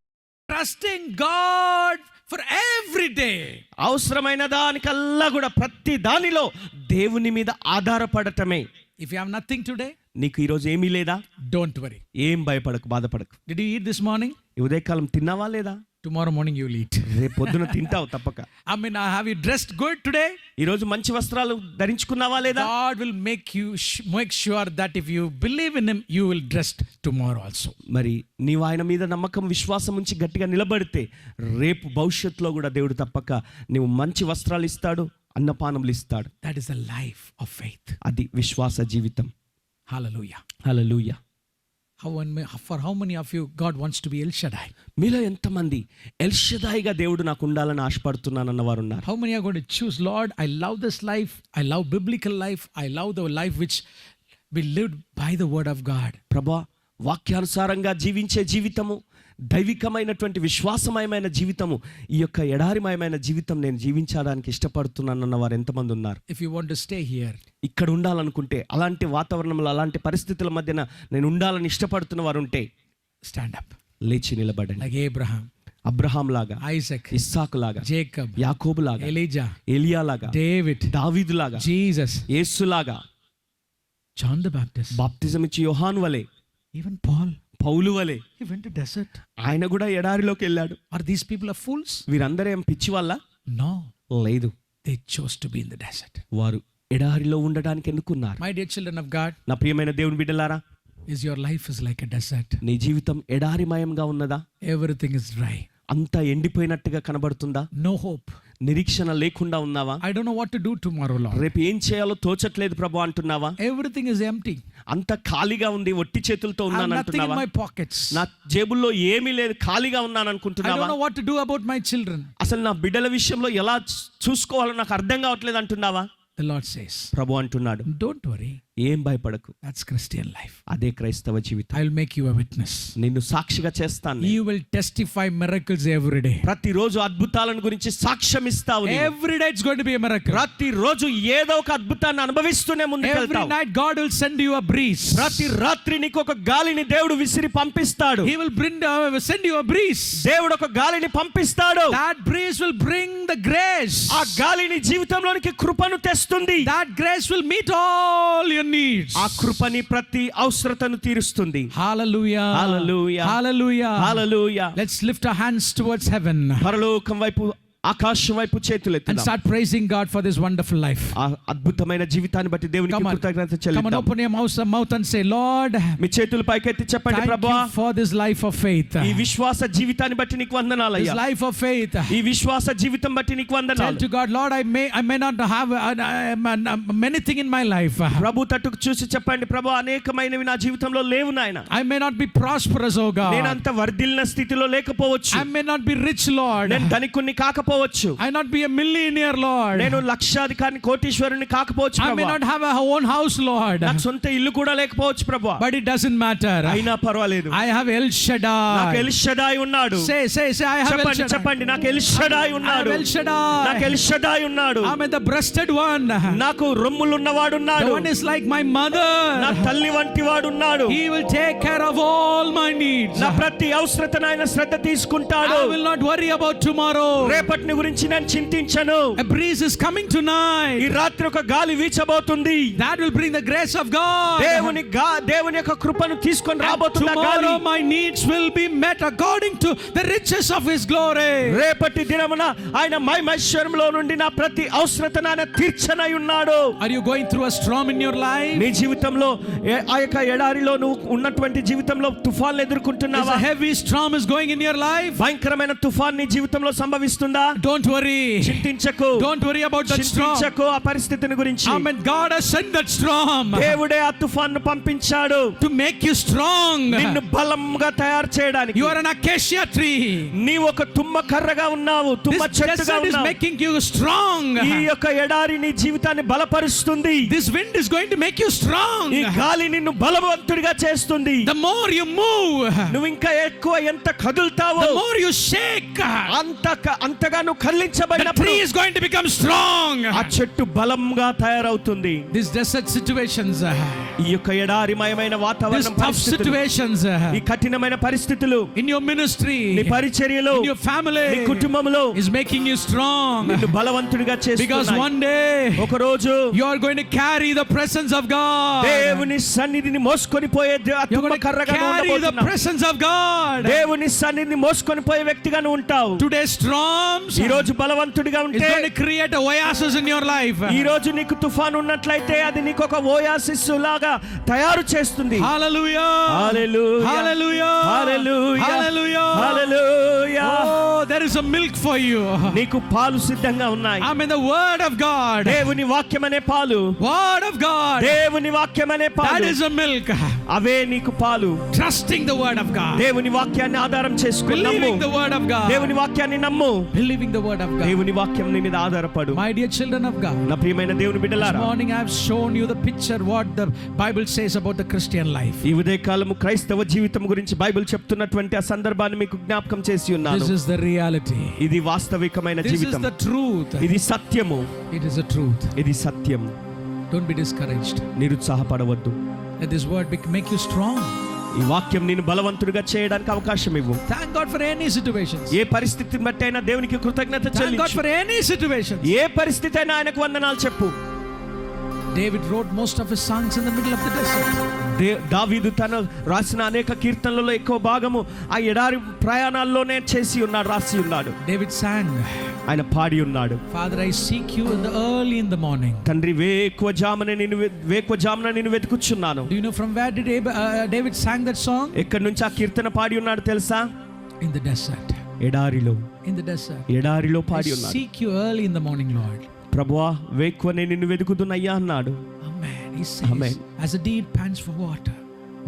Trusting God for every day. అవసరమైన దానికల్లా కూడా ప్రతి దానిలో దేవుని మీద ఆధారపడటమే. If you have nothing today, నీకు ఈరోజు ఏమీ లేదా? don't worry. ఏం భయపడకు, బాధపడకు. Did you eat this morning? ఈ ఉదయకాలం తిన్నావా లేదా? Tomorrow morning you will eat. రేపు పొద్దున తింటావు తప్పక. Have you dressed good today? ఈరోజు మంచి వస్త్రాలు ధరించుకున్నావా లేదా? God will make sure that if you believe in him, you will dress tomorrow also. మరి నీవు ఆయన మీద నమ్మకం, విశ్వాసం ఉంచి గట్టిగా నిలబడితే రేపు భవిష్యత్తులో కూడా దేవుడు తప్పక నీవు మంచి వస్త్రాలు ఇస్తాడు, అన్నపానములు ఇస్తాడు. That is a life of faith. అది విశ్వాస జీవితం. Hallelujah. Hallelujah. For how many of you God wants to be El Shaddai? మీలో ఎంతమంది ఎల్ షదాయిగా దేవుడు నాకు ఉండాలని ఆశపడుతున్నానన్న వారు ఉన్నారు? How many are going to choose, Lord, I love this life, I love biblical life, I love the life which we lived by the word of God. ప్రభా, వాక్యానుసారంగా జీవించే జీవితము, దైవికమైనటువంటి విశ్వాసమయమైన జీవితము, ఈ యొక్క ఎడారిమయమైన జీవితం నేను జీవించడానికి ఇష్టపడుతున్నానన్న వారు ఎంతమంది ఉన్నారు? If you want to stay here, ఇక్కడ ఉండాలనుకుంటే, అలాంటి వాతావరణంలో, అలాంటి పరిస్థితుల మధ్యన నేను ఉండాలని ఇష్టపడుతున్న వారు ఉంటే stand up. లేచి నిలబడండి. Like Abraham, అబ్రహాం లాగా, Isaac, ఇస్సాకు లాగా, Jacob, యాకోబు లాగా, Elijah, ఎలియా లాగా, David, దావీదు లాగా, Jesus, యేసు లాగా, John the Baptist, బాప్తిజం ఇచ్చి యోహాను వలె, even Paul, పౌలు వలె. he went to desert. ఆయన కూడా ఎడారిలోకి వెళ్ళాడు. Are these people are fools? వీరందరూ ఏం పిచ్చి వాళ్ళ? No, లేదు, they chose to be in the desert. వారు ఎడారిలో ఉండడానికి ఎన్నుకున్నారు. My dear children of God, నా ప్రియమైన దేవుని బిడ్డలారా, is your life is like a desert. నీ జీవితం ఎడారిమయంగా ఉన్నదా? Everything is dry. అంతా ఎండిపోయినట్టుగా కనబడుతుందా? No hope. నిరీక్షణ లేకుండా ఉన్నావా? I don't know what to do tomorrow, Lord. రేపు ఏం చేయాలో తోచట్లేదు ప్రభు అంటున్నావా? Everything is empty. అంత ఖాళీగా ఉంది, ఒట్టి చేతులతో I have ఉన్నాను nothing in అంటున్నావా? my pockets. నా జేబుల్లో ఏమీ లేదు, ఖాళీగా ఉన్నాను I don't అనుకుంటున్నావా? know what to do about my children. అసలు నా బిడ్డల విషయంలో ఎలా చూసుకోవాలో నాకు అర్థం కావట్లేదు అంటున్నావా? The Lord says, ప్రభు అంటున్నాడు, don't worry. ఏం భయపడకు, That's Christian life. అదే క్రైస్తవ జీవితం. I will make you a witness. నిన్ను సాక్షిగా చేస్తాను నేను. You will testify miracles every day. ప్రతిరోజు అద్భుతాలను గురించి సాక్ష్యం ఇస్తావు నీవు. Every day it's going to be a miracle. ప్రతిరోజు ఏదో ఒక అద్భుతాన్ని అనుభవిస్తూనే Every ముందుకెళ్తావు. night God will send you a breeze. ప్రతి రాత్రి నీకు ఒక గాలిని దేవుడు విసిరి పంపిస్తాడు. He will send you a breeze. దేవుడు ఒక గాలిని పంపిస్తాడు. That breeze will bring the grace. ఆ గాలిని జీవితంలోనికి కృపను తెస్తుంది. That grace will meet all your needs. ఆ కృపని ప్రతి అవసరతను తీరుస్తుంది. Hallelujah. Hallelujah. Hallelujah. Hallelujah. Let's lift our hands towards heaven పరలోకం వైపు, ఆకాశం వైపు and చేతులెత్తుదాం. start praising God for this wonderful life. ఆ అద్భుతమైన జీవితాన్ని బట్టి దేవునికి Come on. కృతజ్ఞత Come on, చెల్లిద్దాం. open your mouth and say, Lord, మీ చేతులు పైకెత్తి చెప్పండి, thank ప్రభువా you for this life of faith. ఈ విశ్వాస జీవితాన్ని బట్టి నీకు This వందనాలయ్యా. life of faith. ఈ విశ్వాస జీవితం బట్టి నీకు Tell వందనాలు. to God, Lord, I may not have many things in my life. ప్రభు తట్టుకు చూసి చెప్పండి, ప్రభు అనేకమైనవి నా జీవితంలో లేవు నాయన. I may not be prosperous, oh నేను God. అంత వర్ధిల్లిన స్థితిలో లేకపోవచ్చు. I may not be rich, Lord. నేను ధనికుణ్ణి కాకపోవచ్చు. I may not be a millionaire, Lord. నేను లక్షాధికారిని, కోటీశ్వరుని కాకపోవచ్చు I may ప్రభువా. not have a own house, Lord. నాకు సొంత ఇల్లు కూడా లేకపోవచ్చు ప్రభువా. But it doesn't matter. అయినా పర్వాలేదు. I have El నాకు Shaddai. ఎల్ షడాయ్ ఉన్నాడు. Say, I have El చెప్పండి Shaddai. చెప్పండి, నాకు ఎల్ షడాయ్ I have ఉన్నాడు. El Shaddai. నాకు ఎల్ షడాయ్ ఉన్నాడు. I'm the breasted one. నాకు రొమ్ములున్నవాడు The ఉన్నాడు. one is like my mother. నా తల్లి వంటి వాడు ఉన్నాడు. He will take care of all my needs. నా ప్రతి అవసరతను ఆయన శ్రద్ధ తీసుకుంటాడు. I will not worry about tomorrow. రేపటిని గురించి నేను చింతించను. A breeze is coming tonight. ఈ రాత్రి ఒక గాలి వీచబోతుంది. That will bring the grace of God. దేవుని యొక్క కృపను తీసుకొని And రాబోతున్న గాలి. tomorrow my needs will be met according to the riches of His glory. రేపటి దినమున ఆయన మహిమైశ్వర్యంలో నుండి నా ప్రతి అవసరతను ఆయన తీర్చనై ఉన్నాడు. Are you going through a storm in your life? నీ జీవితంలో ఆ యొక్క ఎడారిలో నువ్వు ఉన్నటువంటి జీవితంలో తుఫాన్లు Is ఎదుర్కొంటున్నావా? a heavy storm is going in your life? భయంకరమైన తుఫాన్ నీ జీవితంలో సంభవిస్తుందా? Don't worry. చింతించకు. Don't worry about that storm. చింతించకు ఆ పరిస్థితిని గురించి. Amen. God has sent that storm దేవుడే ఆ తుఫాన్ను పంపించాడు to make you strong. నిన్ను బలంగా తయారు చేయడానికి. You are an acacia tree. నీవు ఒక తుమ్మ కర్రగా ఉన్నావు, తుమ్మ This చెట్టుగా desert is ఉన్నావు. making you strong. ఈ యొక్క ఎడారి నీ జీవితాన్ని బలపరుస్తుంది. This wind is going to make you strong. ఈ గాలి నిన్ను బలవంతుడిగా చేస్తుంది. The more you move, నువ్వు ఇంకా ఎక్కువ ఎంత కదులుతావో, the more you shake, అంతగా నువ్వు the కదిలించబడినప్పుడు tree is going to become strong. ఆ చెట్టు బలంగా తయారవుతుంది. These desert situations, ఈ యొక్క ఎడారిమయమైన these వాతావరణం, tough పరిస్థితులు, situations ఈ కఠినమైన పరిస్థితులు in your ministry, నీ పరిచర్యలో, in your family, నీ కుటుంబంలో is making you strong. నిన్ను బలవంతుడిగా Because చేస్తున్నాయి. one day ఒక రోజు you are going to carry the presence of God. దేవుని సన్నిధిని మోసుకొని పోయే You're తుమ్మ going to కర్రగా నువ్వు carry the ఉండబోతున్నావు. presence of God. దేవుని సన్నిధిని మోసుకొని పోయే వ్యక్తిగా నువ్వు ఉంటావు. Today's storms ఈ రోజు బలవంతుడిగా is ఉంటే, going to create a oasis in your life. ఈ రోజు నీకు తుఫాన్ ఉన్నట్లయితే అది నీకు ఒక ఓయాసిస్ లాగా తయారు చేస్తుంది. Hallelujah. Hallelujah. Hallelujah. Hallelujah. Hallelujah. Hallelujah. Oh, there is a milk for you. నీకు పాలు సిద్ధంగా ఉన్నాయి. I mean the word of God. దేవుని వాక్యం అనే పాలు. Word of God. దేవుని వాక్యం అనే That పాలు. is a milk. అవే నీకు పాలు. Trusting the word of God. దేవుని వాక్యాన్ని ఆధారం చేసుకుని నమ్ము. Believing the word of God. దేవుని వాక్యాన్ని నమ్ము. Believing the word of God. దేవుని వాక్యం నీ మీద ఆధారపడు. My dear children of God, నా ప్రియమైన దేవుని this బిడ్డలారా, morning I have shown you the picture what the Bible says about the Christian life. ఈ ఉదయకాలము క్రైస్తవ జీవితం గురించి బైబిల్ చెప్తున్నటువంటి ఆ సందర్భాన్ని మీకు జ్ఞాపకం చేసి ఉన్నాను. This is the reality. ఇది వాస్తవికమైన This is జీవితం. the truth. ఇది సత్యము. It is the truth. ఇది సత్యం. Don't be discouraged. నిరుత్సాహపడవద్దు. Let this word make you strong. ఈ వాక్యం నిన్ను బలవంతుడిగా చేయడానికి అవకాశం ఇవ్వు. Thank God for any situations. ఏ పరిస్థితిని బట్టి అయినా దేవునికి కృతజ్ఞత Thank God చెల్లించు. for any situations. ఏ పరిస్థితి అయినా ఆయనకు వందనాలు చెప్పు. David wrote most of his songs in the middle of the desert. దావీదు తన రాసిన అనేక కీర్తనలలో ఎక్కువ భాగము ఆ ఎడారి ప్రయాణాల్లోనే రాసి ఉన్నాడు. David sang, ఆయన పాడి ఉన్నాడు. Father, I seek you early in the morning. తండ్రి వేకువ జామున నిన్ను వెతుకుచున్నాను. Do you know from where David sang that song? ఎక్కడి నుంచి ఆ కీర్తన పాడి ఉన్నాడు తెలుసా? In the desert. ఎడారిలో in the desert. ఎడారిలో I పాడి ఉన్నాడు. seek you early in the morning, Lord. ప్రభువా వేకువనే నిన్ను వెతుకుతున్నయ్యా అన్నాడు. Amen. He says, Amen. as a deer pants for water,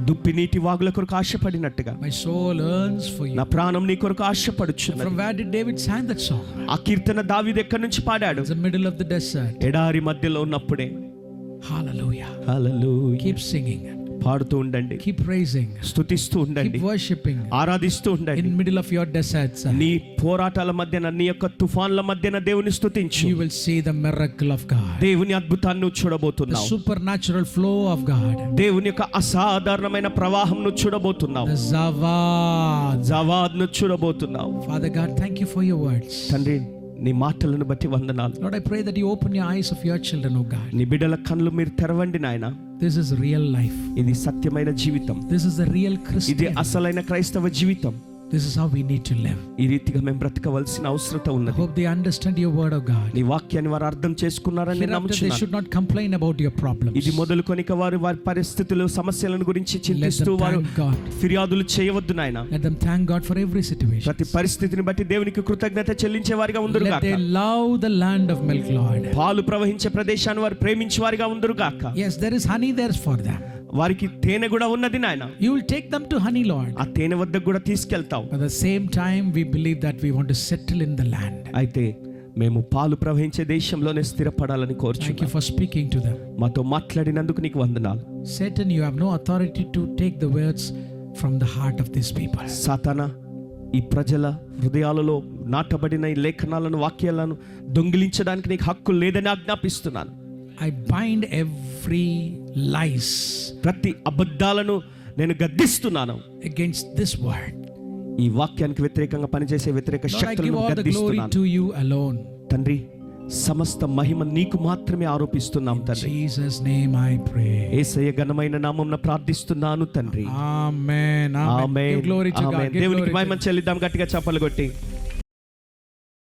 దుప్పి నీటి వాగుల కొరకు ఆశపడినట్టుగా my soul yearns for you. నా ప్రాణం నీ కొరకు ఆశపడుచున్నది. From where did David sang that song? ఆ కీర్తన దావీదు ఎక్కడి నుంచి పాడాడు? It's the middle of the desert. ఎడారి మధ్యలో ఉన్నప్పుడే. Hallelujah. హల్లెలూయా. Keep singing. పాడుతూ ఉండండి, Keep praising. స్తుతిస్తూ ఉండండి, Keep worshiping. ఆరాధిస్తూ ఉండండి. In middle of your deserts, నీ పోరాటాల మధ్యన, నీ యొక్క తుఫాన్ల మధ్యన దేవుని స్తుతించు. you will see the miracle of God. దేవుని అద్భుతాన్ని నువ్వు The చూడబోతున్నావు. supernatural flow of God. దేవుని యొక్క అసాధారణమైన ప్రవాహం నువ్వు చూడబోతున్నావు. The Zavad. జవాద్ ను చూడబోతున్నావు. Father God, thank you for your words. తండ్రి నీ మాటలను బట్టి వందనాలు. Lord, I pray that you open your eyes of your children, oh God. నీ బిడ్డల కళ్ళు మీరు తెరవండి నాయన. This is real life. ఇది సత్యమైన జీవితం. This is the real ఇది Christian. అసలైన క్రైస్తవ జీవితం. This is how we need to live. ఈ రీతిగా మేము బ్రతకవలసిన అవసరత I ఉన్నది. hope they understand your word, oh God. నీ వాక్యాన్ని వారు అర్థం చేసుకున్నారని నేను Hereafter they నమ్ముచున్నాను. should not complain about your problems. ఇది మొదలుకొని వారి వారి పరిస్థితులు, సమస్యలను గురించి Let చింతిస్తూ them వారు thank God. ఫిర్యాదులు చేయవద్దు నాయన. Let them thank God for every situation. ప్రతి పరిస్థితిని బట్టి దేవునికి కృతజ్ఞత చెల్లించే వారిగా ఉందరు Let గాక. they love the land of milk, Lord. పాలు ప్రవహించే ప్రదేశాన్ని వారు ప్రేమించే వారిగా ఉందరు గాక. Yes, there is honey there for them. వారికి తేనె కూడా ఉన్నది నాయన. You will take them to honey, Lord. ఆ తేనె వద్దకు కూడా తీసుకెళ్తావు. At the same time, we believe that we want to settle in the land. అయితే మేము పాలు ప్రవహించే దేశంలోనే స్థిరపడాలని Thank you కోరుచున్నాం. for speaking to them. మాతో మాట్లాడినందుకు నీకు వందనాలు. Satan, you have no authority to take the words from the heart of these people. సాతానా, ఈ ప్రజల హృదయాలలో నాటబడిన ఈ లేఖనాలను, వాక్యాలను దొంగిలించడానికి నీకు హక్కు లేదని ఆజ్ఞాపిస్తున్నాను. I bind every lies ప్రతి అబద్ధాలను నేను గద్దిస్తున్నాను. against this word. ఈ వాక్యానికి వ్యతిరేకంగా పనిచేసే వ్యతిరేక Lord, I give శక్తులను all the glory గద్దిస్తున్నాను. to you alone. తండ్రి, సమస్త మహిమ నీకు మాత్రమే ఆరోపిస్తున్నాం In తండ్రి. Jesus' name I pray. యేసయ్య ఘనమైన నామమున ప్రార్థిస్తున్నాను తండ్రి. Amen. Amen. Amen. Give glory to God. Amen. Give దేవునికి glory to మహిమ చెల్లిద్దాం, గట్టిగా చప్పలు కొట్టి.